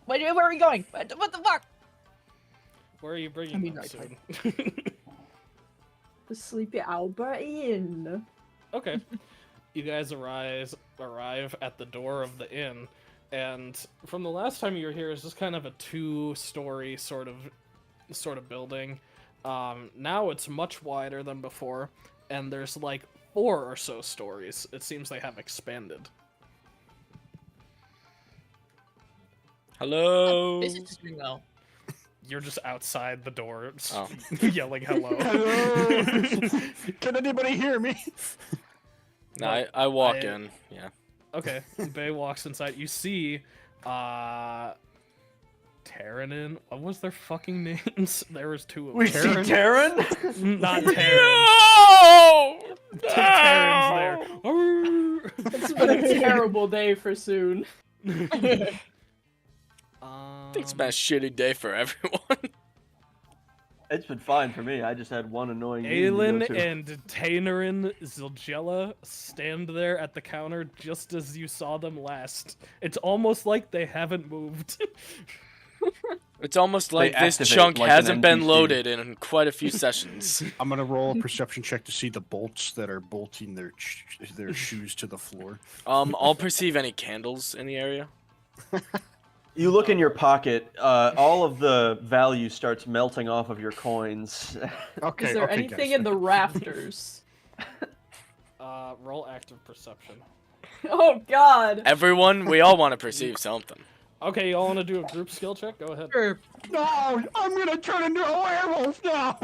Wait, where are we going? What the fuck? Where are you bringing I mean, them right, soon? The Sleepy Albert Inn. Okay. You guys arrive at the door of the inn, and from the last time you were here, it's just kind of a 2-story sort of building. Now it's much wider than before, and there's like 4 or so stories. It seems they have expanded. Hello. This is doing well. You're just outside the door, Oh. yelling hello. hello. Can anybody hear me? No, I walk in. Yeah. Okay, Bay walks inside. You see, Terranin. What was their fucking names? There was 2 of them. We see Terran? Not Terran. No! Two Terrans there. It's been a terrible day for Soon. I think it's been a shitty day for everyone. It's been fine for me. I just had one annoying meeting to go Aelin to. and Tainarin Zilgella stand there at the counter just as you saw them last. It's almost like they haven't moved. It's almost like this activate chunk like an hasn't been NPC. loaded in quite a few sessions. I'm gonna roll a perception check to see the bolts that are bolting their shoes to the floor. I'll perceive any candles in the area. You look in your pocket, all of the value starts melting off of your coins. Okay. Is there okay, anything guys. in the rafters? Roll active perception. Oh god! Everyone, we all want to perceive something. Okay, y'all want to do a group skill check? Go ahead. Sure. No, I'm gonna turn into a werewolf now.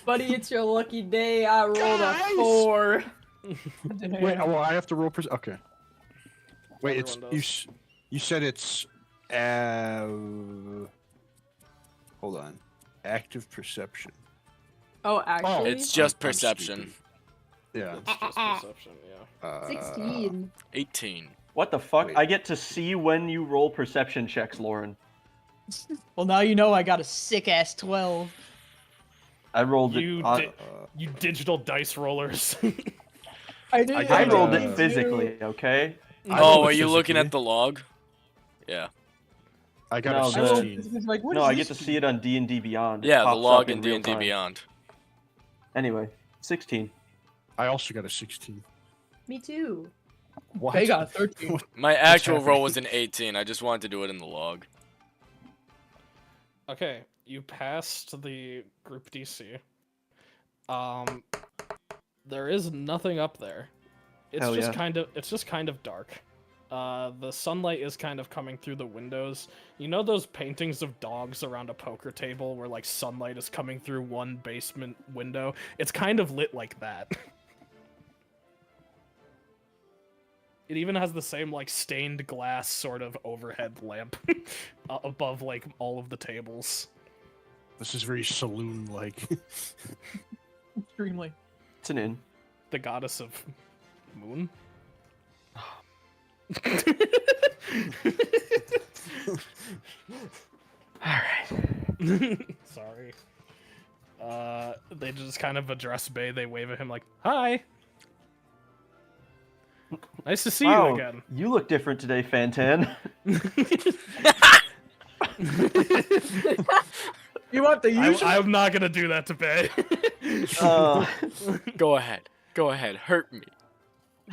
Buddy, it's your lucky day. I rolled Guys! a 4. Wait, well, I have to roll. Okay. Wait, it's Everyone does. you said it's hold on, active perception. Oh, actually? It's just I'm perception. stupid. Yeah. It's just perception, yeah. 16. 18. What the fuck? Wait. I get to see when you roll perception checks, Lauren. Well, now you know I got a sick ass 12. I rolled You it. did- You digital dice rollers. I did. I I got rolled a- it physically, okay? I Oh, rolled are it you looking physically. at the log? Yeah. I got No, a the- 16. Like, what No, is I get this to see it on D&D Beyond. It Yeah, the pops log up in real D&D time. Beyond. Anyway, 16. I also got a 16. Me too. What? They got a 13. My actual roll happening? was an 18. I just wanted to do it in the log. Okay, you passed the group DC. There is nothing up there. It's Hell just yeah. kind of dark. The sunlight is kind of coming through the windows. You know those paintings of dogs around a poker table where like sunlight is coming through one basement window? It's kind of lit like that. It even has the same like stained glass sort of overhead lamp above like all of the tables. This is very saloon-like. Extremely. It's an inn. The goddess of moon. Sorry. They just kind of address Bay. They wave at him like, "Hi. Nice to see Wow, you again." you look different today, Fantan. You want the usual? I'm not gonna do that to Bay. Go ahead. Go ahead. Hurt me.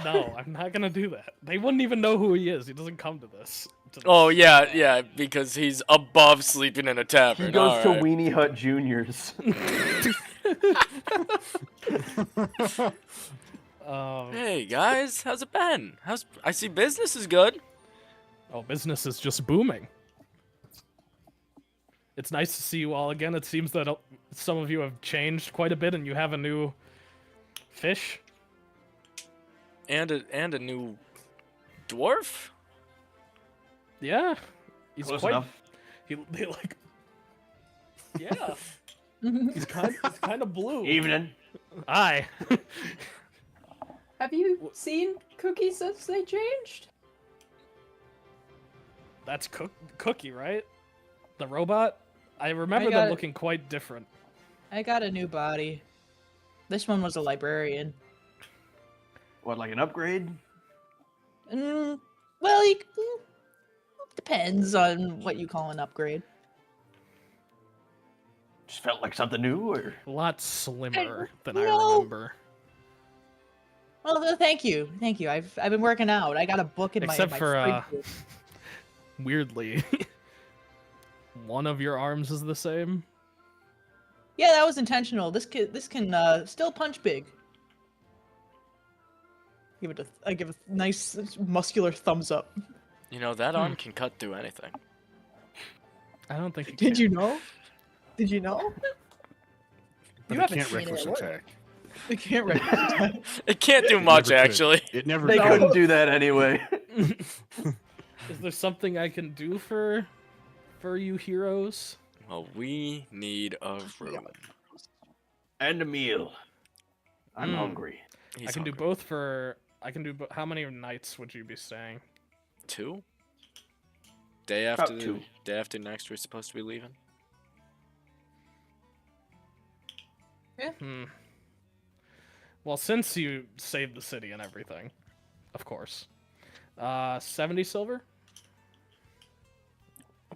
No, I'm not gonna do that. They wouldn't even know who he is. He doesn't come to this. Oh, yeah, because he's above sleeping in a tavern. He goes to Alright. Weenie Hut Juniors. Hey guys, how's it been? I see business is good. Oh, business is just booming. It's nice to see you all again. It seems that some of you have changed quite a bit, and you have a new fish. And a new dwarf? Yeah, he's Close quite. enough. They like. Yeah, he's kind of blue. Evening. Aye. Have you seen Cookie since they changed? That's Cookie, right? The robot? I remember got them it. looking quite different. I got a new body. This one was a librarian. What, like an upgrade? Well, depends on what you call an upgrade. Just felt like something new, or A lot slimmer than I no. remember. Well, thank you. I've been working out. I got a book in Except my for, fridge. weirdly, one of your arms is the same. Yeah, that was intentional. This can still punch big. I give a nice muscular thumbs up. You know, that arm can cut through anything. I don't think you Did can. you know? Did you know? But You it haven't can't seen it reckless at work. attack. I can't recognize. It can't do It much, never could. actually. It never they could. couldn't do that anyway. Is there something I can do for you heroes? Well, we need a room. And a meal. I'm Mm. hungry. He's I can do hungry. both for. I can do. How many nights would you be staying? 2? Day About after 2. day after next, we're supposed to be leaving. Well, since you saved the city and everything, of course. 70 silver.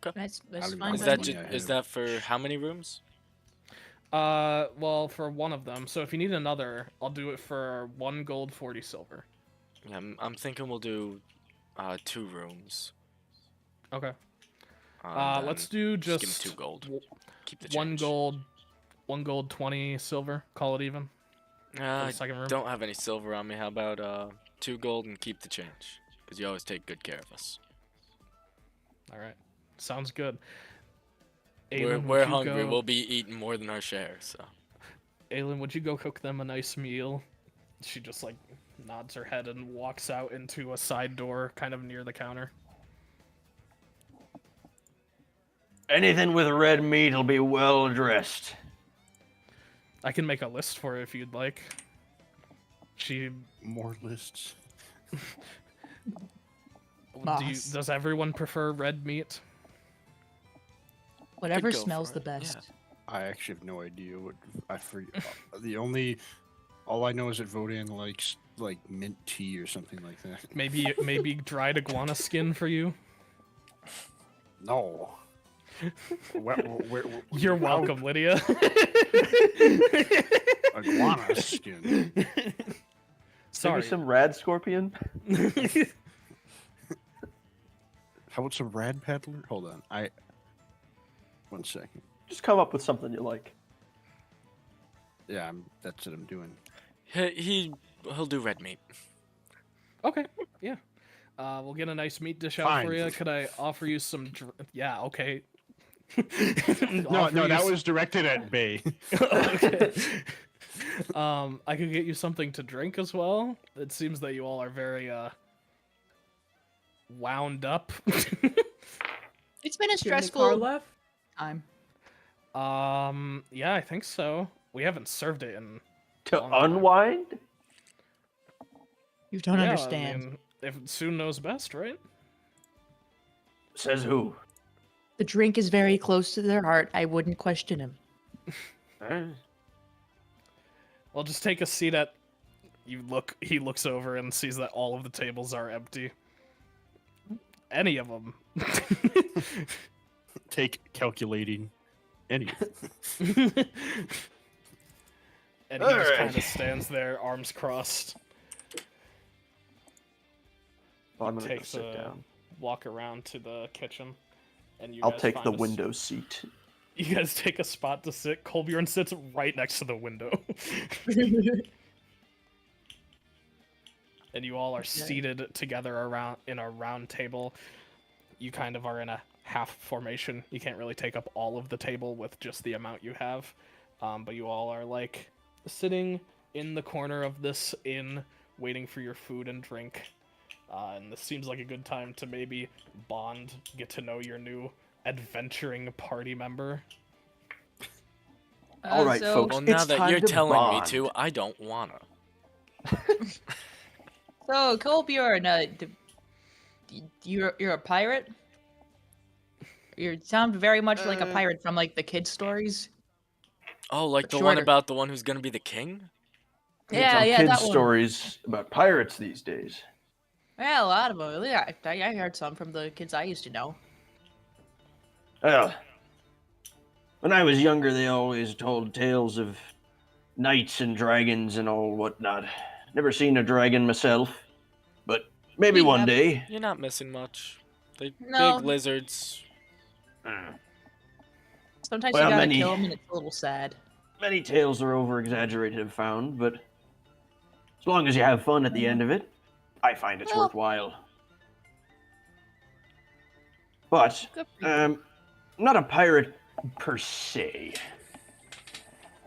That's I'll- fine. Is I'll by that me. Yeah, is yeah. that for how many rooms? Well, for one of them. So if you need another, I'll do it for 1 gold, 40 silver. Yeah, I'm thinking we'll do 2 rooms. Okay. And Let's then do just give just 'em 2 gold. Keep the 1 change. gold, 1 gold, 20 silver. Call it even. For I the second room. don't have any silver on me. How about 2 gold and keep the change? Because you always take good care of us. All right. Sounds good. We're Aelin, would you hungry. go- We'll be eating more than our share. So Aelin, would you go cook them a nice meal? She just like nods her head and walks out into a side door, kind of near the counter. Anything with red meat will be well dressed. I can make a list for her if you'd like. She More lists. Boss. does everyone prefer red meat? Whatever go smells for the it, best. I actually have no idea what I forget. All I know is that Vodan likes like mint tea or something like that. Maybe dried iguana skin for you. No. Where, You're welcome, Lydia. Iguana skin. Sorry. Sorry. Some rad scorpion. How about some rad peddler? Hold on. 1 second. Just come up with something you like. Yeah, that's what I'm doing. he'll do red meat. Okay, yeah. We'll get a nice meat dish out for Fine. you. Could I offer you some? Yeah, okay. No, that was directed at Bay. Okay. I could get you something to drink as well. It seems that you all are very wound up. It's been a Do you have any car stressful left? time. Yeah, I think so. We haven't served it in. To Long time. unwind? You don't Yeah, understand. I mean, if Soon knows best, right? Says who? The drink is very close to their heart. I wouldn't question him. Well, just take a seat at. You look. He looks over and sees that all of the tables are empty. Any of them. Take calculating. Any. And he just Alright. kind of stands there, arms crossed. Well, I'm gonna go Takes sit a down. walk around to the kitchen, and you I'll guys take find the a s- window seat. You guys take a spot to sit. Colbjorn sits right next to the window. and you all are seated together around in a round table. You kind of are in a half formation. You can't really take up all of the table with just the amount you have, but you all are like sitting in the corner of this inn, waiting for your food and drink. And this seems like a good time to maybe bond, get to know your new adventuring party member. All right, so- folks. Well, now It's that time you're to telling me bond. to, I don't wanna. So, Colbjorn, you're a pirate? You sound very much like a pirate from like the kids' stories. Oh, like But the one shorter. about the one who's gonna be the king? Yeah, Some yeah, kids' that one. stories about pirates these days. Yeah, a lot of them. Yeah, I heard some from the kids I used to know. Well, when I was younger, they always told tales of knights and dragons and all whatnot. Never seen a dragon myself, but maybe We one have- day. You're not missing much. They No. big lizards. Sometimes Well, you gotta many- kill them, and it's a little sad. Many tales are over-exaggerated, I've found, but as long as you have fun at the end of it, I find it's Well- worthwhile. But Good for you. not a pirate per se.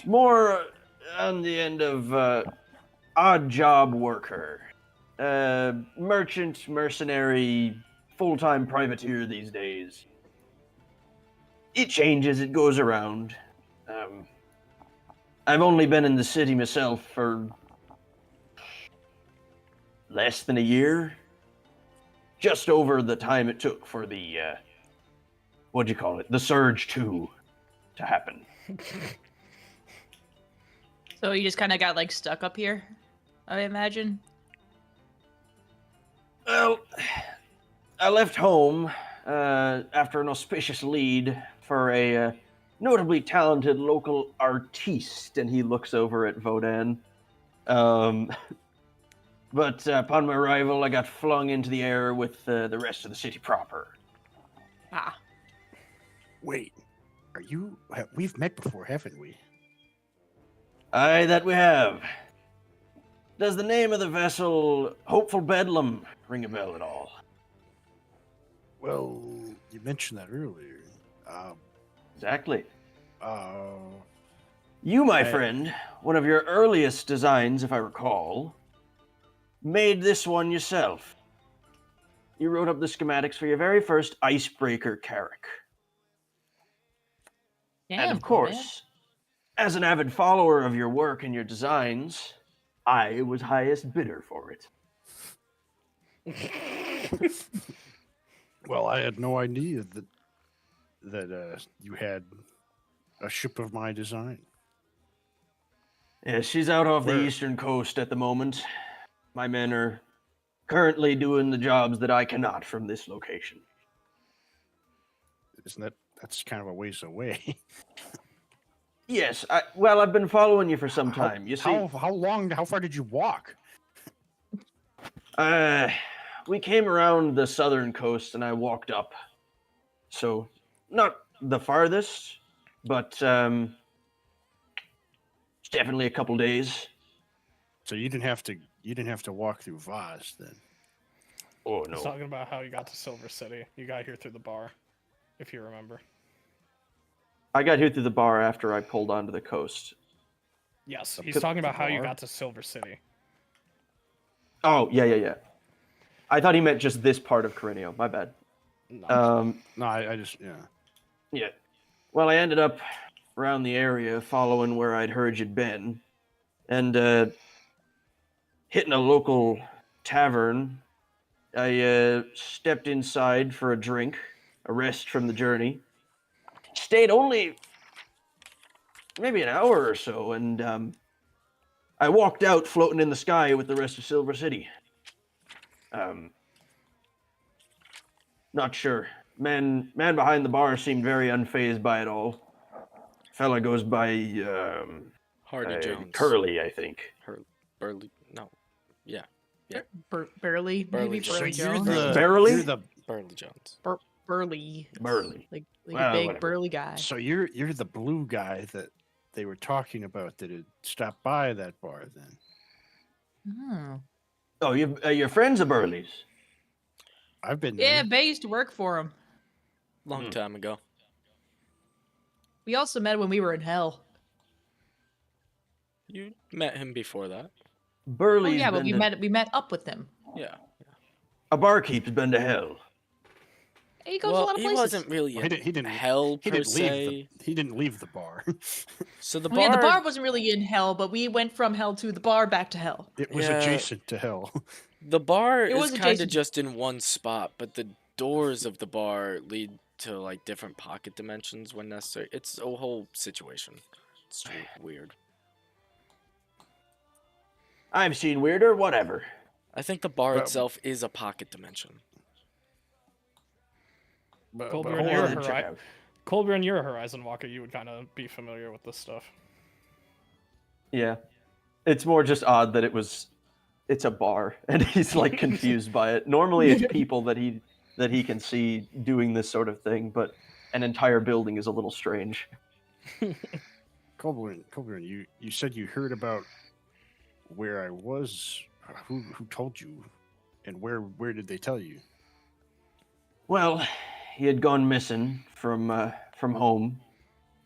More on the end of odd job worker, merchant, mercenary, full-time privateer these days. It changes, it goes around. I've only been in the city myself for less than a year. Just over the time it took for the, what'd you call it? The Surge 2 to happen. So you just kind of got like stuck up here, I imagine. Well, I left home after an auspicious lead for a notably talented local artiste, and he looks over at Vodan. But upon my arrival, I got flung into the air with the rest of the city proper. Ah, Wait, are you? We've met before, haven't we? Aye, that we have. Does the name of the vessel Hopeful Bedlam ring a bell at all? Well, you mentioned that earlier. Exactly. Uh, You, my I- friend, one of your earliest designs, if I recall, made this one yourself. You wrote up the schematics for your very first icebreaker Carrick. damn. And of cool, man. course, as an avid follower of your work and your designs, I was highest bidder for it. well, I had no idea that you had a ship of my design. Yeah, she's out off the Where? eastern coast at the moment. My men are currently doing the jobs that I cannot from this location. Isn't that's kind of a ways away? Yes, I've been following you for some time. You see, How far did you walk? we came around the southern coast and I walked up. So, not the farthest, but it's definitely a couple days. So you didn't have to walk through Vaz then. Oh He's no. talking about how you got to Silver City. You got here through the bar, if you remember. I got here through the bar after I pulled onto the coast. Yes, he's Could- talking about how you bar? got to Silver City. Oh, yeah. I thought he meant just this part of Korrineo. My bad. No. No, I just Yeah. Well, I ended up around the area following where I'd heard you'd been, and hitting a local tavern. I stepped inside for a drink, a rest from the journey. Stayed only maybe an hour or so, and I walked out floating in the sky with the rest of Silver City. Not sure. Man behind the bar seemed very unfazed by it all. Fella goes by Hardy Jones. Curly, I think. Burley. No. Yeah. Burley, Burley maybe Jones. Burley so you're Jones. the Barely? you're the Burley Jones. Burly, Burley. like Well, a big whatever. burly guy. so you're the blue guy that they were talking about that had stopped by that bar then. Oh. Oh, you're friends of Burley's. I've been Yeah, there. Bay used to work for him. Long time ago. We also met when we were in hell. You met him before that. Oh Burley's yeah, but been we met up with him. Yeah. a barkeep's been to hell. He goes a Well, lot of he places. wasn't really Well, in he didn't. hell He per didn't leave se. he didn't leave the bar. So the Oh, yeah, bar. the bar wasn't really in hell, but we went from hell to the bar back to hell. It was Yeah. adjacent to hell. The bar It is was kind of adjacent to- just in one spot, but the doors of the bar lead to like different pocket dimensions when necessary. It's a whole situation. It's weird. I've seen weirder, whatever. I think the bar But- itself is a pocket dimension. But, Colby, hold you're on. a check out. Colby, and you're a Horizon Walker. You would kind of be familiar with this stuff. Yeah. It's more just odd that it's a bar and he's like confused by it. Normally it's people that he can see doing this sort of thing, but an entire building is a little strange. Colburn, you said you heard about where I was. Who told you, and where did they tell you? Well, he had gone missing from home.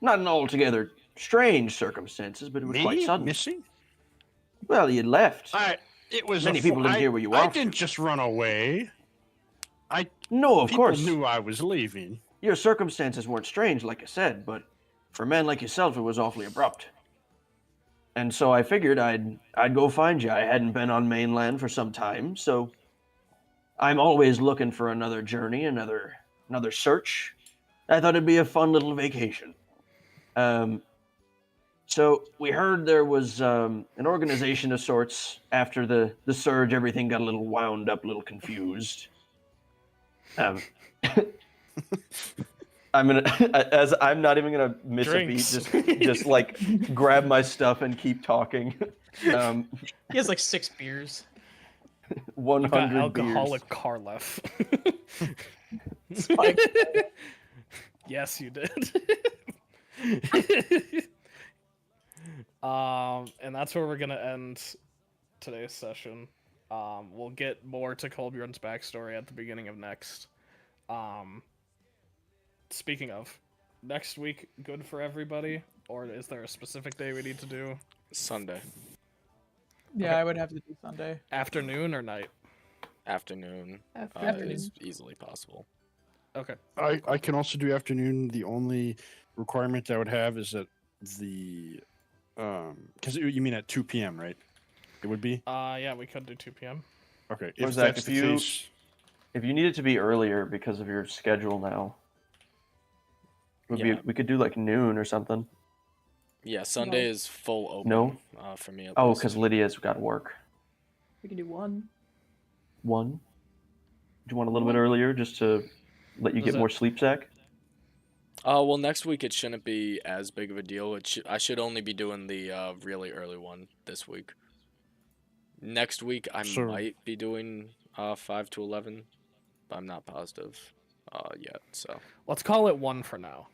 Not in altogether strange circumstances, but it was quite Me sudden. missing? Well, he had left. It was Many people didn't hear where you were I off didn't to. just run away. No, of People course. knew I was leaving. Your circumstances weren't strange, like I said, but for a man like yourself, it was awfully abrupt. And so I figured I'd go find you. I hadn't been on mainland for some time, so I'm always looking for another journey, another search. I thought it'd be a fun little vacation. So we heard there was an organization of sorts after the surge. Everything got a little wound up, a little confused. I'm not even gonna miss Drinks. a beat. Just like grab my stuff and keep talking. He has like 6 beers. You got 100 alcoholic Karlef. Spike. Yes, you did. And that's where we're gonna end today's session. We'll get more to Colbjorn's backstory at the beginning of next. Speaking of, next week good for everybody, or is there a specific day we need to do? Sunday Yeah, Okay. I would have to do Sunday. Afternoon or night? afternoon Afternoon. is easily possible. Okay. I can also do afternoon. The only requirement I would have is that the because you mean at 2 p.m. right? It would be Yeah, we could do 2 p.m. okay. Or If Zach, that's if the you- case, If you need it to be earlier because of your schedule now, Yeah. we could do like noon or something. Yeah, Sunday is full open. No? For me. At Oh, least. because Lydia's got work. We can do 1. 1? Do you want a little bit earlier just to let you Does get more it- sleep, Zach? Well, next week it shouldn't be as big of a deal. I should only be doing the really early one this week. Next week I So- might be doing 5 to 11, but I'm not positive yet. So Let's call it 1 for now.